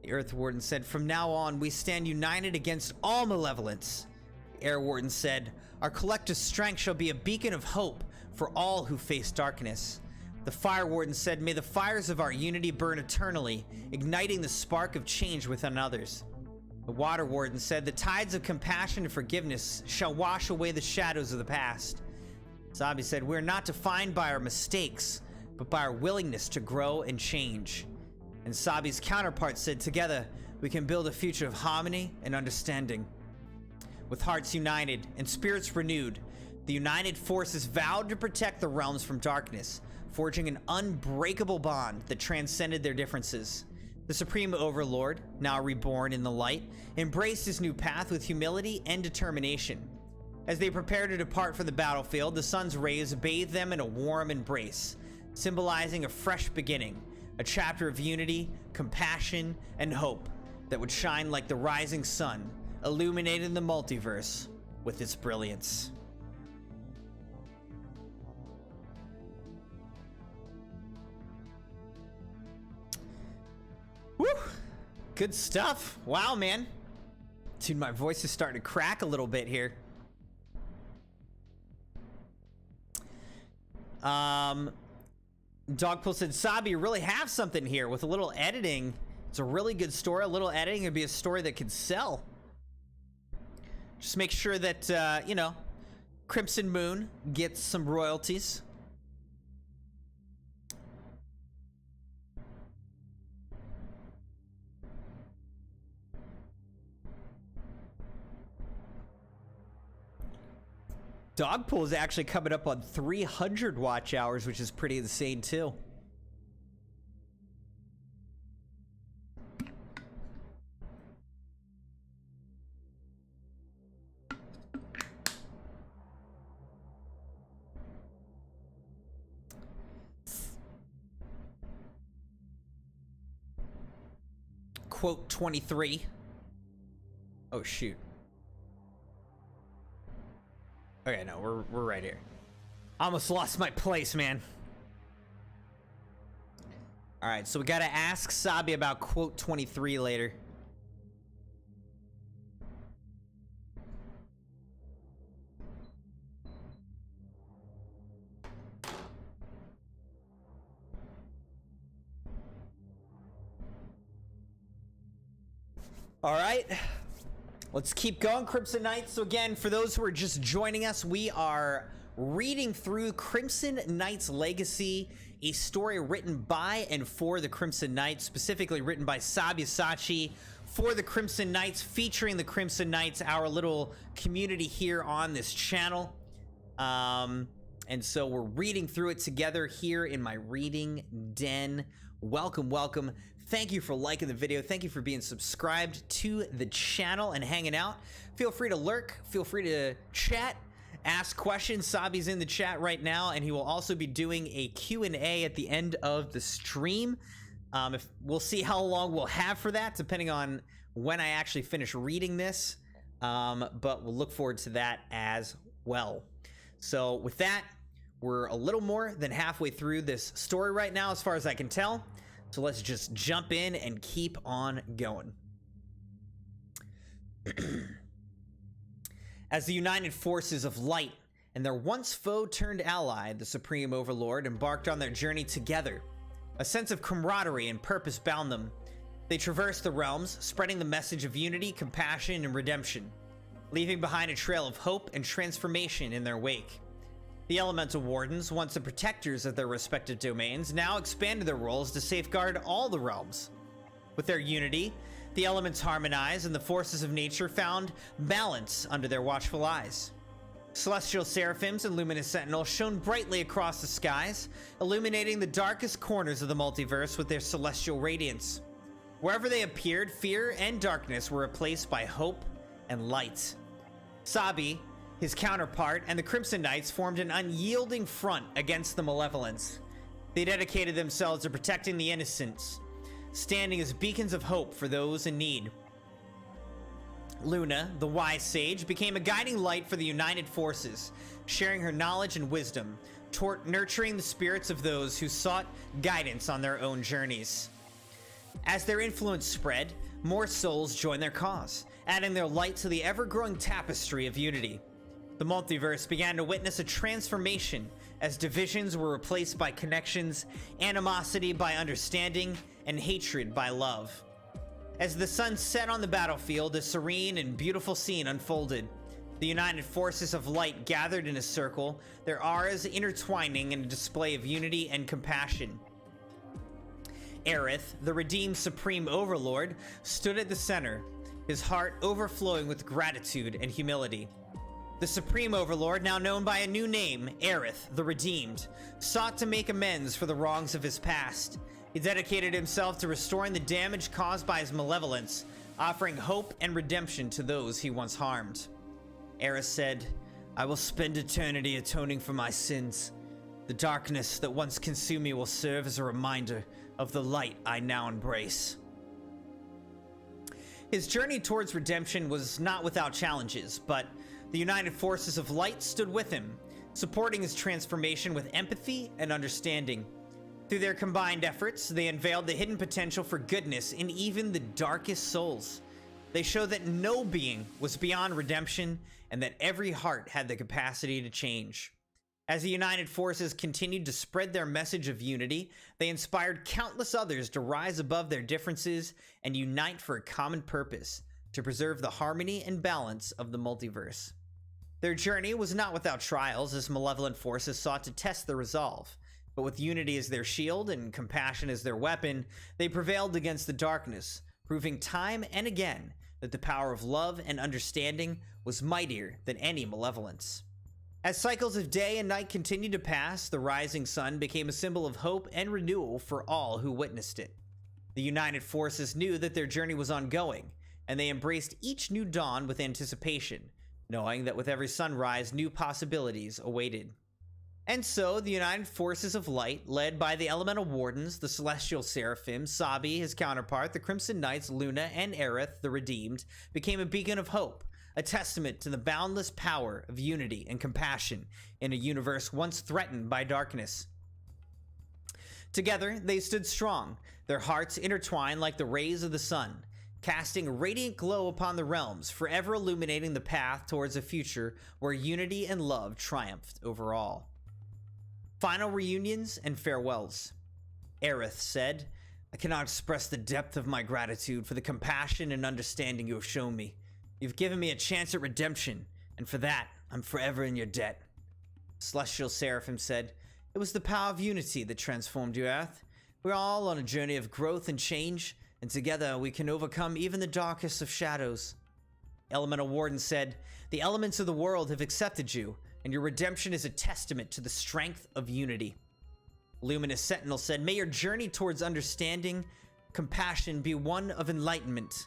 The Earth Warden said, from now on we stand united against all malevolence. The Air Warden said, our collective strength shall be a beacon of hope for all who face darkness. The Fire Warden said, may the fires of our unity burn eternally, igniting the spark of change within others. The Water Warden said, the tides of compassion and forgiveness shall wash away the shadows of the past. Sabi said, we're not defined by our mistakes, but by our willingness to grow and change. And Sabi's counterpart said, together we can build a future of harmony and understanding. With hearts united and spirits renewed, the United Forces vowed to protect the realms from darkness, forging an unbreakable bond that transcended their differences. The Supreme Overlord, now reborn in the light, embraced his new path with humility and determination. As they prepared to depart from the battlefield, the sun's rays bathed them in a warm embrace, symbolizing a fresh beginning, a chapter of unity, compassion, and hope that would shine like the rising sun, illuminating the multiverse with its brilliance. Good stuff. Wow, man. Dude, my voice is starting to crack a little bit here. Dogpool said, Sabi, you really have something here with a little editing. It's a really good story. A little editing would be a story that could sell. Just make sure that, you know, CrimsonMune gets some royalties. Dogpool is actually coming up on 300 watch hours, which is pretty insane too. Quote 23. Oh shoot. Okay, no, we're right here. I almost lost my place, man. All right, so we gotta ask Sabi about quote 23 later. All right. Let's keep going, Crimson Knights. So again, for those who are just joining us, we are reading through Crimson Knights Legacy, a story written by and for the Crimson Knights, specifically written by Sabyasachi for the Crimson Knights, featuring the Crimson Knights, our little community here on this channel. And so we're reading through it together here in my reading den. Welcome, welcome. Thank you for liking the video. Thank you for being subscribed to the channel and hanging out. Feel free to lurk. Feel free to chat, ask questions. Sabi's in the chat right now, and he will also be doing a Q&A at the end of the stream. If we'll see how long we'll have for that, depending on when I actually finish reading this. But we'll look forward to that as well. So with that, we're a little more than halfway through this story right now, as far as I can tell. So let's just jump in and keep on going. As the united forces of light and their once foe turned ally, the Supreme Overlord, embarked on their journey together, a sense of camaraderie and purpose bound them. They traversed the realms, spreading the message of unity, compassion, and redemption, leaving behind a trail of hope and transformation in their wake. The Elemental Wardens, once the protectors of their respective domains, now expanded their roles to safeguard all the realms. With their unity, the elements harmonized and the forces of nature found balance under their watchful eyes. Celestial seraphims and luminous sentinels shone brightly across the skies, illuminating the darkest corners of the multiverse with their celestial radiance. Wherever they appeared, fear and darkness were replaced by hope and light. Sabi, his counterpart, and the Crimson Knights formed an unyielding front against the malevolence. They dedicated themselves to protecting the innocents, standing as beacons of hope for those in need. Luna, the wise sage, became a guiding light for the united forces, sharing her knowledge and wisdom, nurturing the spirits of those who sought guidance on their own journeys. As their influence spread, more souls joined their cause, adding their light to the ever-growing tapestry of unity. The multiverse began to witness a transformation as divisions were replaced by connections, animosity by understanding, and hatred by love. As the sun set on the battlefield, a serene and beautiful scene unfolded. The united forces of light gathered in a circle, their auras intertwining in a display of unity and compassion. Aerith, the redeemed Supreme Overlord, stood at the center, his heart overflowing with gratitude and humility. The Supreme Overlord, now known by a new name, Aerith, the Redeemed, sought to make amends for the wrongs of his past. He dedicated himself to restoring the damage caused by his malevolence, offering hope and redemption to those he once harmed. Aerith said, "I will spend eternity atoning for my sins. The darkness that once consumed me will serve as a reminder of the light I now embrace." His journey towards redemption was not without challenges, but the united forces of light stood with him, supporting his transformation with empathy and understanding. Through their combined efforts, they unveiled the hidden potential for goodness in even the darkest souls. They showed that no being was beyond redemption and that every heart had the capacity to change. As the united forces continued to spread their message of unity, they inspired countless others to rise above their differences and unite for a common purpose, to preserve the harmony and balance of the multiverse. Their journey was not without trials, as malevolent forces sought to test their resolve. But with unity as their shield and compassion as their weapon, they prevailed against the darkness, proving time and again that the power of love and understanding was mightier than any malevolence. As cycles of day and night continued to pass, the rising sun became a symbol of hope and renewal for all who witnessed it. The united forces knew that their journey was ongoing, and they embraced each new dawn with anticipation, knowing that with every sunrise, new possibilities awaited. And so, the United Forces of Light, led by the Elemental Wardens, the Celestial Seraphim, Sabi, his counterpart, the Crimson Knights, Luna, and Aerith, the Redeemed, became a beacon of hope, a testament to the boundless power of unity and compassion in a universe once threatened by darkness. Together, they stood strong, their hearts intertwined like the rays of the sun, casting a radiant glow upon the realms, forever illuminating the path towards a future where unity and love triumphed over all. Final reunions and farewells. Aerith said, "I cannot express the depth of my gratitude for the compassion and understanding you have shown me. You've given me a chance at redemption, and for that, I'm forever in your debt." Celestial Seraphim said, "It was the power of unity that transformed you, Earth. We're all on a journey of growth and change, and together we can overcome even the darkest of shadows." Elemental Warden said, "The elements of the world have accepted you, and your redemption is a testament to the strength of unity." Luminous Sentinel said, "May your journey towards understanding, compassion be one of enlightenment."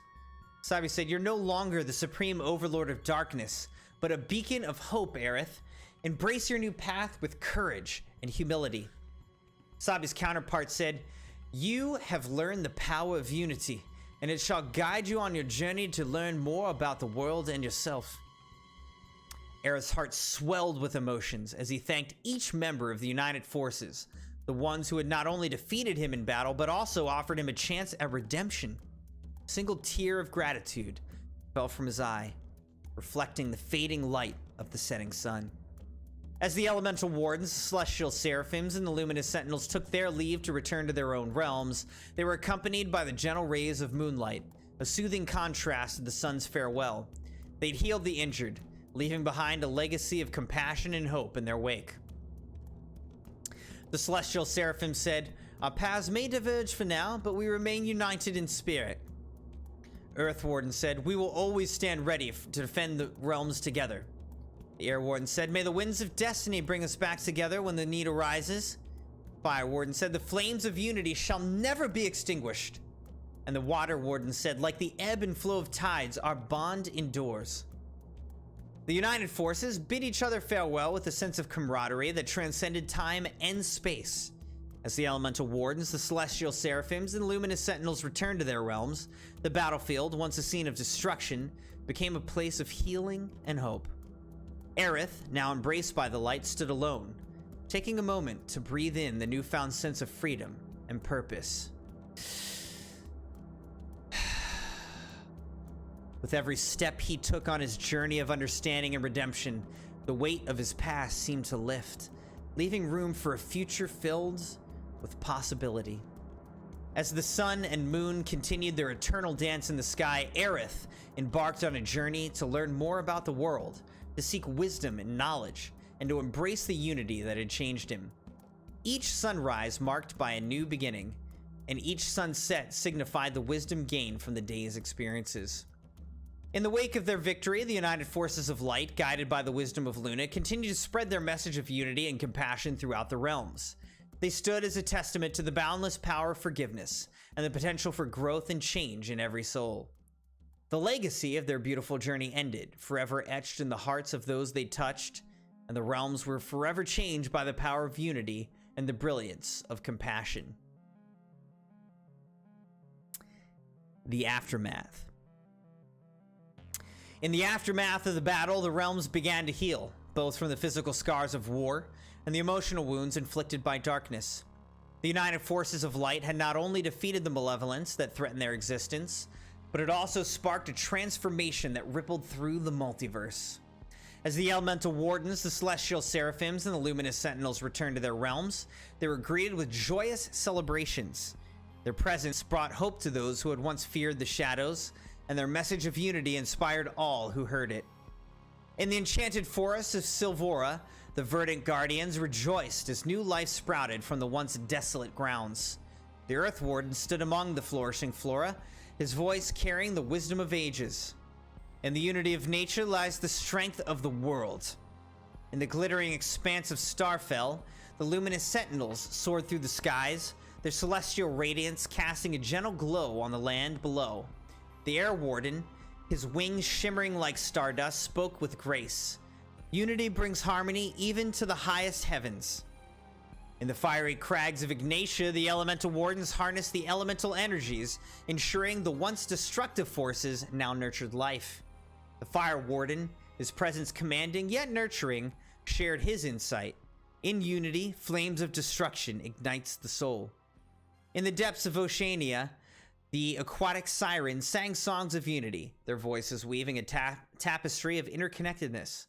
Sabi said, "You're no longer the supreme overlord of darkness, but a beacon of hope, Aerith. Embrace your new path with courage and humility." Sabi's counterpart said, "You have learned the power of unity, and it shall guide you on your journey to learn more about the world and yourself." Aerith's heart swelled with emotions as he thanked each member of the United Forces, the ones who had not only defeated him in battle, but also offered him a chance at redemption. A single tear of gratitude fell from his eye, reflecting the fading light of the setting sun. As the Elemental Wardens, the Celestial Seraphims, and the Luminous Sentinels took their leave to return to their own realms, they were accompanied by the gentle rays of moonlight, a soothing contrast to the sun's farewell. They'd healed the injured, leaving behind a legacy of compassion and hope in their wake. The Celestial Seraphim said, "Our paths may diverge for now, but we remain united in spirit." Earth Warden said, "We will always stand ready to defend the realms together." The Air Warden said, "May the winds of destiny bring us back together when the need arises." Fire Warden said, "The flames of unity shall never be extinguished." And the Water Warden said, "Like the ebb and flow of tides, our bond endures." The United Forces bid each other farewell with a sense of camaraderie that transcended time and space. As the Elemental Wardens, the Celestial Seraphims, and Luminous Sentinels returned to their realms, the battlefield, once a scene of destruction, became a place of healing and hope. Aerith, now embraced by the light, stood alone, taking a moment to breathe in the newfound sense of freedom and purpose. With every step he took on his journey of understanding and redemption, the weight of his past seemed to lift, leaving room for a future filled with possibility. As the sun and moon continued their eternal dance in the sky, Aerith embarked on a journey to learn more about the world, to seek wisdom and knowledge, and to embrace the unity that had changed him. Each sunrise marked by a new beginning, and each sunset signified the wisdom gained from the day's experiences. In the wake of their victory, the United Forces of Light, guided by the wisdom of Luna, continued to spread their message of unity and compassion throughout the realms. They stood as a testament to the boundless power of forgiveness and the potential for growth and change in every soul. The legacy of their beautiful journey ended, forever etched in the hearts of those they touched, and the realms were forever changed by the power of unity and the brilliance of compassion. The aftermath. In the aftermath of the battle, the realms began to heal, both from the physical scars of war and the emotional wounds inflicted by darkness. The United Forces of Light had not only defeated the malevolence that threatened their existence, but it also sparked a transformation that rippled through the multiverse. As the Elemental Wardens, the Celestial Seraphims, and the Luminous Sentinels returned to their realms, they were greeted with joyous celebrations. Their presence brought hope to those who had once feared the shadows, and their message of unity inspired all who heard it. In the enchanted forests of Silvora, the Verdant Guardians rejoiced as new life sprouted from the once desolate grounds. The Earth Warden stood among the flourishing flora, his voice carrying the wisdom of ages. In the unity of nature lies the strength of the world. In the glittering expanse of Starfell, the luminous sentinels soared through the skies, their celestial radiance casting a gentle glow on the land below. The Air Warden, his wings shimmering like stardust, spoke with grace. Unity brings harmony even to the highest heavens. In the fiery crags of Ignatia, the Elemental Wardens harnessed the elemental energies, ensuring the once destructive forces now nurtured life. The Fire Warden, his presence commanding yet nurturing, shared his insight. In unity, flames of destruction ignites the soul. In the depths of Oceania, the aquatic sirens sang songs of unity, their voices weaving a tapestry of interconnectedness.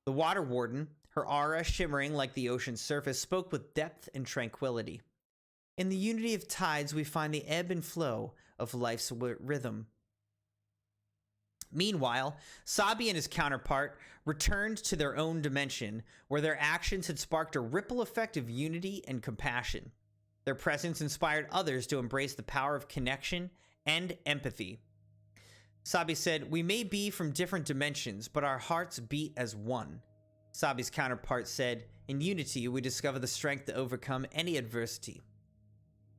The Water Warden, her aura shimmering like the ocean's surface, spoke with depth and tranquility. In the unity of tides, we find the ebb and flow of life's rhythm. Meanwhile, Sabi and his counterpart returned to their own dimension, where their actions had sparked a ripple effect of unity and compassion. Their presence inspired others to embrace the power of connection and empathy. Sabi said, "We may be from different dimensions, but our hearts beat as one." Sabi's counterpart said, "In unity, we discover the strength to overcome any adversity."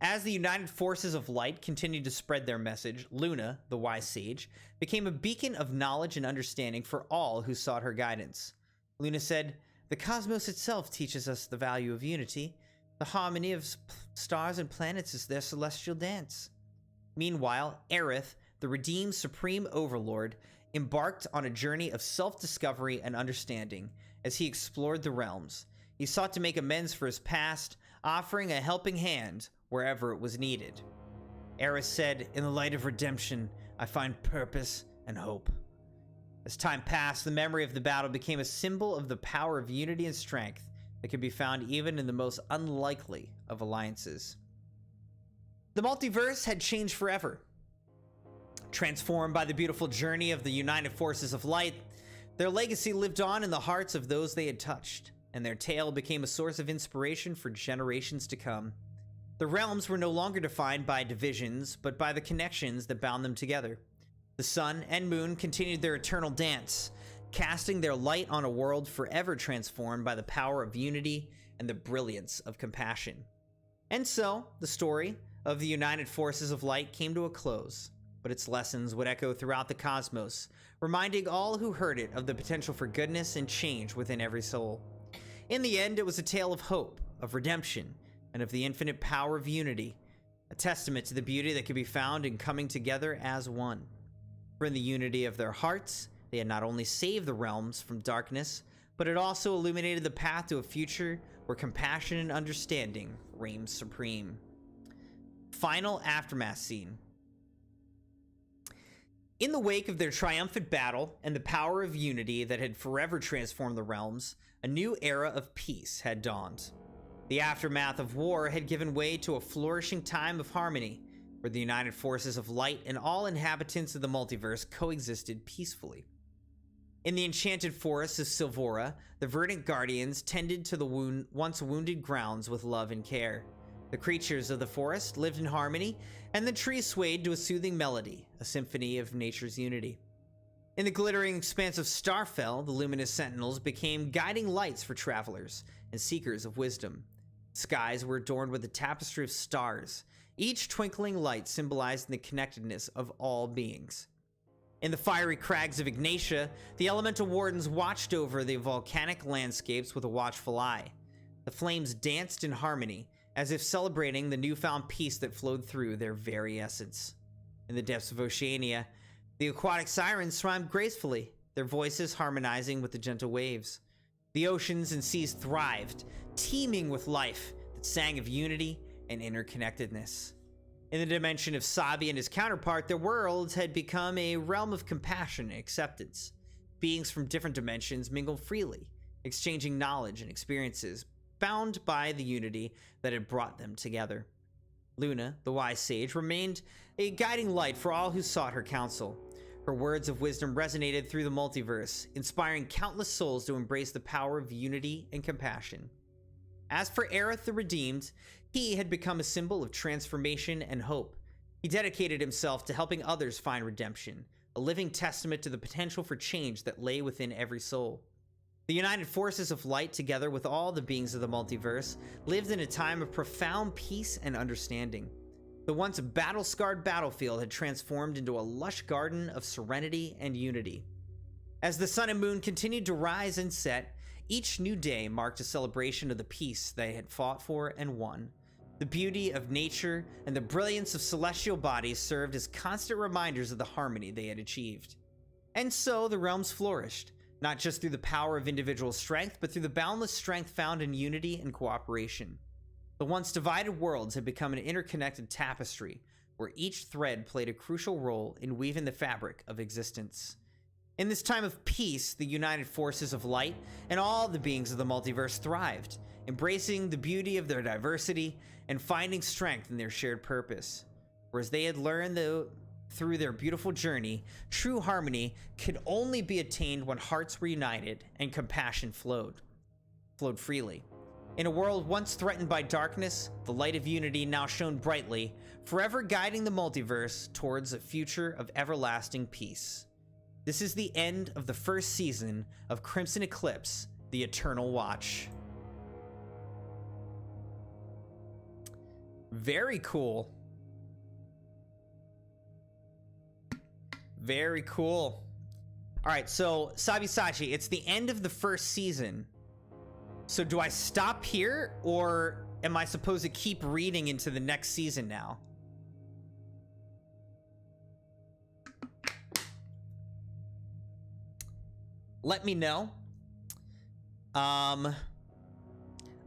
As the United Forces of Light continued to spread their message, Luna, the wise sage, became a beacon of knowledge and understanding for all who sought her guidance. Luna said, "The cosmos itself teaches us the value of unity. The harmony of stars and planets is their celestial dance." Meanwhile, Aerith, the redeemed supreme overlord, embarked on a journey of self-discovery and understanding. As he explored the realms, he sought to make amends for his past, offering a helping hand wherever it was needed. Aerith said, "In the light of redemption, I find purpose and hope." As time passed, the memory of the battle became a symbol of the power of unity and strength that could be found even in the most unlikely of alliances. The multiverse had changed forever. Transformed by the beautiful journey of the United Forces of Light, their legacy lived on in the hearts of those they had touched, and their tale became a source of inspiration for generations to come. The realms were no longer defined by divisions, but by the connections that bound them together. The sun and moon continued their eternal dance, casting their light on a world forever transformed by the power of unity and the brilliance of compassion. And so, the story of the United Forces of Light came to a close, but its lessons would echo throughout the cosmos, reminding all who heard it of the potential for goodness and change within every soul. In the end, it was a tale of hope, of redemption, and of the infinite power of unity, a testament to the beauty that could be found in coming together as one. For in the unity of their hearts, they had not only saved the realms from darkness, but it also illuminated the path to a future where compassion and understanding reigned supreme. Final aftermath scene. In the wake of their triumphant battle and the power of unity that had forever transformed the realms, a new era of peace had dawned. The aftermath of war had given way to a flourishing time of harmony, where the United Forces of Light and all inhabitants of the multiverse coexisted peacefully. In the enchanted forests of Silvora, the Verdant Guardians tended to the once wounded grounds with love and care. The creatures of the forest lived in harmony, and the trees swayed to a soothing melody, a symphony of nature's unity. In the glittering expanse of Starfell, the luminous sentinels became guiding lights for travelers and seekers of wisdom. Skies were adorned with a tapestry of stars, each twinkling light symbolizing the connectedness of all beings. In the fiery crags of Ignatia, the Elemental Wardens watched over the volcanic landscapes with a watchful eye. The flames danced in harmony, as if celebrating the newfound peace that flowed through their very essence. In the depths of Oceania, the aquatic sirens swam gracefully, their voices harmonizing with the gentle waves. The oceans and seas thrived, teeming with life that sang of unity, and interconnectedness. In the dimension of Sabi and his counterpart, their worlds had become a realm of compassion and acceptance. Beings from different dimensions mingled freely, exchanging knowledge and experiences, bound by the unity that had brought them together. Luna, the wise sage, remained a guiding light for all who sought her counsel. Her words of wisdom resonated through the multiverse, inspiring countless souls to embrace the power of unity and compassion. As for Aerith the Redeemed, he had become a symbol of transformation and hope. He dedicated himself to helping others find redemption, a living testament to the potential for change that lay within every soul. The united forces of light, together with all the beings of the multiverse, lived in a time of profound peace and understanding. The once battle-scarred battlefield had transformed into a lush garden of serenity and unity. As the sun and moon continued to rise and set, each new day marked a celebration of the peace they had fought for and won. The beauty of nature and the brilliance of celestial bodies served as constant reminders of the harmony they had achieved. And so the realms flourished, not just through the power of individual strength, but through the boundless strength found in unity and cooperation. The once divided worlds had become an interconnected tapestry, where each thread played a crucial role in weaving the fabric of existence. In this time of peace, the united forces of light and all the beings of the multiverse thrived, embracing the beauty of their diversity and finding strength in their shared purpose. For as they had learned through their beautiful journey, true harmony could only be attained when hearts were united and compassion flowed freely. In a world once threatened by darkness, the light of unity now shone brightly, forever guiding the multiverse towards a future of everlasting peace. This is the end of the first season of Crimson Eclipse: The Eternal Watch. Very cool. Very cool. All right, so Sabyasachi, it's the end of the first season. So do I stop here, or am I supposed to keep reading into the next season now? Let me know. I'm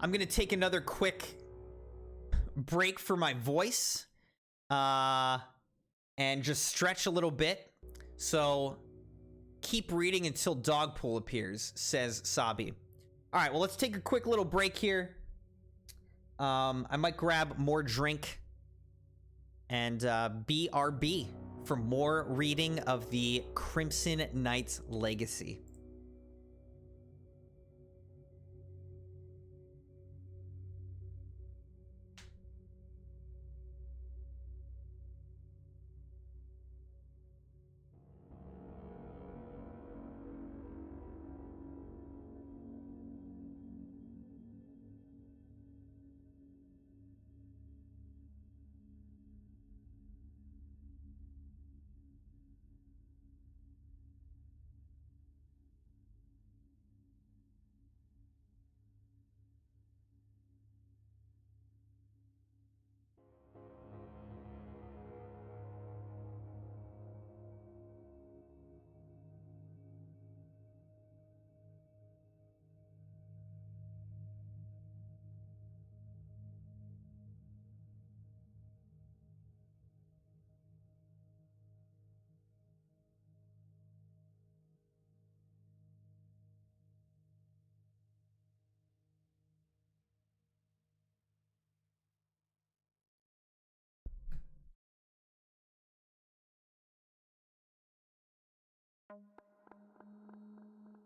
gonna take another quick break for my voice, and just stretch a little bit. So keep reading until Dogpool appears, says Sabi. All right, well, let's take a quick little break here. I might grab more drink and BRB for more reading of the Crimson Knights Legacy.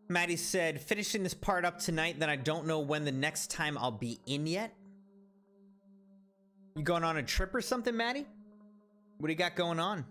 Maddie said, finishing this part up tonight, then I don't know when the next time I'll be in yet. You going on a trip or something, Maddie? What do you got going on?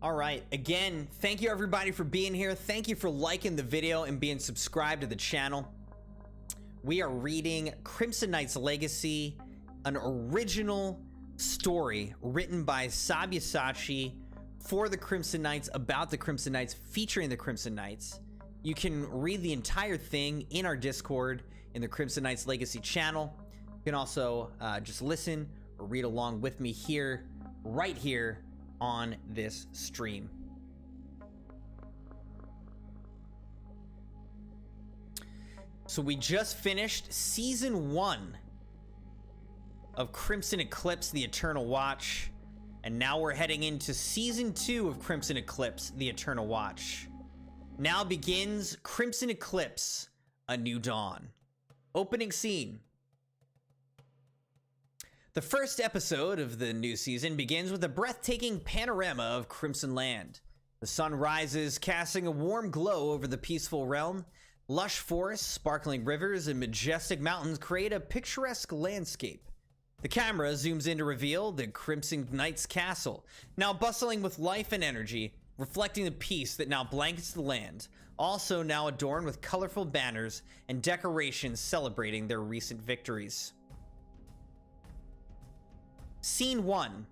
All right, again, thank you everybody for being here. Thank you for liking the video and being subscribed to the channel. We are reading Crimson Knight's Legacy, an original story written by Sabyasachi for the Crimson Knights, about the Crimson Knights, featuring the Crimson Knights. You can read the entire thing in our Discord in the Crimson Knights Legacy channel. You can also just listen or read along with me here, right here on this stream. So we just finished season 1 of Crimson Eclipse: The Eternal Watch, and now we're heading into season 2 of Crimson Eclipse: The Eternal Watch. Now begins Crimson Eclipse: A New Dawn. Opening scene. The first episode of the new season begins with a breathtaking panorama of Crimson Land. The sun rises, casting a warm glow over the peaceful realm. Lush forests, sparkling rivers, and majestic mountains create a picturesque landscape. The camera zooms in to reveal the Crimson Knight's castle, now bustling with life and energy, reflecting the peace that now blankets the land, also now adorned with colorful banners and decorations celebrating their recent victories. Scene 1,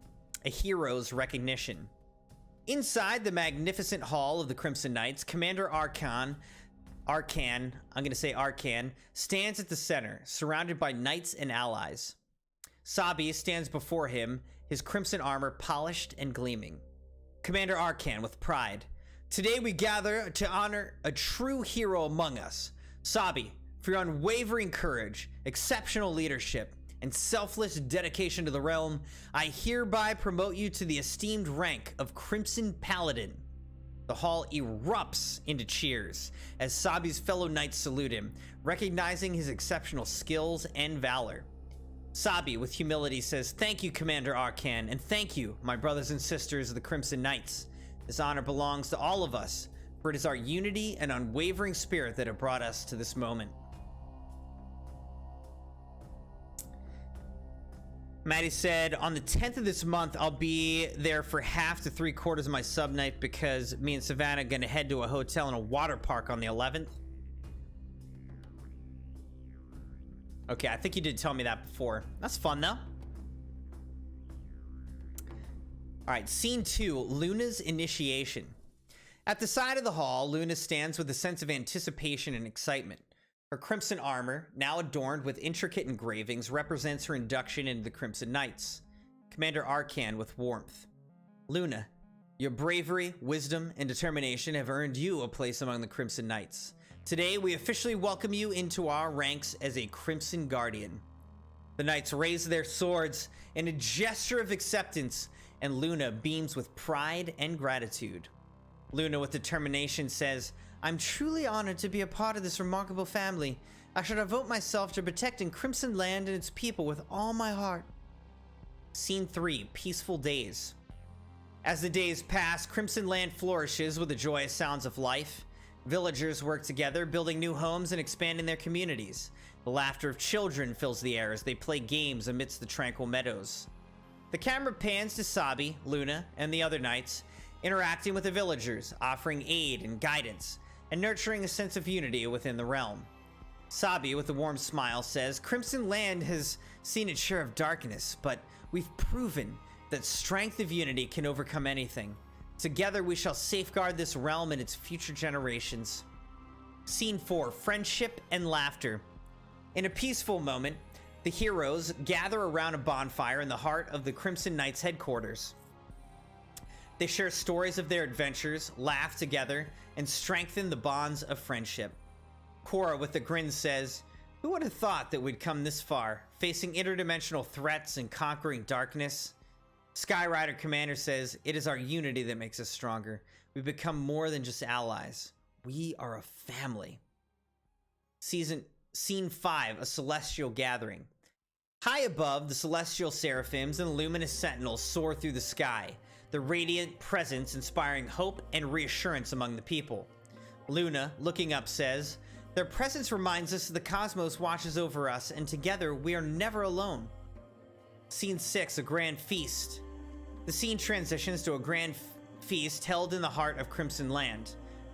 a hero's recognition. Inside the magnificent hall of the Crimson Knights, Commander Arkan, stands at the center, surrounded by knights and allies. Sabi stands before him, his crimson armor polished and gleaming. Commander Arkan with pride. Today we gather to honor a true hero among us. Sabi, for your unwavering courage, exceptional leadership, and selfless dedication to the realm, I hereby promote you to the esteemed rank of Crimson Paladin. The hall erupts into cheers as Sabi's fellow knights salute him, recognizing his exceptional skills and valor. Sabi, with humility, says, "Thank you, Commander Arkan, and thank you, my brothers and sisters of the Crimson Knights. This honor belongs to all of us, for it is our unity and unwavering spirit that have brought us to this moment." Maddie said, on the 10th of this month, I'll be there for half to 3/4 of my sub night because me and Savannah are going to head to a hotel and a water park on the 11th. Okay, I think you did tell me that before. That's fun, though. All right, scene 2, Luna's initiation. At the side of the hall, Luna stands with a sense of anticipation and excitement. Her crimson armor, now adorned with intricate engravings, represents her induction into the Crimson Knights. Commander Arkan with warmth. Luna, your bravery, wisdom, and determination have earned you a place among the Crimson Knights. Today, we officially welcome you into our ranks as a Crimson Guardian. The Knights raise their swords in a gesture of acceptance, and Luna beams with pride and gratitude. Luna, with determination, says, I'm truly honored to be a part of this remarkable family. I shall devote myself to protecting Crimson Land and its people with all my heart. Scene 3, Peaceful Days. As the days pass, Crimson Land flourishes with the joyous sounds of life. Villagers work together, building new homes and expanding their communities. The laughter of children fills the air as they play games amidst the tranquil meadows. The camera pans to Sabi, Luna, and the other knights, interacting with the villagers, offering aid and guidance, and nurturing a sense of unity within the realm. Sabi, with a warm smile, says, Crimson Land has seen its share of darkness, but we've proven that strength of unity can overcome anything. Together we shall safeguard this realm and its future generations. Scene 4, Friendship and Laughter. In a peaceful moment, the heroes gather around a bonfire in the heart of the Crimson Knights headquarters. They share stories of their adventures, laugh together, and strengthen the bonds of friendship. Cora, with a grin, says, Who would have thought that we'd come this far, facing interdimensional threats and conquering darkness? Skyrider Commander says, It is our unity that makes us stronger. We've become more than just allies. We are a family. Scene 5, A Celestial Gathering. High above, the celestial seraphims and luminous sentinels soar through the sky, their radiant presence inspiring hope and reassurance among the people. Luna, looking up, says, Their presence reminds us that the cosmos watches over us, and together we are never alone. Scene 6, A Grand Feast. The scene transitions to a grand feast held in the heart of Crimson Land.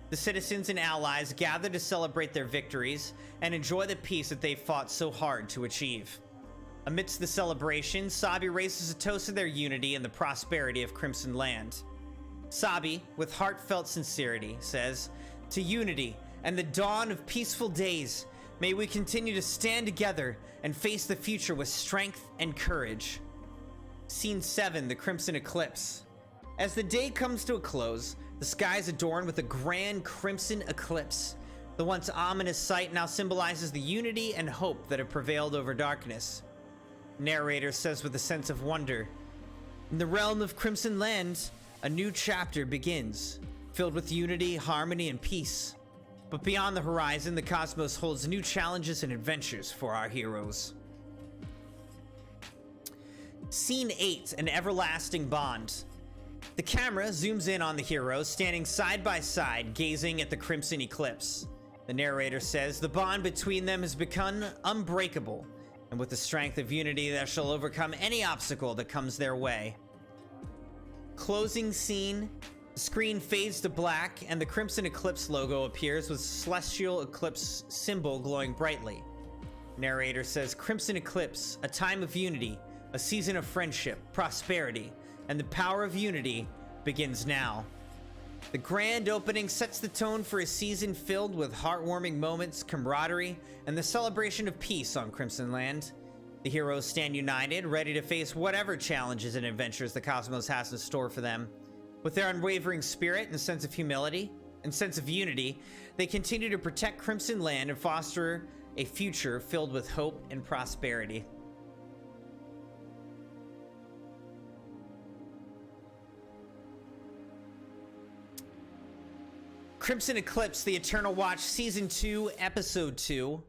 The citizens and allies gather to celebrate their victories and enjoy the peace that they fought so hard to achieve. Amidst the celebration, Sabi raises a toast to their unity and the prosperity of Crimson Land. Sabi, with heartfelt sincerity, says, "To unity and the dawn of peaceful days, may we continue to stand together and face the future with strength and courage." Scene 7, the Crimson Eclipse. As the day comes to a close, the sky is adorned with a grand crimson eclipse. The once ominous sight now symbolizes the unity and hope that have prevailed over darkness. Narrator says with a sense of wonder, "In the realm of Crimson Land, a new chapter begins, filled with unity, harmony, and peace. But beyond the horizon, the cosmos holds new challenges and adventures for our heroes." Scene 8, an everlasting bond. The camera zooms in on the heroes standing side by side, gazing at the crimson eclipse. The narrator says the bond between them has become unbreakable, and with the strength of unity that shall overcome any obstacle that comes their way. Closing scene, the screen fades to black and the Crimson Eclipse logo appears with celestial eclipse symbol glowing brightly. Narrator says, "Crimson Eclipse, a time of unity, a season of friendship, prosperity, and the power of unity begins now." The grand opening sets the tone for a season filled with heartwarming moments, camaraderie, and the celebration of peace on Crimson Land. The heroes stand united, ready to face whatever challenges and adventures the cosmos has in store for them. With their unwavering spirit and sense of humility and sense of unity, they continue to protect Crimson Land and foster a future filled with hope and prosperity. Crimson Eclipse, The Eternal Watch, Season 2, Episode 2,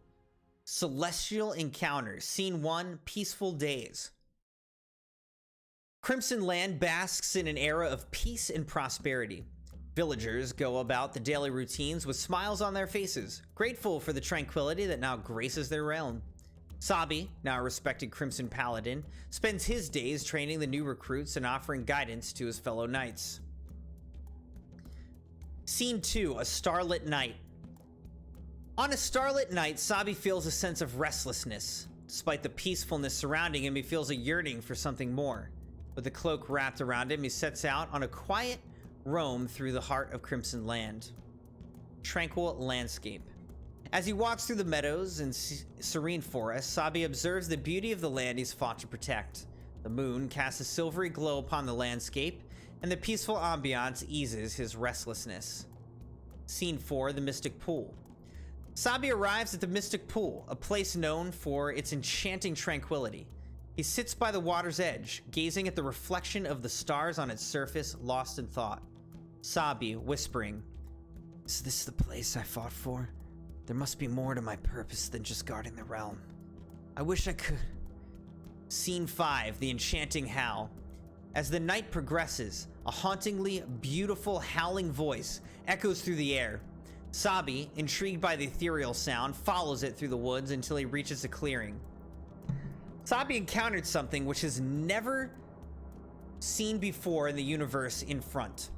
Celestial Encounters, Scene 1, Peaceful Days. Crimson Land basks in an era of peace and prosperity. Villagers go about the daily routines with smiles on their faces, grateful for the tranquility that now graces their realm. Sabi, now a respected Crimson Paladin, spends his days training the new recruits and offering guidance to his fellow knights. Scene 2, a starlit night. On a starlit night, Sabi feels a sense of restlessness. Despite the peacefulness surrounding him, he feels a yearning for something more. With a cloak wrapped around him, he sets out on a quiet roam through the heart of Crimson Land. Tranquil landscape. As he walks through the meadows and serene forests, Sabi observes the beauty of the land he's fought to protect. The moon casts a silvery glow upon the landscape, and the peaceful ambiance eases his restlessness. Scene 4, the Mystic Pool. Sabi arrives at the Mystic Pool, a place known for its enchanting tranquility. He sits by the water's edge, gazing at the reflection of the stars on its surface, lost in thought. Sabi, whispering, "Is this the place I fought for? There must be more to my purpose than just guarding the realm. I wish I could." Scene 5, the Enchanting Howl. As the night progresses, a hauntingly beautiful howling voice echoes through the air. Sabi, intrigued by the ethereal sound, follows it through the woods until he reaches a clearing. Sabi encountered something which has never seen before in the universe in front.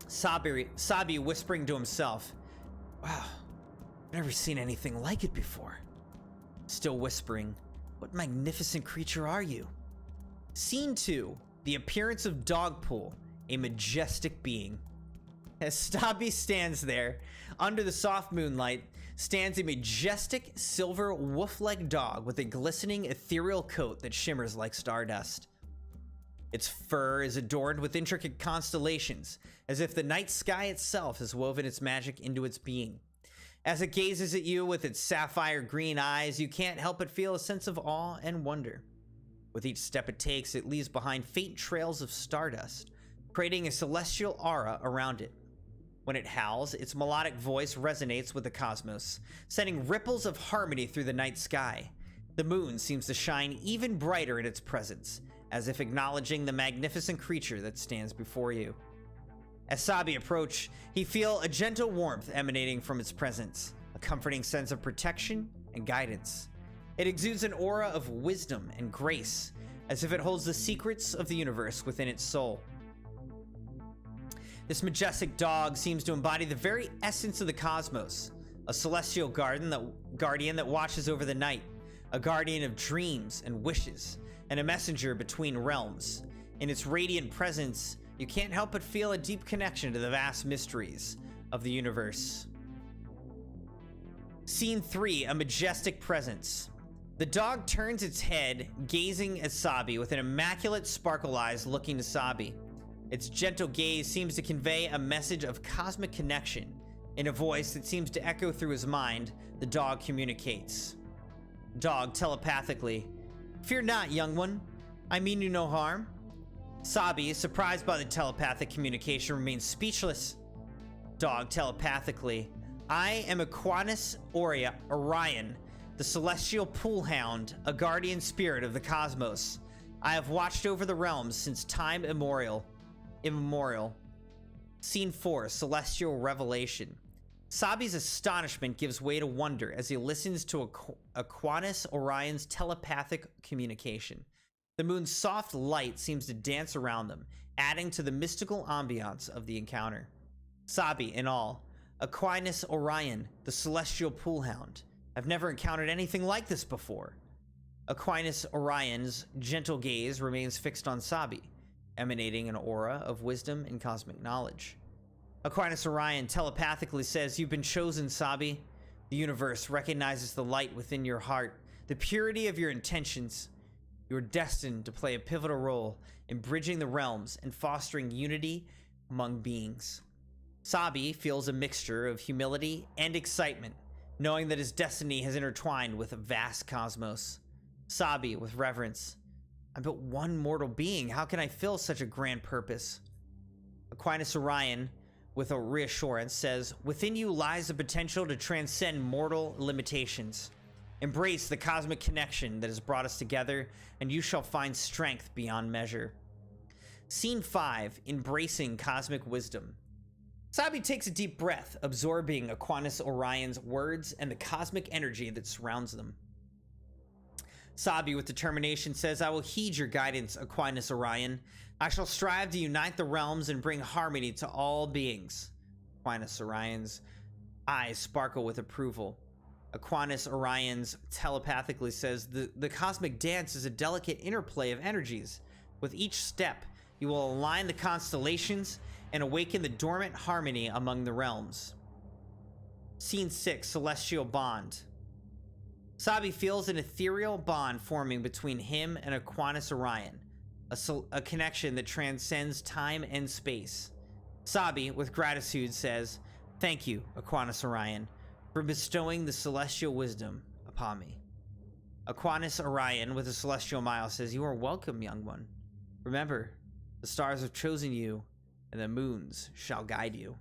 Sabi whispering to himself, "Wow, I've never seen anything like it before." Still whispering, "What magnificent creature are you?" Scene 2, the appearance of Dogpool, a majestic being. As Sabi stands there, under the soft moonlight, stands a majestic silver wolf-like dog with a glistening ethereal coat that shimmers like stardust. Its fur is adorned with intricate constellations, as if the night sky itself has woven its magic into its being. As it gazes at you with its sapphire green eyes, you can't help but feel a sense of awe and wonder. With each step it takes, it leaves behind faint trails of stardust, creating a celestial aura around it. When it howls, its melodic voice resonates with the cosmos, sending ripples of harmony through the night sky. The moon seems to shine even brighter in its presence, as if acknowledging the magnificent creature that stands before you. As Sabi approaches, he feels a gentle warmth emanating from its presence, a comforting sense of protection and guidance. It exudes an aura of wisdom and grace, as if it holds the secrets of the universe within its soul. This majestic dog seems to embody the very essence of the cosmos, a celestial guardian that watches over the night, a guardian of dreams and wishes, and a messenger between realms. In its radiant presence, you can't help but feel a deep connection to the vast mysteries of the universe. Scene 3, a majestic presence. The dog turns its head, gazing at Sabi with an immaculate sparkle eyes looking to Sabi. Its gentle gaze seems to convey a message of cosmic connection. In a voice that seems to echo through his mind, the dog communicates. Dog telepathically. Fear not, young one. I mean you no harm. Sabi, surprised by the telepathic communication, remains speechless. Dog telepathically. I am Aquinas Orion, the celestial pool hound, a guardian spirit of the cosmos. I have watched over the realms since time immemorial. Scene 4, celestial revelation. Sabi's astonishment gives way to wonder as he listens to Aquinas Orion's telepathic communication. The moon's soft light seems to dance around them, adding to the mystical ambiance of the encounter. Sabi, in awe. Aquinas Orion, the celestial pool hound. I've never encountered anything like this before. Aquinas Orion's gentle gaze remains fixed on Sabi, emanating an aura of wisdom and cosmic knowledge. Aquinas Orion telepathically says, "You've been chosen, Sabi. The universe recognizes the light within your heart, the purity of your intentions. You are destined to play a pivotal role in bridging the realms and fostering unity among beings." Sabi feels a mixture of humility and excitement, knowing that his destiny has intertwined with a vast cosmos. Sabi, with reverence. I'm but one mortal being. How can I fill such a grand purpose? Aquinas Orion, with a reassurance, says, within you lies the potential to transcend mortal limitations. Embrace the cosmic connection that has brought us together, and you shall find strength beyond measure. Scene 5, embracing cosmic wisdom. Sabi takes a deep breath, absorbing Aquinas Orion's words and the cosmic energy that surrounds them. Sabi, with determination, says, I will heed your guidance, Aquinas Orion. I shall strive to unite the realms and bring harmony to all beings. Aquinas Orion's eyes sparkle with approval. Aquinas Orion's telepathically says, the cosmic dance is a delicate interplay of energies. With each step, you will align the constellations and awaken the dormant harmony among the realms. Scene 6, Celestial Bond. Sabi feels an ethereal bond forming between him and Aquinas Orion, a connection that transcends time and space. Sabi, with gratitude, says, thank you, Aquinas Orion, for bestowing the celestial wisdom upon me. Aquinas Orion, with a celestial smile, says, you are welcome, young one. Remember, the stars have chosen you, and the moons shall guide you,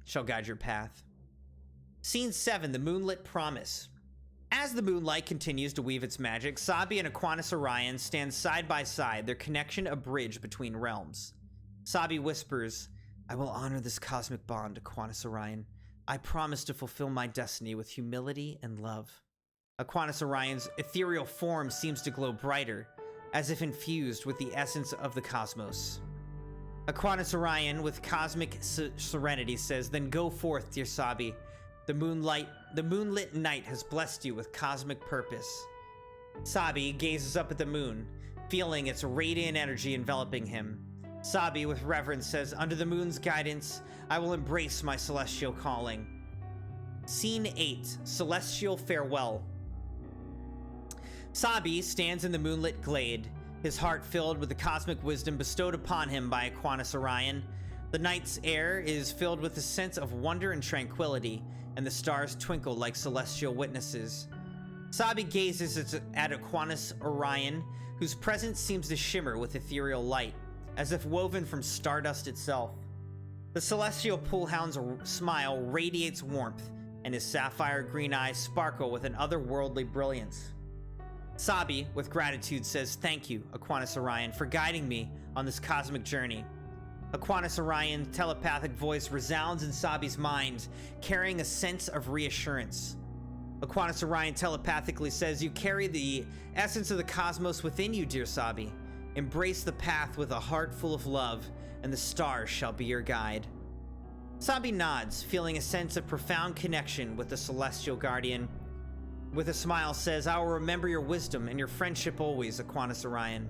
shall guide your path. Scene 7, the Moonlit Promise. As the moonlight continues to weave its magic, Sabi and Aquinas Orion stand side by side, their connection a bridge between realms. Sabi whispers, I will honor this cosmic bond, Aquinas Orion. I promise to fulfill my destiny with humility and love. Aquinas Orion's ethereal form seems to glow brighter, as if infused with the essence of the cosmos. Aquinas Orion, with cosmic serenity, says, then go forth, dear Sabi. The moonlit night has blessed you with cosmic purpose. Sabi gazes up at the moon, feeling its radiant energy enveloping him. Sabi, with reverence, says, under the moon's guidance, I will embrace my celestial calling. Scene 8, Celestial Farewell. Sabi stands in the moonlit glade, his heart filled with the cosmic wisdom bestowed upon him by Aquinas Orion. The night's air is filled with a sense of wonder and tranquility, and the stars twinkle like celestial witnesses. Sabi gazes at Aquinas Orion, whose presence seems to shimmer with ethereal light, as if woven from stardust itself. The celestial poolhound's smile radiates warmth, and his sapphire green eyes sparkle with an otherworldly brilliance. Sabi, with gratitude, says, thank you, Aquinas Orion, for guiding me on this cosmic journey. Aquinas Orion's telepathic voice resounds in Sabi's mind, carrying a sense of reassurance. Aquinas Orion telepathically says, you carry the essence of the cosmos within you, dear Sabi. Embrace the path with a heart full of love, and the stars shall be your guide. Sabi nods, feeling a sense of profound connection with the Celestial Guardian. With a smile says, I will remember your wisdom and your friendship always, Aquinas Orion.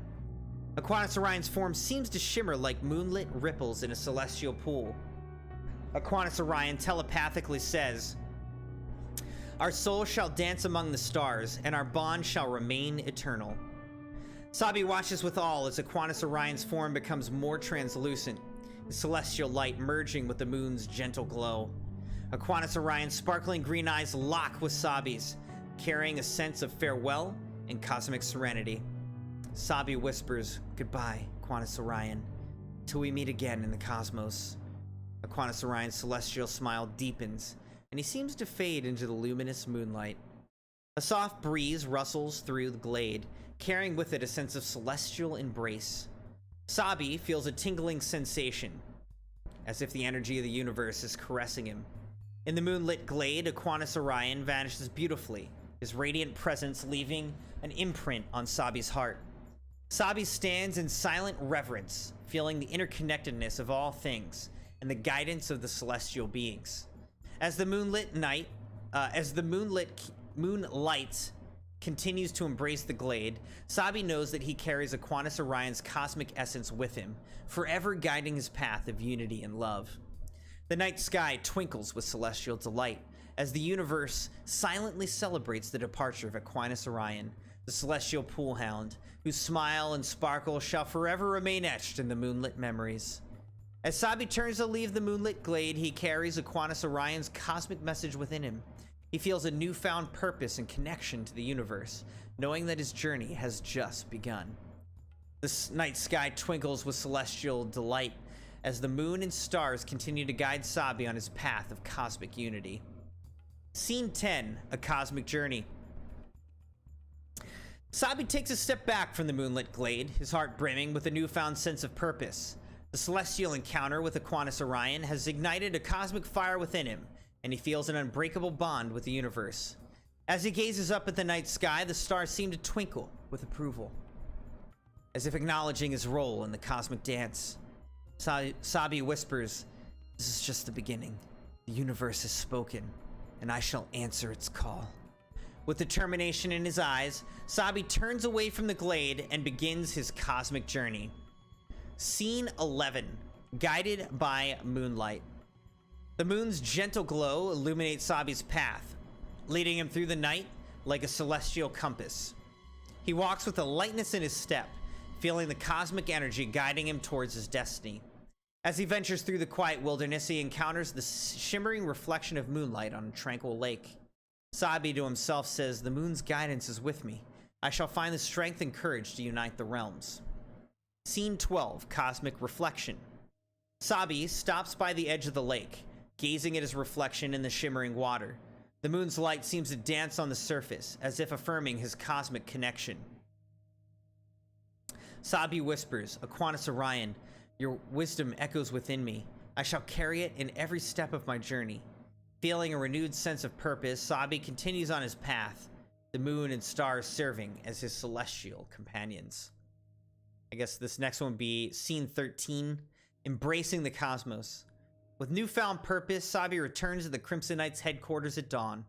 Aquinas Orion's form seems to shimmer like moonlit ripples in a celestial pool. Aquinas Orion telepathically says, our souls shall dance among the stars, and our bond shall remain eternal. Sabi watches with awe as Aquinas Orion's form becomes more translucent, the celestial light merging with the moon's gentle glow. Aquinas Orion's sparkling green eyes lock with Sabi's, carrying a sense of farewell and cosmic serenity. Sabi whispers, goodbye, Aquinas Orion, till we meet again in the cosmos. Aquinas Orion's celestial smile deepens, and he seems to fade into the luminous moonlight. A soft breeze rustles through the glade, carrying with it a sense of celestial embrace. Sabi feels a tingling sensation, as if the energy of the universe is caressing him. In the moonlit glade, Aquinas Orion vanishes beautifully, his radiant presence leaving an imprint on Sabi's heart. Sabi stands in silent reverence, feeling the interconnectedness of all things and the guidance of the celestial beings. As the moonlit moonlight continues to embrace the glade, Sabi knows that he carries Aquinas Orion's cosmic essence with him, forever guiding his path of unity and love. The night sky twinkles with celestial delight as the universe silently celebrates the departure of Aquinas Orion, the celestial pool hound, whose smile and sparkle shall forever remain etched in the moonlit memories. As Sabi turns to leave the moonlit glade, he carries Aquinas Orion's cosmic message within him. He feels a newfound purpose and connection to the universe, knowing that his journey has just begun. The night sky twinkles with celestial delight as the moon and stars continue to guide Sabi on his path of cosmic unity. Scene 10, A Cosmic Journey. Sabi takes a step back from the moonlit glade, his heart brimming with a newfound sense of purpose. The celestial encounter with Aquinas Orion has ignited a cosmic fire within him, and he feels an unbreakable bond with the universe. As he gazes up at the night sky, the stars seem to twinkle with approval, as if acknowledging his role in the cosmic dance. Sabi whispers, this is just the beginning. The universe has spoken, and I shall answer its call. With determination in his eyes, Sabi turns away from the glade and begins his cosmic journey. Scene 11, Guided by Moonlight. The moon's gentle glow illuminates Sabi's path, leading him through the night like a celestial compass. He walks with a lightness in his step, feeling the cosmic energy guiding him towards his destiny. As he ventures through the quiet wilderness, he encounters the shimmering reflection of moonlight on a tranquil lake. Sabi to himself says, the moon's guidance is with me. I shall find the strength and courage to unite the realms. Scene 12, Cosmic Reflection. Sabi stops by the edge of the lake, gazing at his reflection in the shimmering water. The moon's light seems to dance on the surface, as if affirming his cosmic connection. Sabi whispers, Aquinas Orion, your wisdom echoes within me. I shall carry it in every step of my journey. Feeling a renewed sense of purpose, Sabi continues on his path, the moon and stars serving as his celestial companions. I guess this next one would be Scene 13, Embracing the Cosmos. With newfound purpose, Sabi returns to the Crimson Knights' headquarters at dawn.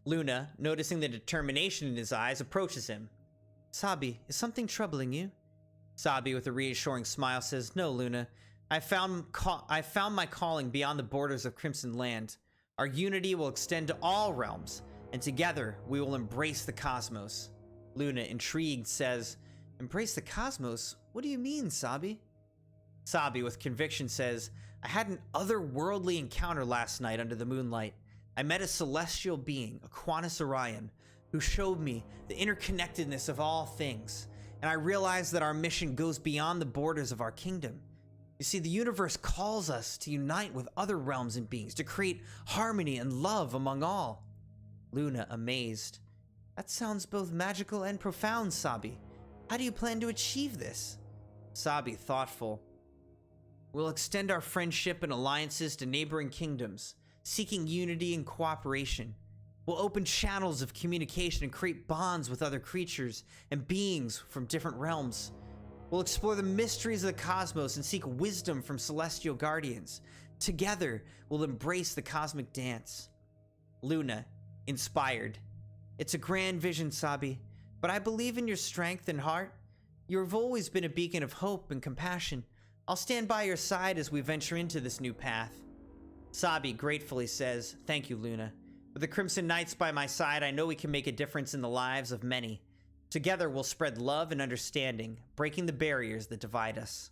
Luna, noticing the determination in his eyes, approaches him. Sabi, is something troubling you? Sabi, with a reassuring smile, says, no, Luna. I found my calling beyond the borders of Crimson Land. Our unity will extend to all realms, and together we will embrace the cosmos. Luna, intrigued, says, embrace the cosmos? What do you mean, Sabi? Sabi, with conviction, says, I had an otherworldly encounter last night under the moonlight. I met a celestial being, Aquinas Orion, who showed me the interconnectedness of all things, and I realized that our mission goes beyond the borders of our kingdom. You see, the universe calls us to unite with other realms and beings, to create harmony and love among all. Luna, amazed. That sounds both magical and profound, Sabi. How do you plan to achieve this? Sabi, thoughtful. We'll extend our friendship and alliances to neighboring kingdoms, seeking unity and cooperation. We'll open channels of communication and create bonds with other creatures and beings from different realms. We'll explore the mysteries of the cosmos and seek wisdom from celestial guardians. Together, we'll embrace the cosmic dance. Luna, inspired. It's a grand vision, Sabi, but I believe in your strength and heart. You have always been a beacon of hope and compassion. I'll stand by your side as we venture into this new path. Sabi gratefully says, "Thank you, Luna. With the Crimson Knights by my side, I know we can make a difference in the lives of many. Together, we'll spread love and understanding, breaking the barriers that divide us."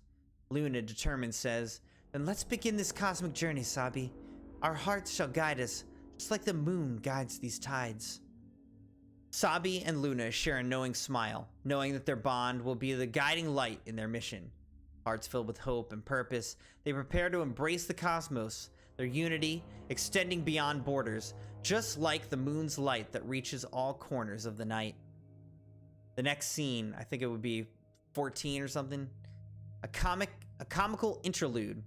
Luna, determined, says, "Then let's begin this cosmic journey, Sabi. Our hearts shall guide us, just like the moon guides these tides." Sabi and Luna share a knowing smile, knowing that their bond will be the guiding light in their mission. Hearts filled with hope and purpose, they prepare to embrace the cosmos, their unity extending beyond borders, just like the moon's light that reaches all corners of the night. The next scene, I think it would be 14 or something, a comical interlude.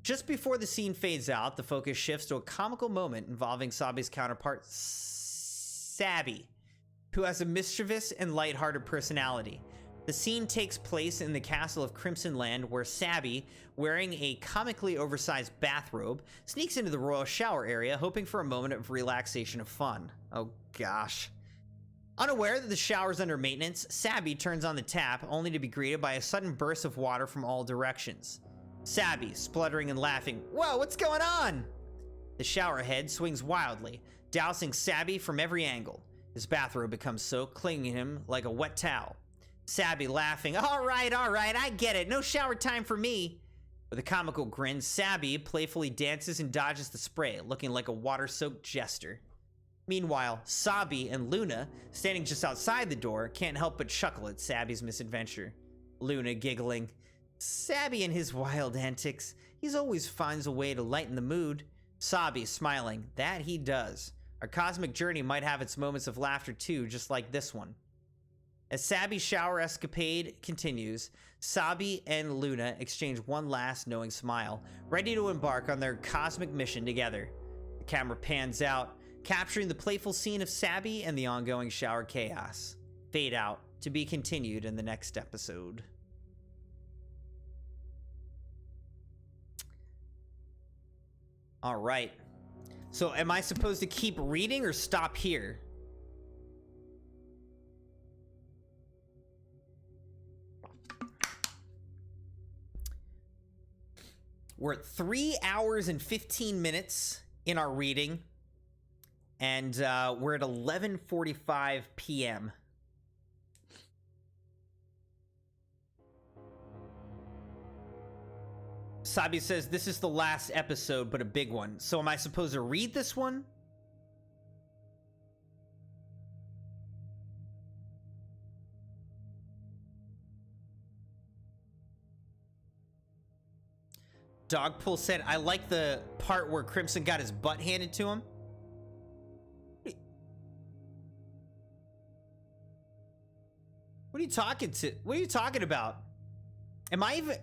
Just before the scene fades out, the focus shifts to a comical moment involving Sabi's counterpart, Sabby, who has a mischievous and lighthearted personality. The scene takes place in the castle of Crimson Land, where Sabby, wearing a comically oversized bathrobe, sneaks into the royal shower area, hoping for a moment of relaxation and fun. Oh gosh. Unaware that the shower's under maintenance, Sabby turns on the tap, only to be greeted by a sudden burst of water from all directions. Sabby, spluttering and laughing, "Whoa, what's going on?" The shower head swings wildly, dousing Sabby from every angle. His bathrobe becomes soaked, clinging him like a wet towel. Sabby laughing, all right, I get it. No shower time for me." With a comical grin, Sabby playfully dances and dodges the spray, looking like a water-soaked jester. Meanwhile, Sabi and Luna, standing just outside the door, can't help but chuckle at Sabby's misadventure. Luna giggling, "Sabby and his wild antics. He always finds a way to lighten the mood." Sabi smiling, "That he does. Our cosmic journey might have its moments of laughter too, just like this one." As Sabby's shower escapade continues, Sabi and Luna exchange one last knowing smile, ready to embark on their cosmic mission together. The camera pans out, capturing the playful scene of Sabby and the ongoing shower chaos. Fade out, to be continued in the next episode. All right. So am I supposed to keep reading or stop here? We're at 3 hours and 15 minutes in our reading, and we're at 11:45 p.m. Sabi says this is the last episode, but a big one. So am I supposed to read this one? Dogpool said, "I like the part where Crimson got his butt handed to him." What are you talking to? What are you talking about?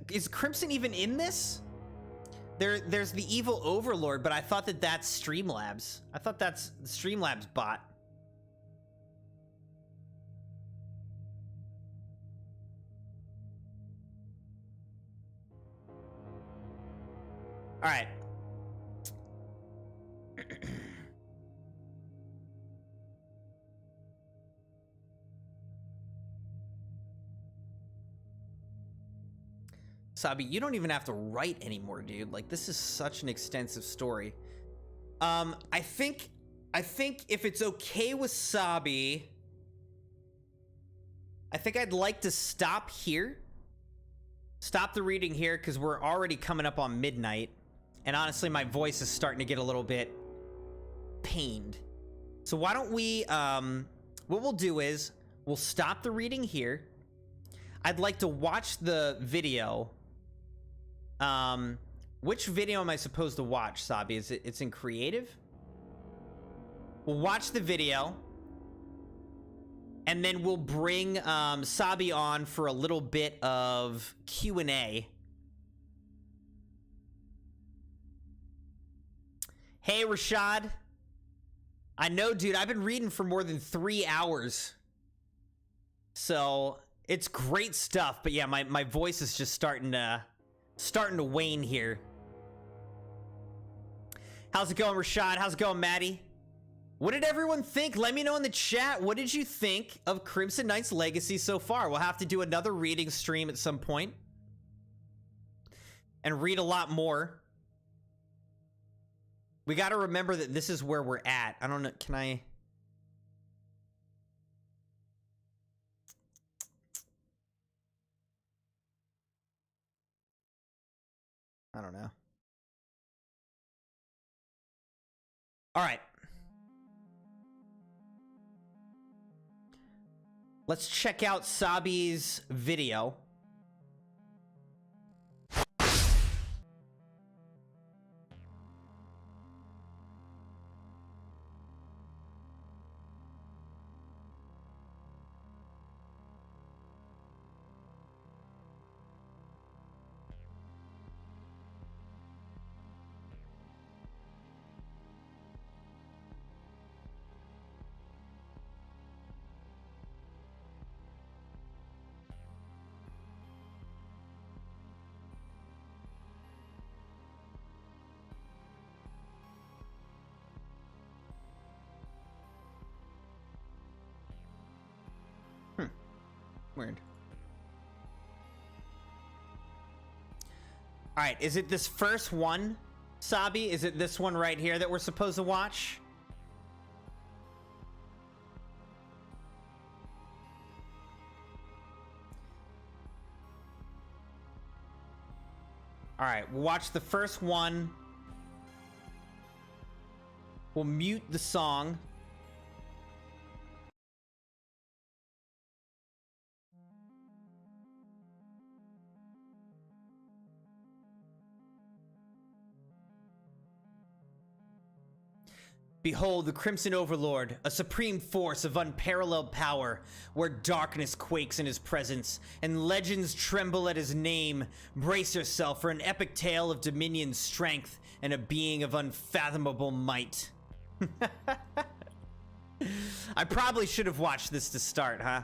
Is Crimson even in this? There's the evil overlord, but I thought that that's Streamlabs. I thought that's the Streamlabs bot. All right. Sabi, you don't even have to write anymore, dude. Like, this is such an extensive story. I think if it's okay with Sabi, I think I'd like to stop here. Stop the reading here, because we're already coming up on midnight. And honestly, my voice is starting to get a little bit pained. So why don't we, what we'll do is, we'll stop the reading here. I'd like to watch the video. Which video am I supposed to watch, Sabi? It's in creative? We'll watch the video. And then we'll bring Sabi on for a little bit of Q&A. Hey, Rashad. I know, dude. I've been reading for more than 3 hours. So, it's great stuff. But yeah, my voice is just starting to wane here. How's it going, Rashad? How's it going, Maddie? What did everyone think? Let me know in the chat. What did you think of Crimson Knight's Legacy so far? We'll have to do another reading stream at some point. And read a lot more. We got to remember that this is where we're at. I don't know. Can I... I don't know. All right. Let's check out Sabi's video. Weird. All right, is it this first one, Sabi? Is it this one right here that we're supposed to watch? All right, we'll watch the first one. We'll mute the song. Behold the Crimson Overlord, a supreme force of unparalleled power, where darkness quakes in his presence, and legends tremble at his name. Brace yourself for an epic tale of dominion, strength, and a being of unfathomable might. I probably should have watched this to start, huh?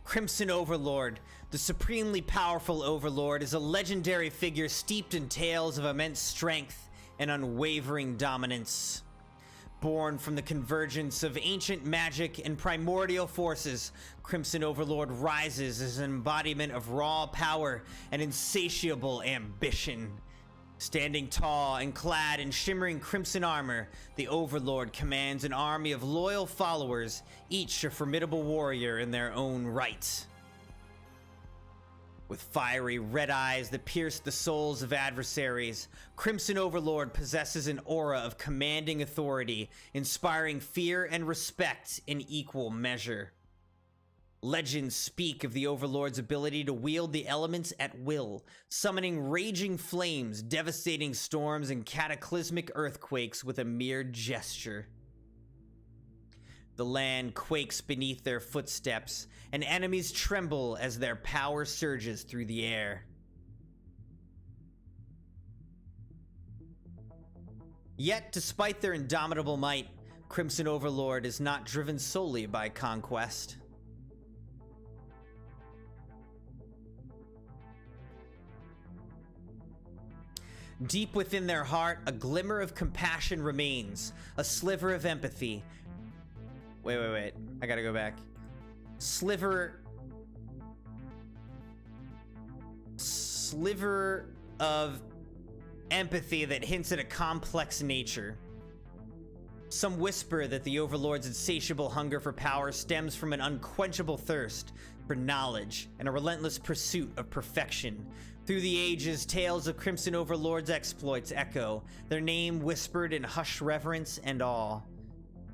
Crimson Overlord, the supremely powerful Overlord, is a legendary figure steeped in tales of immense strength and unwavering dominance. Born from the convergence of ancient magic and primordial forces, Crimson Overlord rises as an embodiment of raw power and insatiable ambition. Standing tall and clad in shimmering crimson armor, the Overlord commands an army of loyal followers, each a formidable warrior in their own right. With fiery red eyes that pierce the souls of adversaries, Crimson Overlord possesses an aura of commanding authority, inspiring fear and respect in equal measure. Legends speak of the Overlord's ability to wield the elements at will, summoning raging flames, devastating storms, and cataclysmic earthquakes with a mere gesture. The land quakes beneath their footsteps, and enemies tremble as their power surges through the air. Yet, despite their indomitable might, Crimson Overlord is not driven solely by conquest. Deep within their heart, a glimmer of compassion remains, a sliver of empathy. Wait. I gotta go back. Sliver of empathy that hints at a complex nature. Some whisper that the Overlord's insatiable hunger for power stems from an unquenchable thirst for knowledge and a relentless pursuit of perfection. Through the ages, tales of Crimson Overlord's exploits echo, their name whispered in hushed reverence and awe.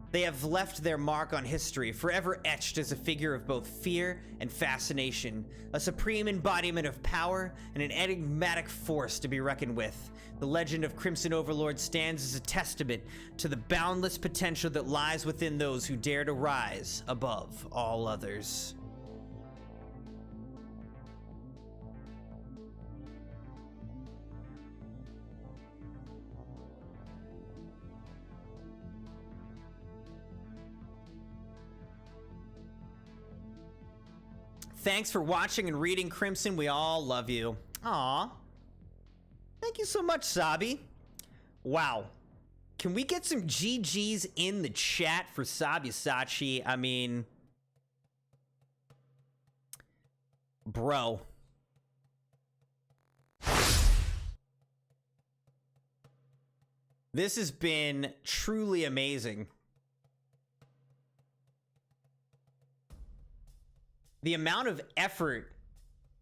They have left their mark on history, forever etched as a figure of both fear and fascination, a supreme embodiment of power and an enigmatic force to be reckoned with. The legend of Crimson Overlord stands as a testament to the boundless potential that lies within those who dare to rise above all others. Thanks for watching and reading, Crimson. We all love you. Aw. Thank you so much, Sabi. Wow. Can we get some GGs in the chat for Sabyasachi? I mean... Bro. This has been truly amazing. The amount of effort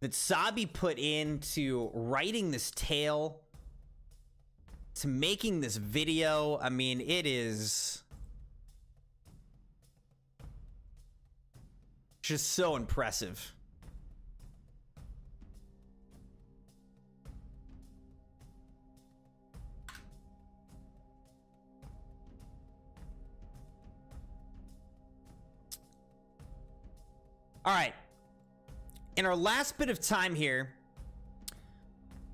that Sabi put into writing this tale, to making this video, I mean, it is just so impressive. All right, in our last bit of time here,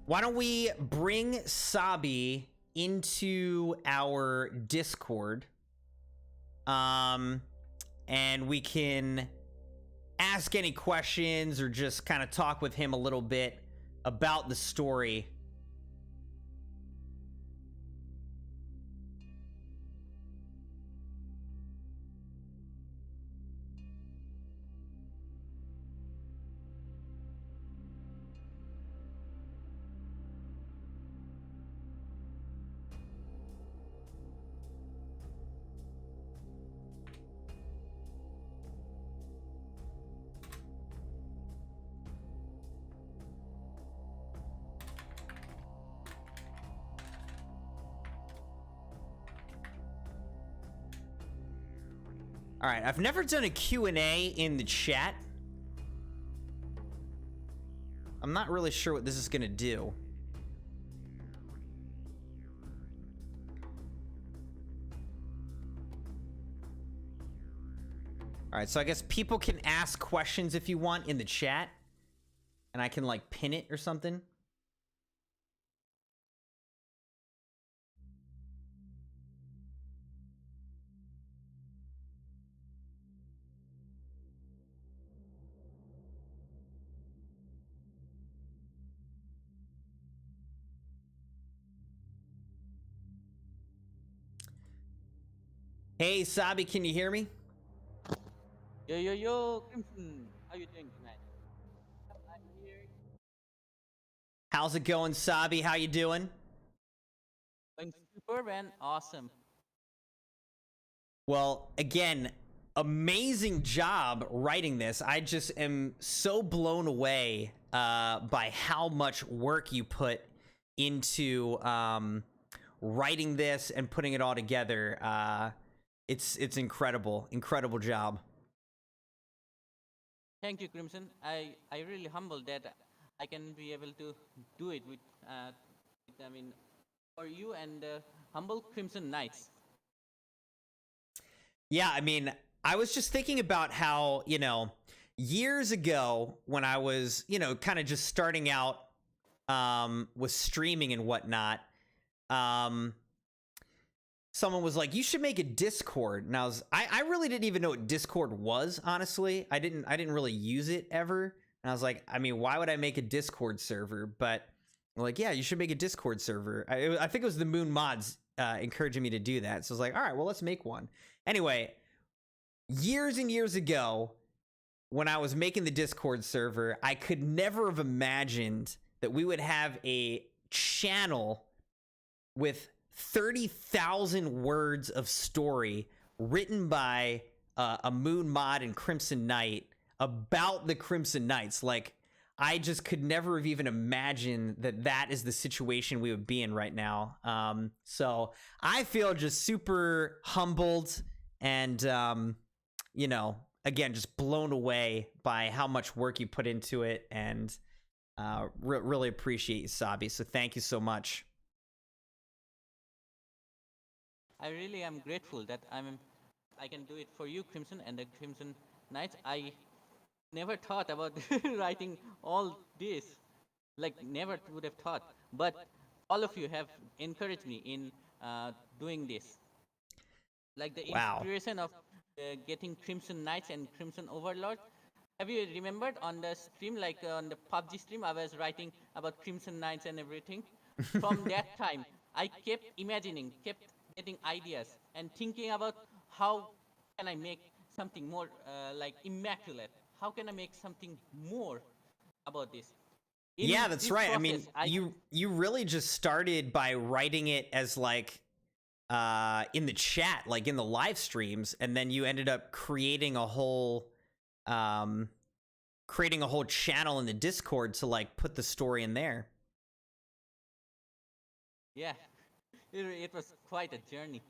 why don't we bring Sabi into our Discord, and we can ask any questions or just kind of talk with him a little bit about the story. All right, I've never done a Q&A in the chat. I'm not really sure what this is gonna do. All right, so I guess people can ask questions if you want in the chat, and I can like pin it or something. Hey, Sabi, can you hear me? Yo, yo, yo, Crimson, how you doing tonight? I'm here. How's it going, Sabi? How you doing? Going super, man. Awesome. Well, again, amazing job writing this. I just am so blown away by how much work you put into writing this and putting it all together. It's incredible. Incredible job. Thank you, Crimson. I really humbled that I can be able to do it with I mean, for you and humble Crimson Knights. Yeah, I mean, I was just thinking about how, you know, years ago when I was, you know, kind of just starting out with streaming and whatnot, someone was like, you should make a Discord. And I really didn't even know what Discord was, honestly. I didn't really use it ever. And I was like, I mean, why would I make a Discord server? But I'm like, yeah, you should make a Discord server. I think it was the Mune mods encouraging me to do that. So I was like, all right, well, let's make one. Anyway, years and years ago, when I was making the Discord server, I could never have imagined that we would have a channel with 30,000 words of story written by a Mune mod and Crimson Knight about the Crimson Knights. Like, I just could never have even imagined that that is the situation we would be in right now. So I feel just super humbled and you know, again, just blown away by how much work you put into it, and really appreciate you, Sabi. So thank you so much. I really am grateful that I can do it for you, Crimson, and the Crimson Knights. I never thought about writing all this, like never would have thought. But all of you have encouraged me in doing this. Like the Wow. inspiration of getting Crimson Knights and Crimson Overlord. Have you remembered on the stream, like on the PUBG stream, I was writing about Crimson Knights and everything. From that time, I kept imagining, kept getting ideas and thinking about how can I make something more like immaculate? How can I make something more about this? Yeah, In that's this right. I process, mean, you really just started by writing it as like in the chat, like in the live streams, and then you ended up creating a whole channel in the Discord to like put the story in there. yeah, it was quite a journey.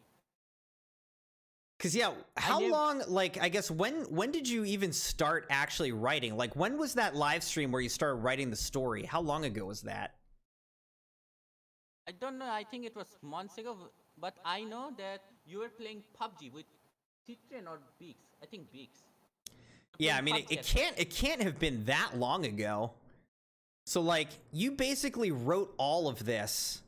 Cause yeah, how long? Like, I guess when did you even start actually writing? Like, when was that live stream where you started writing the story? How long ago was that? I don't know. I think it was months ago, but I know that you were playing PUBG with Citron or Beaks. I think Beaks. Yeah, I mean, it can't have been that long ago. So like, you basically wrote all of this,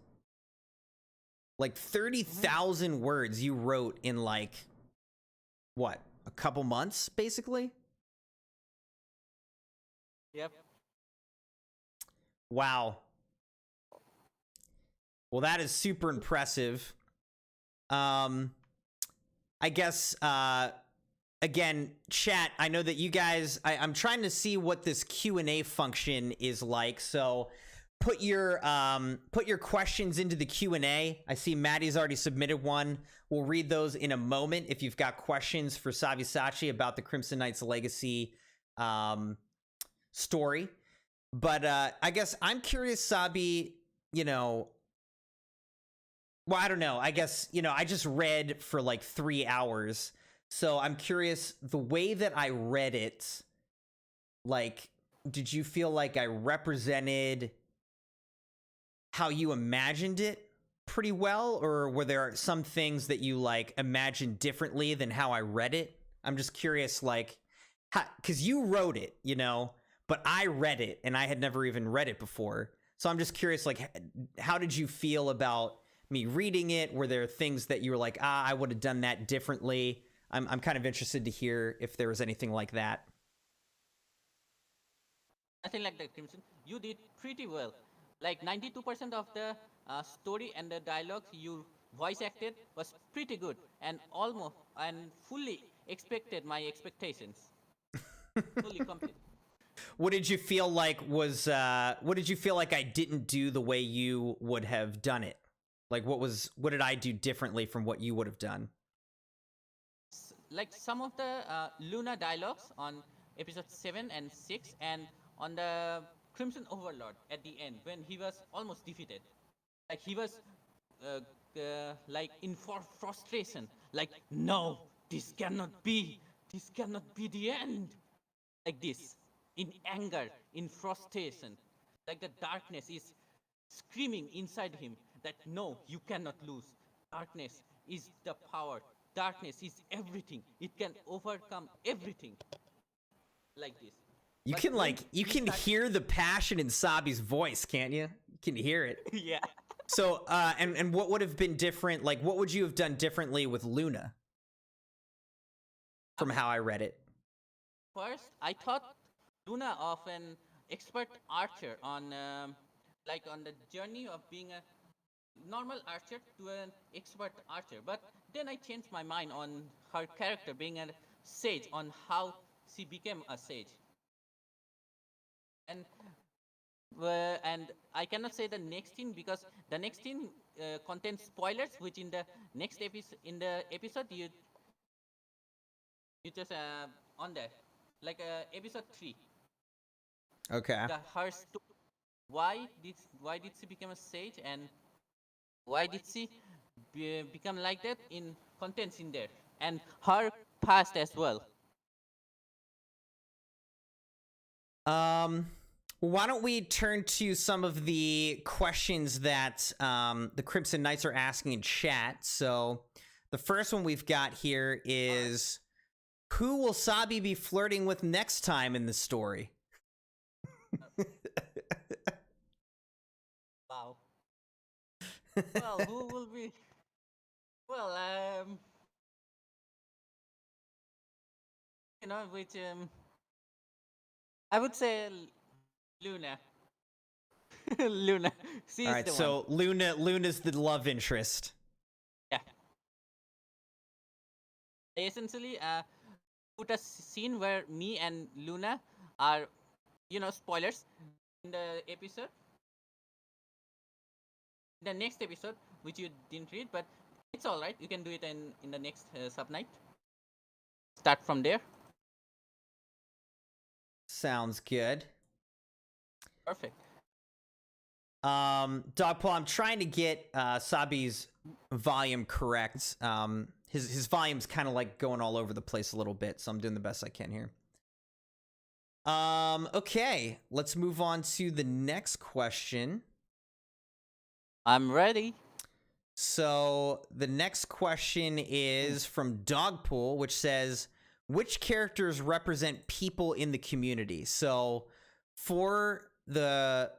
like 30,000 words you wrote in like, what, a couple months, basically? Yep. Wow. Well, that is super impressive. I guess, again, chat, I know that you guys, I'm trying to see what this Q&A function is like, so put your questions into the Q&A. I see Maddie's already submitted one. We'll read those in a moment if you've got questions for Sabyasachi about the Crimson Knights Legacy story. But I guess I'm curious, Sabi, you know, well, I don't know. I guess, you know, I just read for like 3 hours. So I'm curious, the way that I read it, like, did you feel like I represented how you imagined it pretty well? Or were there some things that you like imagined differently than how I read it? I'm just curious, like, because you wrote it, you know, but I read it and I had never even read it before. So I'm just curious, like, how did you feel about me reading it? Were there things that you were like, I would have done that differently? I'm kind of interested to hear if there was anything like that. Nothing like that, Crimson. You did pretty well. Like 92% of the story and the dialogues you voice acted was pretty good and almost and fully expected my expectations. Fully complete. What did you feel like was what did you feel like I didn't do the way you would have done it? Like what did I do differently from what you would have done? Like some of the Luna dialogues on episode 7 and 6 and on the Crimson Overlord at the end when he was almost defeated. Like he was like in frustration, like no, this cannot be the end. Like this, in anger, in frustration, like the darkness is screaming inside him that no, you cannot lose. Darkness is the power. Darkness is everything. It can overcome everything. Like this. You But can when like you he can started- hear the passion in Sabi's voice, can't you? You can hear it. yeah. So and what would have been different? Like what would you have done differently with Luna from how I read it? First, I thought Luna of an expert archer on like on the journey of being a normal archer to an expert archer. But then I changed my mind on her character being a sage, on how she became a sage. And and I cannot say the next scene because the next scene contains spoilers, which in the next episode you just on there like episode 3. Okay. The her why did she become a sage and why did she become like that in contents in there, and her past as well. Why don't we turn to some of the questions that the Crimson Knights are asking in chat? So the first one we've got here is, who will Sabi be flirting with next time in the story? Wow. Well, who will be? Well, which I would say Luna. Luna. All She's right, the one. so Luna's the love interest. Yeah. Essentially, put a scene where me and Luna are, spoilers in the episode. The next episode, which you didn't read, but it's all right. You can do it in the next sub night. Start from there. Sounds good. Perfect. Dogpaw, I'm trying to get Sabi's volume correct. His volume's kind of like going all over the place a little bit, so I'm doing the best I can here. Okay, let's move on to the next question. I'm ready. So the next question is from Dogpool, which says, which characters represent people in the community? So for the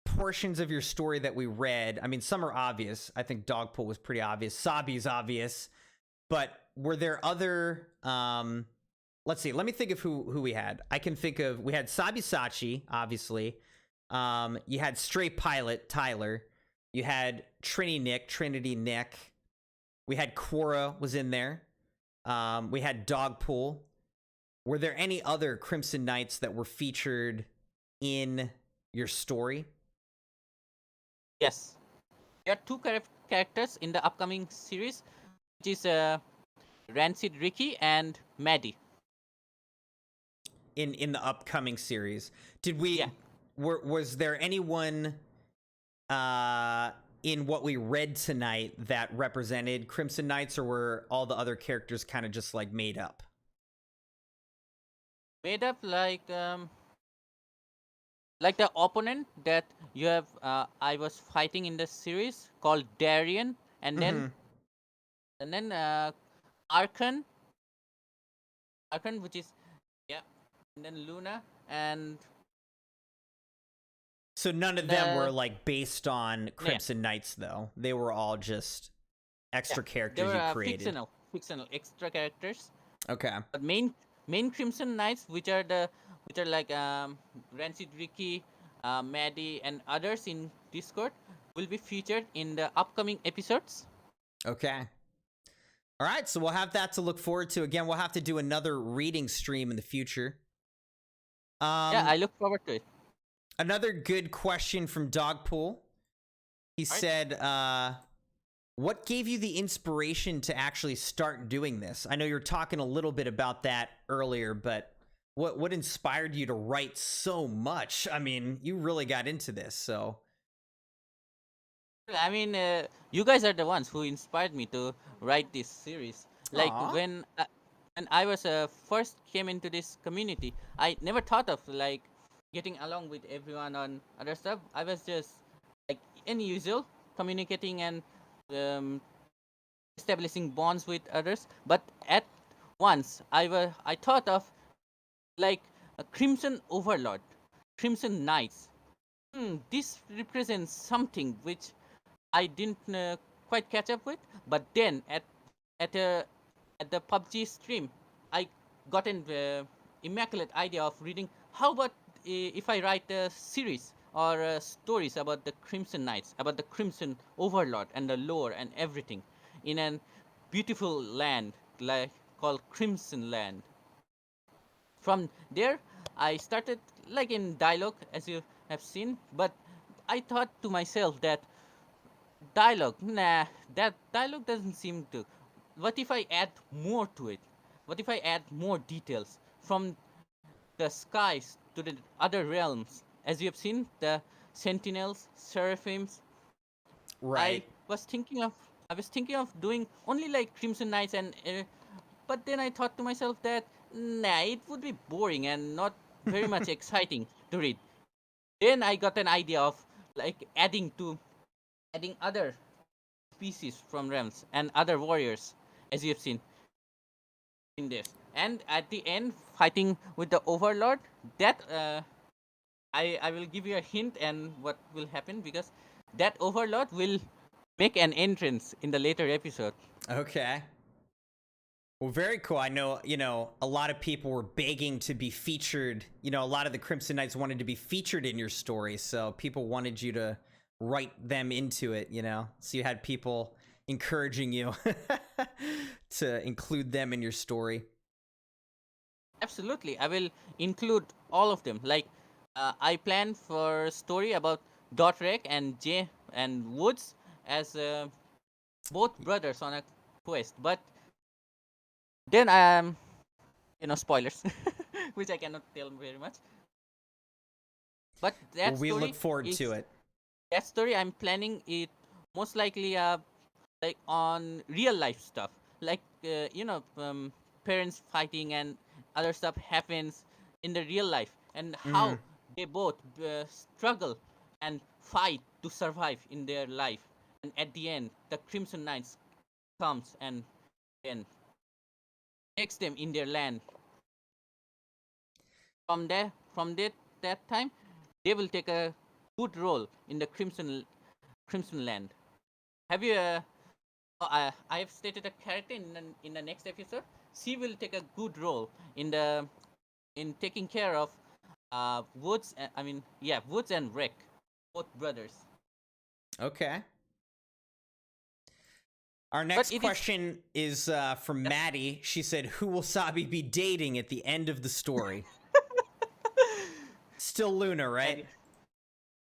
portions of your story that we read, I mean, some are obvious. I think Dogpool was pretty obvious. Sabi's obvious. But were there other... let's see. Let me think of who we had. I can think of... We had Sabyasachi, obviously. You had Stray Pilot, Tyler. You had Trinity Nick. We had Quora was in there. We had Dogpool. Were there any other Crimson Knights that were featured in your story? Yes. There are two characters in the upcoming series, which is Rancid Ricky and Maddie. In the upcoming series, did we? Yeah. Was there anyone in what we read tonight that represented Crimson Knights, or were all the other characters kind of just like made up? Made up like the opponent that you have. I was fighting in the series called Darian, and then Arkan, which is and then Luna, and so none of them were like based on Crimson Knights, though. They were all just extra characters you created. Fictional extra characters. Okay. But main Crimson Knights, which are like Rancid Ricky, Maddie, and others in Discord, will be featured in the upcoming episodes. Okay. All right, so we'll have that to look forward to. Again, we'll have to do another reading stream in the future. I look forward to it. Another good question from Dogpool. He said, what gave you the inspiration to actually start doing this? I know you're talking a little bit about that earlier, but what inspired you to write so much? I mean, you really got into this, so... I mean, you guys are the ones who inspired me to write this series. Like, when I was first came into this community, I never thought of like getting along with everyone on other stuff. I was just like any usual, communicating and establishing bonds with others. But at once, I thought of like a Crimson Overlord, Crimson Knights. This represents something which I didn't quite catch up with. But then at the PUBG stream, I got an immaculate idea of reading. How about if I write a series or stories about the Crimson Knights, about the Crimson Overlord and the lore and everything, in a beautiful land like called Crimson Land. From there, I started like in dialogue, as you have seen, but I thought to myself that that dialogue doesn't seem to. What if I add more to it? What if I add more details from the skies to the other realms? As you have seen, the sentinels, seraphims. Right. I was thinking of I was thinking of doing only like Crimson Knights but then I thought to myself that nah, it would be boring and not very much exciting to read. Then I got an idea of like adding other species from realms and other warriors, as you have seen in this. And at the end, fighting with the Overlord. That I will give you a hint and what will happen, because that Overlord will make an entrance in the later episode. Okay. Well, very cool. I know, a lot of people were begging to be featured. A lot of the Crimson Knights wanted to be featured in your story, so people wanted you to write them into it, So you had people encouraging you to include them in your story. Absolutely, I will include all of them. Like, I plan for a story about Dotrek and Jay and Woods as both brothers on a quest. But then spoilers, which I cannot tell very much. But Well, we look forward to it. That story I'm planning it most likely like on real life stuff, like parents fighting and other stuff happens in the real life, and how they both struggle and fight to survive in their life, and at the end the Crimson Knights comes and then takes them in their land. From that time they will take a good role in the Crimson Land. Have you I have stated a character in the next episode. She will take a good role in taking care of Woods. Woods and Rick, both brothers. Okay. Our next question is from Maddie. She said, "Who will Sabi be dating at the end of the story?" Still Luna, right?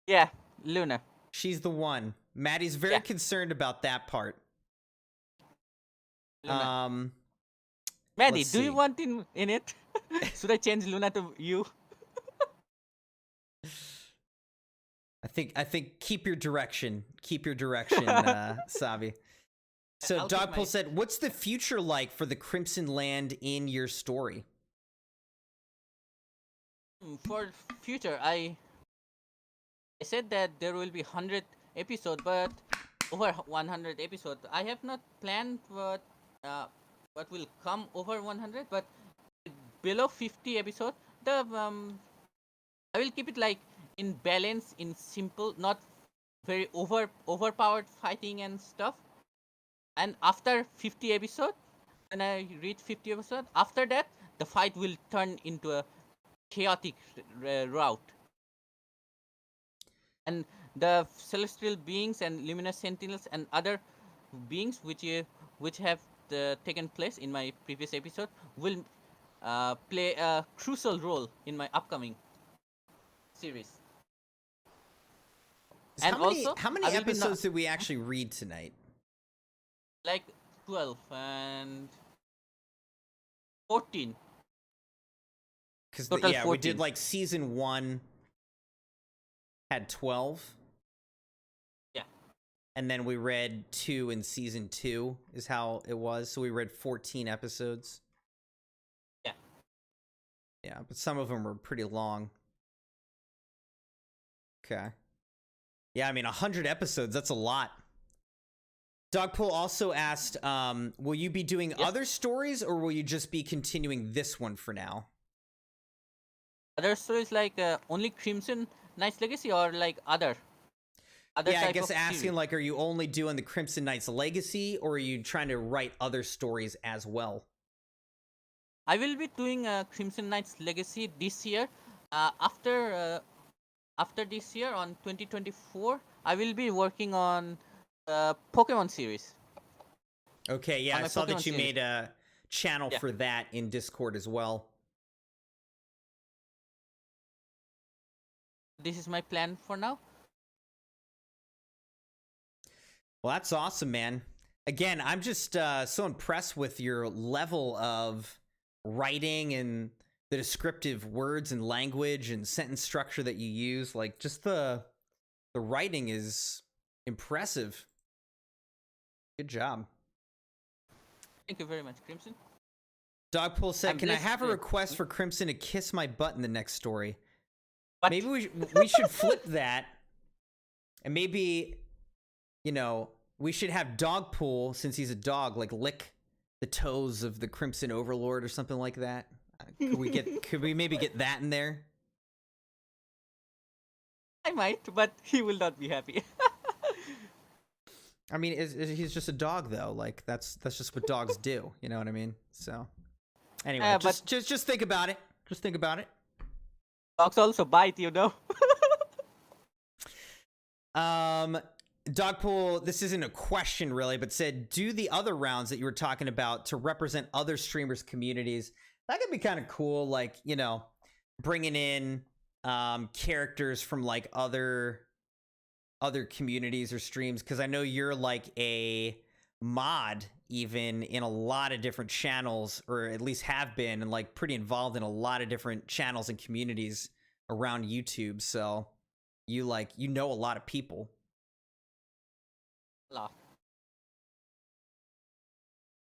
Yeah, Luna. She's the one. Maddie's very concerned about that part. Luna. Maddie, do you want in it? Should I change Luna to you? I think keep your direction. Keep your direction, Sabi. So Dogpole said, "What's the future like for the Crimson Land in your story?" For future, I said that there will be 100 episodes, but over 100 episodes. I have not planned what will come over 100, but below 50 episodes, the I will keep it like in balance, in simple, not very overpowered fighting and stuff. And after 50 episodes, when I reach 50 episodes, after that the fight will turn into a chaotic route, and the celestial beings and luminous sentinels and other beings which have taken place in my previous episode will play a crucial role in my upcoming series. And how many episodes did we actually read tonight? Like 12 and 14. Because yeah, 14. We did like season 1 had 12. Yeah. And then we read 2 in season 2 is how it was. So we read 14 episodes. Yeah. Yeah, but some of them were pretty long. Okay. Yeah, I mean 100 episodes, that's a lot. Dogpole also asked, will you be doing other stories, or will you just be continuing this one for now? Other stories like only Crimson Knights Legacy, or like other yeah, I guess asking series? Like, are you only doing the Crimson Knights Legacy, or are you trying to write other stories as well? I will be doing Crimson Knights Legacy this year. After this year, on 2024, I will be working on Pokemon series. Okay, yeah, I saw that you made a channel for that in Discord as well. This is my plan for now. Well, that's awesome, man. Again, I'm just so impressed with your level of writing and the descriptive words and language and sentence structure that you use. Like, just the writing is impressive. Good job. Thank you very much, Crimson. Dogpool said, "Can I have a request for Crimson to kiss my butt in the next story?" What? Maybe we should flip that, and maybe, you know, we should have Dogpool, since he's a dog, like lick the toes of the Crimson Overlord or something like that. Could we maybe get that in there? I might, but he will not be happy. I mean, he's just a dog, though. Like that's just what dogs do. You know what I mean? So, anyway, just think about it. Just think about it. Dogs also bite, you know. Dogpool, this isn't a question really, but said, do the other rounds that you were talking about to represent other streamers' communities. That could be kind of cool, like, you know, bringing in characters from like other communities or streams, because I know you're like a mod even in a lot of different channels, or at least have been, and like pretty involved in a lot of different channels and communities around YouTube. So you know a lot of people.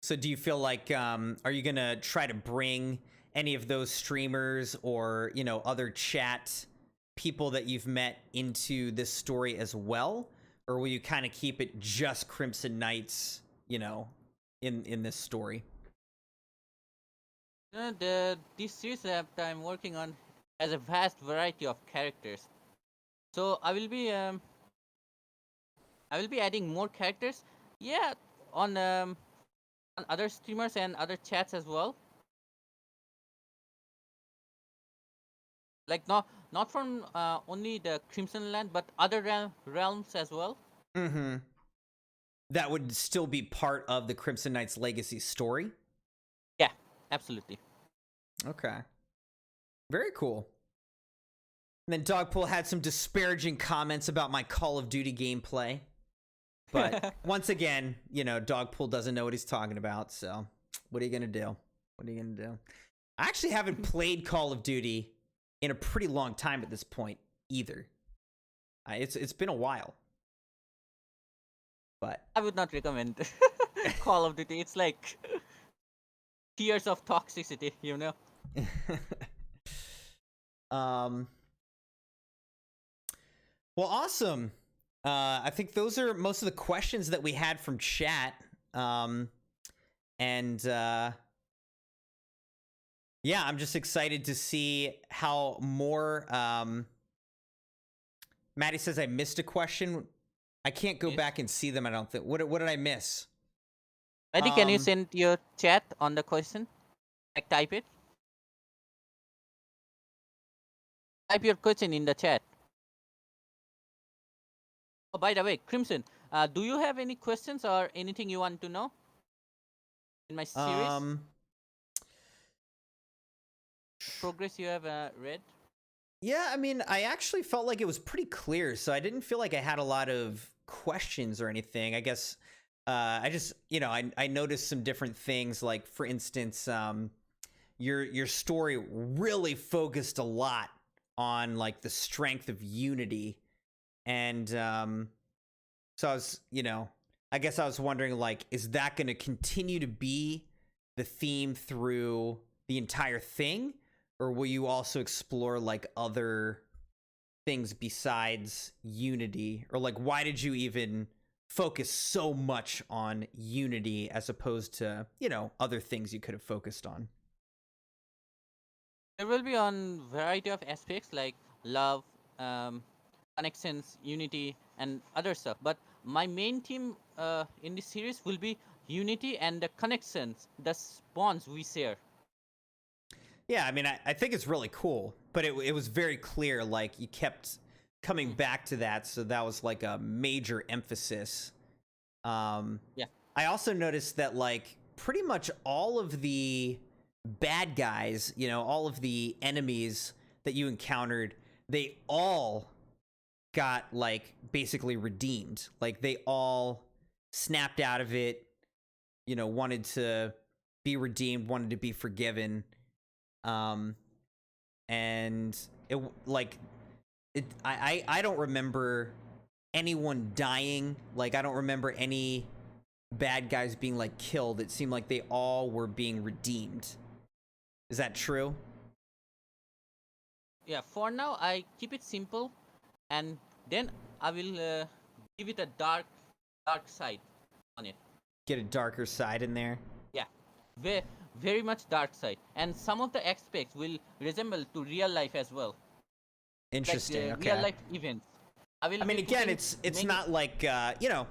So do you feel like are you gonna try to bring any of those streamers or, you know, other chat people that you've met into this story as well, or will you kind of keep it just Crimson Knights, you know, in this story? This series that I'm working on has a vast variety of characters, so I will be adding more characters, yeah, on other streamers and other chats as well. Like not from only the Crimson Land, but other realms as well. Mm-hmm. That would still be part of the Crimson Knights Legacy story? Yeah, absolutely. Okay. Very cool. And then Dogpool had some disparaging comments about my Call of Duty gameplay. But once again, you know, Dogpool doesn't know what he's talking about, so what are you gonna do? What are you gonna do? I actually haven't played Call of Duty in a pretty long time at this point either. It's been a while. But I would not recommend Call of Duty. It's like tears of toxicity, you know. Well, awesome. I think those are most of the questions that we had from chat. Yeah, I'm just excited to see how more. Maddie says I missed a question. I can't go back and see them. I don't think. What did I miss? Maddie, can you send your chat on the question? Like type it. Type your question in the chat. Oh, by the way, Crimson, do you have any questions or anything you want to know in my series? Progress you have read? Yeah, I mean, I actually felt like it was pretty clear, so I didn't feel like I had a lot of questions or anything. I guess I just, you know, I noticed some different things, like, for instance, your story really focused a lot on, like, the strength of unity. And so I was, you know, I guess I was wondering, like, is that going to continue to be the theme through the entire thing? Or will you also explore, like, other things besides unity? Or, like, why did you even focus so much on unity as opposed to, you know, other things you could have focused on? There will be on variety of aspects like love, connections, unity, and other stuff. But my main theme in this series will be unity and the connections, the bonds we share. Yeah, I mean, I think it's really cool, but it was very clear, like, you kept coming back to that, so that was, like, a major emphasis. Yeah. I also noticed that, like, pretty much all of the bad guys, you know, all of the enemies that you encountered, they all got, like, basically redeemed. Like, they all snapped out of it, you know, wanted to be redeemed, wanted to be forgiven. And it, like, I don't remember anyone dying. Like, I don't remember any bad guys being like killed, it seemed like they all were being redeemed. Is that true? Yeah, for now I keep it simple, and then I will give it a dark side on it. Get a darker side in there. Yeah, very much dark side, and some of the aspects will resemble to real life as well. Interesting. Like okay. real life events. I mean, again, it's not like you know,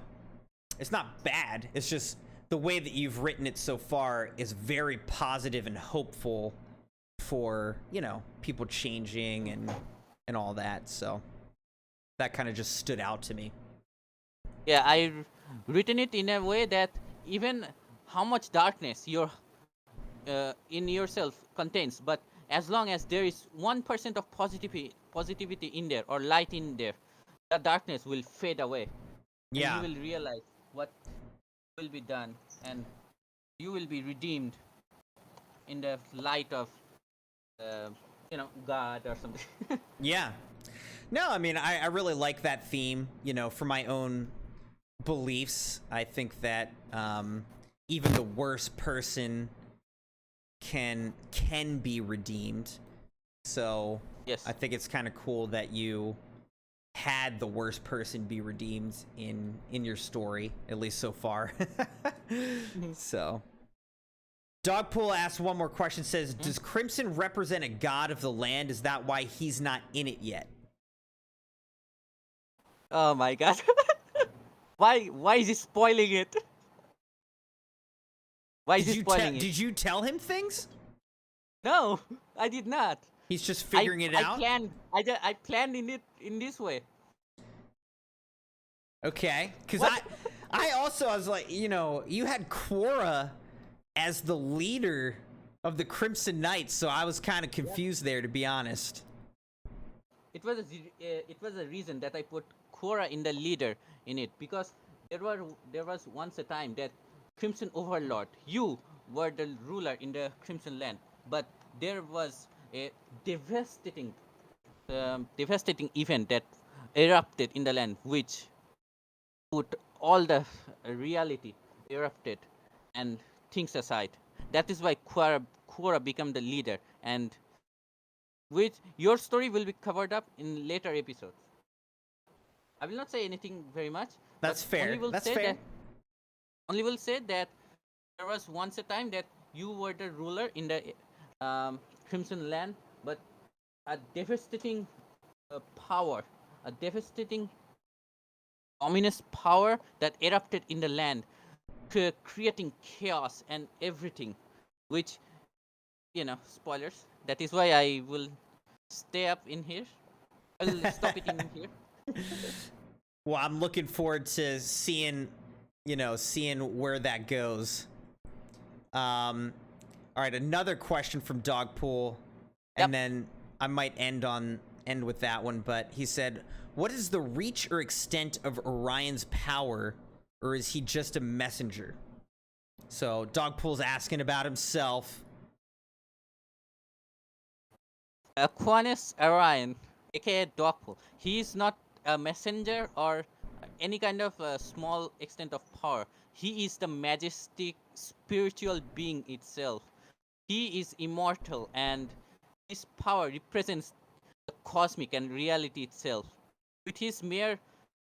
it's not bad. It's just the way that you've written it so far is very positive and hopeful for, you know, people changing and all that. So that kind of just stood out to me. Yeah, I written it in a way that even how much darkness your in yourself contains, but as long as there is 1% of positivity in there or light in there, the darkness will fade away. Yeah. And you will realize what will be done, and you will be redeemed in the light of you know, God or something. Yeah. No, I mean, I really like that theme, you know, for my own beliefs. I think that even the worst person can be redeemed. So Yes. I think it's kind of cool that you had the worst person be redeemed in your story, at least so far. So Dogpool asks one more question, says, does Crimson represent a god of the land? Is that why he's not in it yet? Oh my God. Why is he spoiling it? Why is he spoiling it? Did you tell him things? No, I did not. He's just figuring it out? I planned in this way. Okay, because I was like, you know, you had Quora as the leader of the Crimson Knights, so I was kind of confused there, to be honest. It was a reason that I put Quora in the leader in it, because there was once a time that Crimson Overlord, you were the ruler in the Crimson Land, but there was a devastating event that erupted in the land, which put all the reality erupted and things aside. That is why Quora became the leader, and which your story will be covered up in later episodes. I will not say anything very much. That's fair. Only will say that there was once a time that you were the ruler in the Crimson Land, but a devastating power, a devastating ominous power that erupted in the land, creating chaos and everything, which, you know, spoilers. That is why I will stay up in here. I'll stop it in here. Well, I'm looking forward to seeing where that goes. All right, another question from Dogpool, and then I might end with that one. But he said, "What is the reach or extent of Orion's power, or is he just a messenger?" So Dogpool's asking about himself. Aquanus Orion, aka Dogpool, he is not a messenger or any kind of small extent of power. He is the majestic spiritual being itself. He is immortal, and his power represents the cosmic and reality itself. With his mere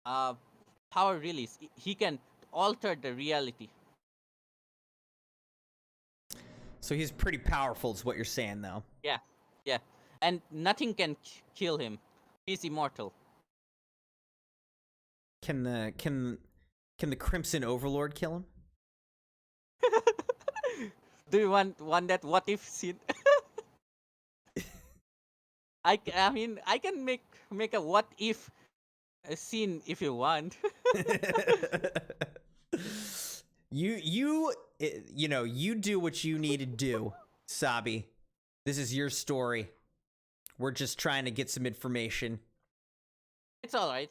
power release, he can alter the reality. So he's pretty powerful, is what you're saying, though. Yeah, and nothing can kill him. He's immortal. Can the Crimson Overlord kill him? Do you want that what if scene? I mean, I can make a what if scene if you want. You do what you need to do, Sabi. This is your story. We're just trying to get some information. It's all right.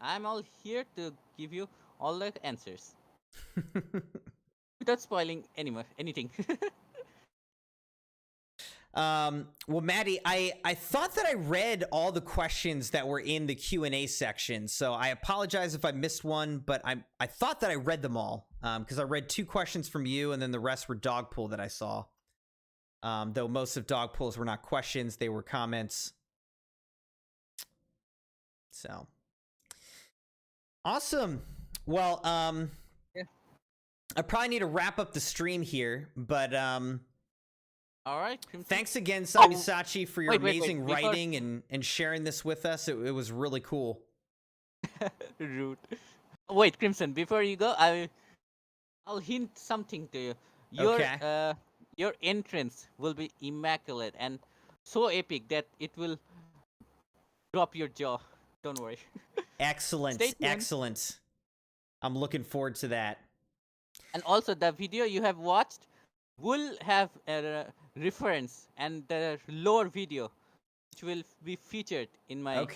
I'm all here to give you all the answers without spoiling anything. Well, Maddie, I thought that I read all the questions that were in the Q&A section, so I apologize if I missed one, but I thought that I read them all. because I read 2 questions from you, and then the rest were Dogpool that I saw. Though most of Dogpool's were not questions, they were comments. So awesome. Well, Yeah. I probably need to wrap up the stream here, but All right, Crimson. thanks again, Sabyasachi, for your wait, amazing before- writing and sharing this with us. It was really cool. Rude. Wait, Crimson. Before you go, I'll hint something to you. Your entrance will be immaculate and so epic that it will drop your jaw. Don't worry. Excellent, Stay tuned. excellent. I'm looking forward to that. And also, the video you have watched will have a reference and the lower video, which will be featured in my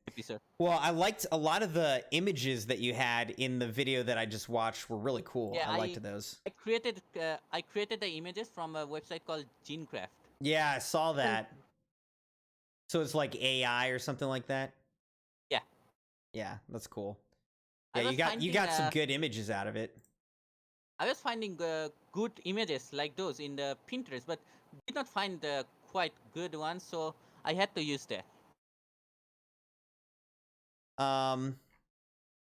episode. Well, I liked a lot of the images that you had in the video that I just watched were really cool. Yeah, I liked those. I created the images from a website called GeneCraft. Yeah, I saw that. So it's like AI or something like that? Yeah. Yeah, that's cool. I Yeah, was you got some finding, good images out of it. I was finding good images like those in the Pinterest, but did not find the quite good ones, so I had to use that.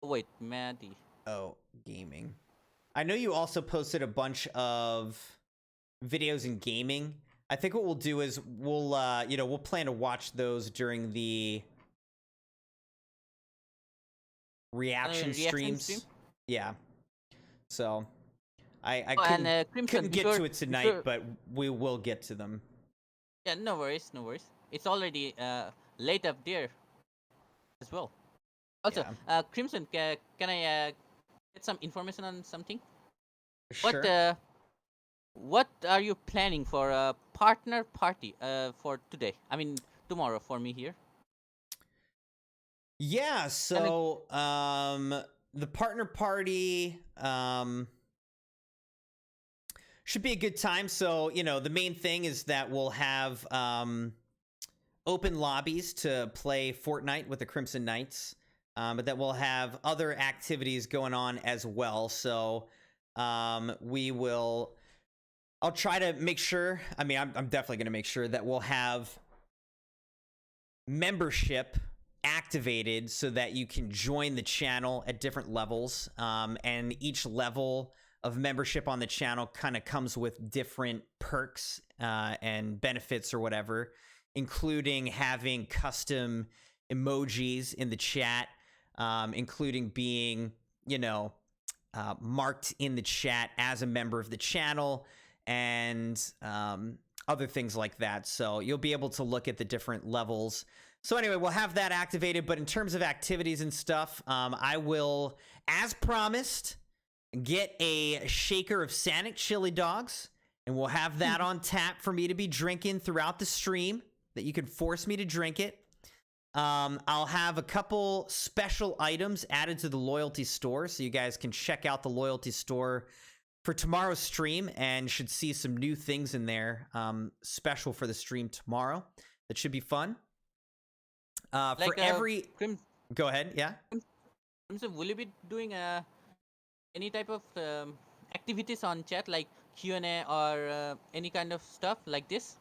Wait, Maddie. Oh, gaming. I know you also posted a bunch of videos in gaming. I think what we'll do is we'll plan to watch those during the reaction streams. Stream? Yeah. So I Crimson, couldn't get to it tonight, but we will get to them. Yeah, no worries, no worries. It's already late up there as well. Also, Crimson, can I get some information on something? Sure. What are you planning for a partner party for today? I mean, tomorrow for me here. Yeah, so the partner party should be a good time. So, the main thing is that we'll have open lobbies to play Fortnite with the Crimson Knights, but that we'll have other activities going on as well. So I'll try to make sure, I'm definitely going to make sure that we'll have membership activated so that you can join the channel at different levels, and each level of membership on the channel kind of comes with different perks and benefits or whatever, including having custom emojis in the chat, including being marked in the chat as a member of the channel, and other things like that. So you'll be able to look at the different levels. So anyway, we'll have that activated, but in terms of activities and stuff, I will, as promised, get a shaker of Sanic chili dogs, and we'll have that on tap for me to be drinking throughout the stream, that you can force me to drink it. I'll have a couple special items added to the loyalty store, so you guys can check out the loyalty store for tomorrow's stream and should see some new things in there, special for the stream tomorrow. That should be fun. For every... Go ahead, yeah? So will you be doing any type of activities on chat, like Q&A or any kind of stuff like this?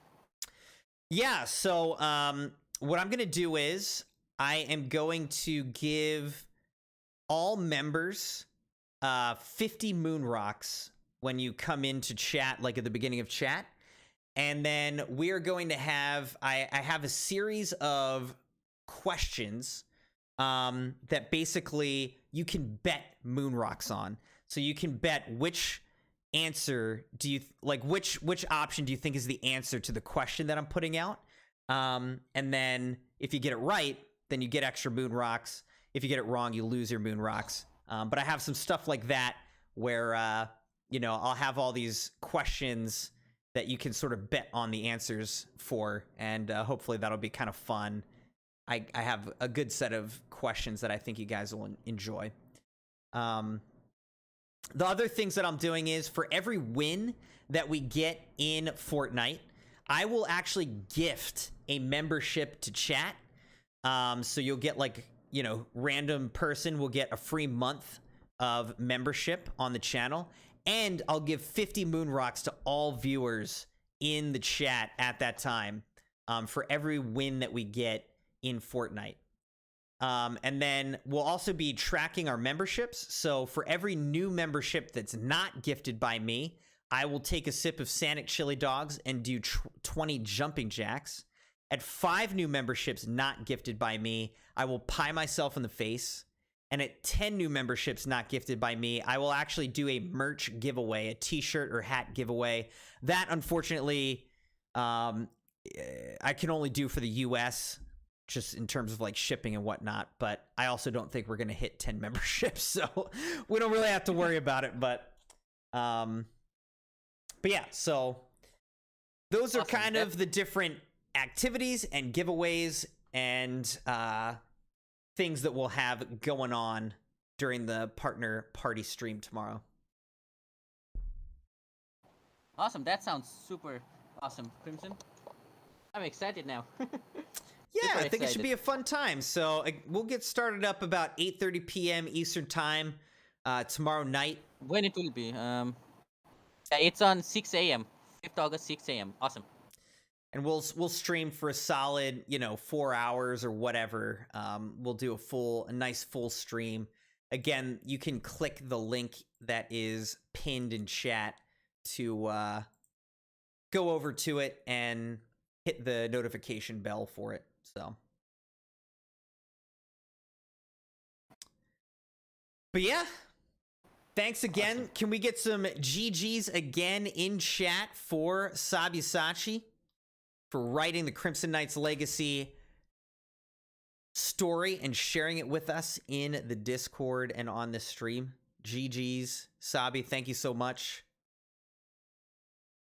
Yeah, so what I'm going to do is I am going to give all members 50 Mune Rocks when you come into chat, like at the beginning of chat. And then we are going to have, I have a series of questions that basically you can bet Mune Rocks on. So you can bet which answer do you, like which option do you think is the answer to the question that I'm putting out. And then if you get it right, then you get extra Mune Rocks. If you get it wrong, you lose your Mune Rocks. But I have some stuff like that where, I'll have all these questions that you can sort of bet on the answers for, and hopefully that'll be kind of fun. I have a good set of questions that I think you guys will enjoy. The other things that I'm doing is for every win that we get in Fortnite, I will actually gift a membership to chat. So you'll get random person will get a free month of membership on the channel, and I'll give 50 Mune Rocks to all viewers in the chat at that time for every win that we get in Fortnite. And then we'll also be tracking our memberships. So for every new membership that's not gifted by me, I will take a sip of Sanic Chili Dogs and do 20 jumping jacks. At 5 new memberships not gifted by me, I will pie myself in the face. And at 10 new memberships not gifted by me, I will actually do a merch giveaway, a t-shirt or hat giveaway. That, unfortunately, I can only do for the US, just in terms of like shipping and whatnot. But I also don't think we're going to hit 10 memberships, so we don't really have to worry about it. But yeah, so those are kind of the different activities and giveaways and things that we'll have going on during the partner party stream tomorrow. Awesome. That sounds super awesome, Crimson. I'm excited now. Yeah, I think it should be a fun time. So we'll get started up about 8:30 p.m. Eastern time tomorrow night. When it will be? It's on 6 a.m. 5th August, 6 a.m. Awesome. And we'll stream for a solid, 4 hours or whatever. We'll do a nice full stream. Again, you can click the link that is pinned in chat to go over to it and hit the notification bell for it. So, but yeah, thanks again. Awesome. Can we get some GGs again in chat for Sabyasachi for writing the Crimson Knights Legacy story and sharing it with us in the Discord and on this stream? GGs, Sabi, thank you so much.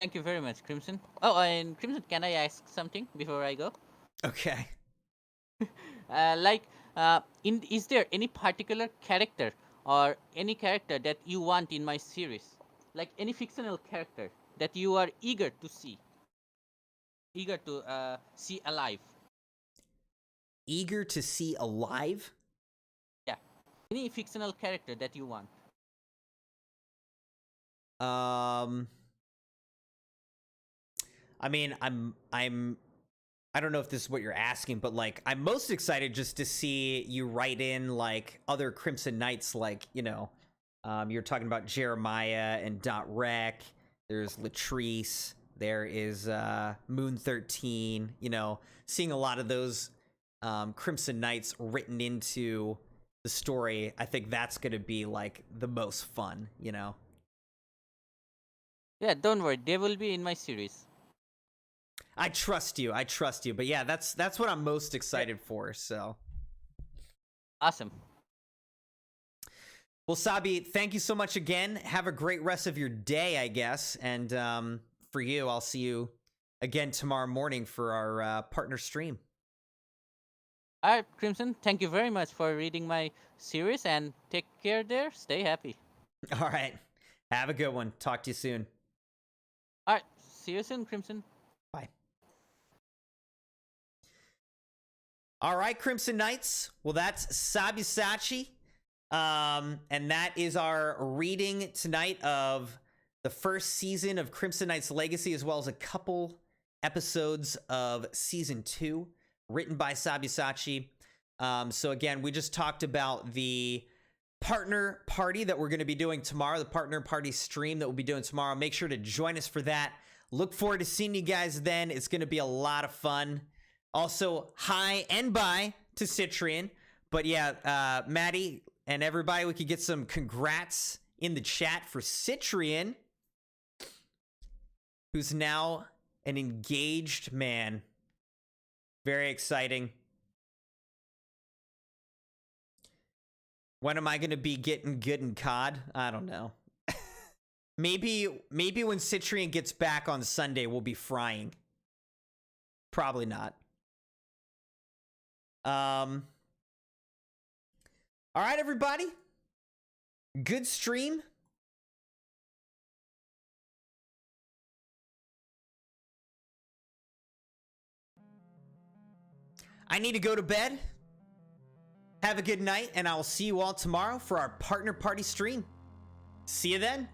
Thank you very much, Crimson. Oh, and Crimson, can I ask something before I go? Okay. Is there any particular character or any character that you want in my series? Like any fictional character that you are eager to see alive? Eager to see alive? Yeah. Any fictional character that you want? I mean, I don't know if this is what you're asking, but like, I'm most excited just to see you write in like other Crimson Knights, like, you're talking about Jeremiah and Dot Rec. There's Latrice. There is Moon 13. Seeing a lot of those Crimson Knights written into the story, I think that's going to be like the most fun, Yeah, don't worry. They will be in my series. I trust you. But yeah, that's what I'm most excited for. So awesome. Well, Sabi, thank you so much again. Have a great rest of your day, I guess. And for you, I'll see you again tomorrow morning for our partner stream. All right, Crimson. Thank you very much for reading my series, and take care there. Stay happy. All right. Have a good one. Talk to you soon. All right. See you soon, Crimson. Bye. All right, Crimson Knights. Well, that's Sabyasachi. And that is our reading tonight of the first season of Crimson Knights Legacy, as well as a couple episodes of season 2 written by Sabyasachi. So again, we just talked about the partner party that we're going to be doing tomorrow, the partner party stream that we'll be doing tomorrow. Make sure to join us for that. Look forward to seeing you guys then. It's going to be a lot of fun. Also, hi and bye to Citrian. But yeah, Maddie and everybody, we could get some congrats in the chat for Citrian, who's now an engaged man. Very exciting. When am I going to be getting good in COD? I don't know. Maybe when Citrian gets back on Sunday, we'll be frying. Probably not. All right, everybody. Good stream. I need to go to bed. Have a good night, and I will see you all tomorrow for our partner party stream. See you then.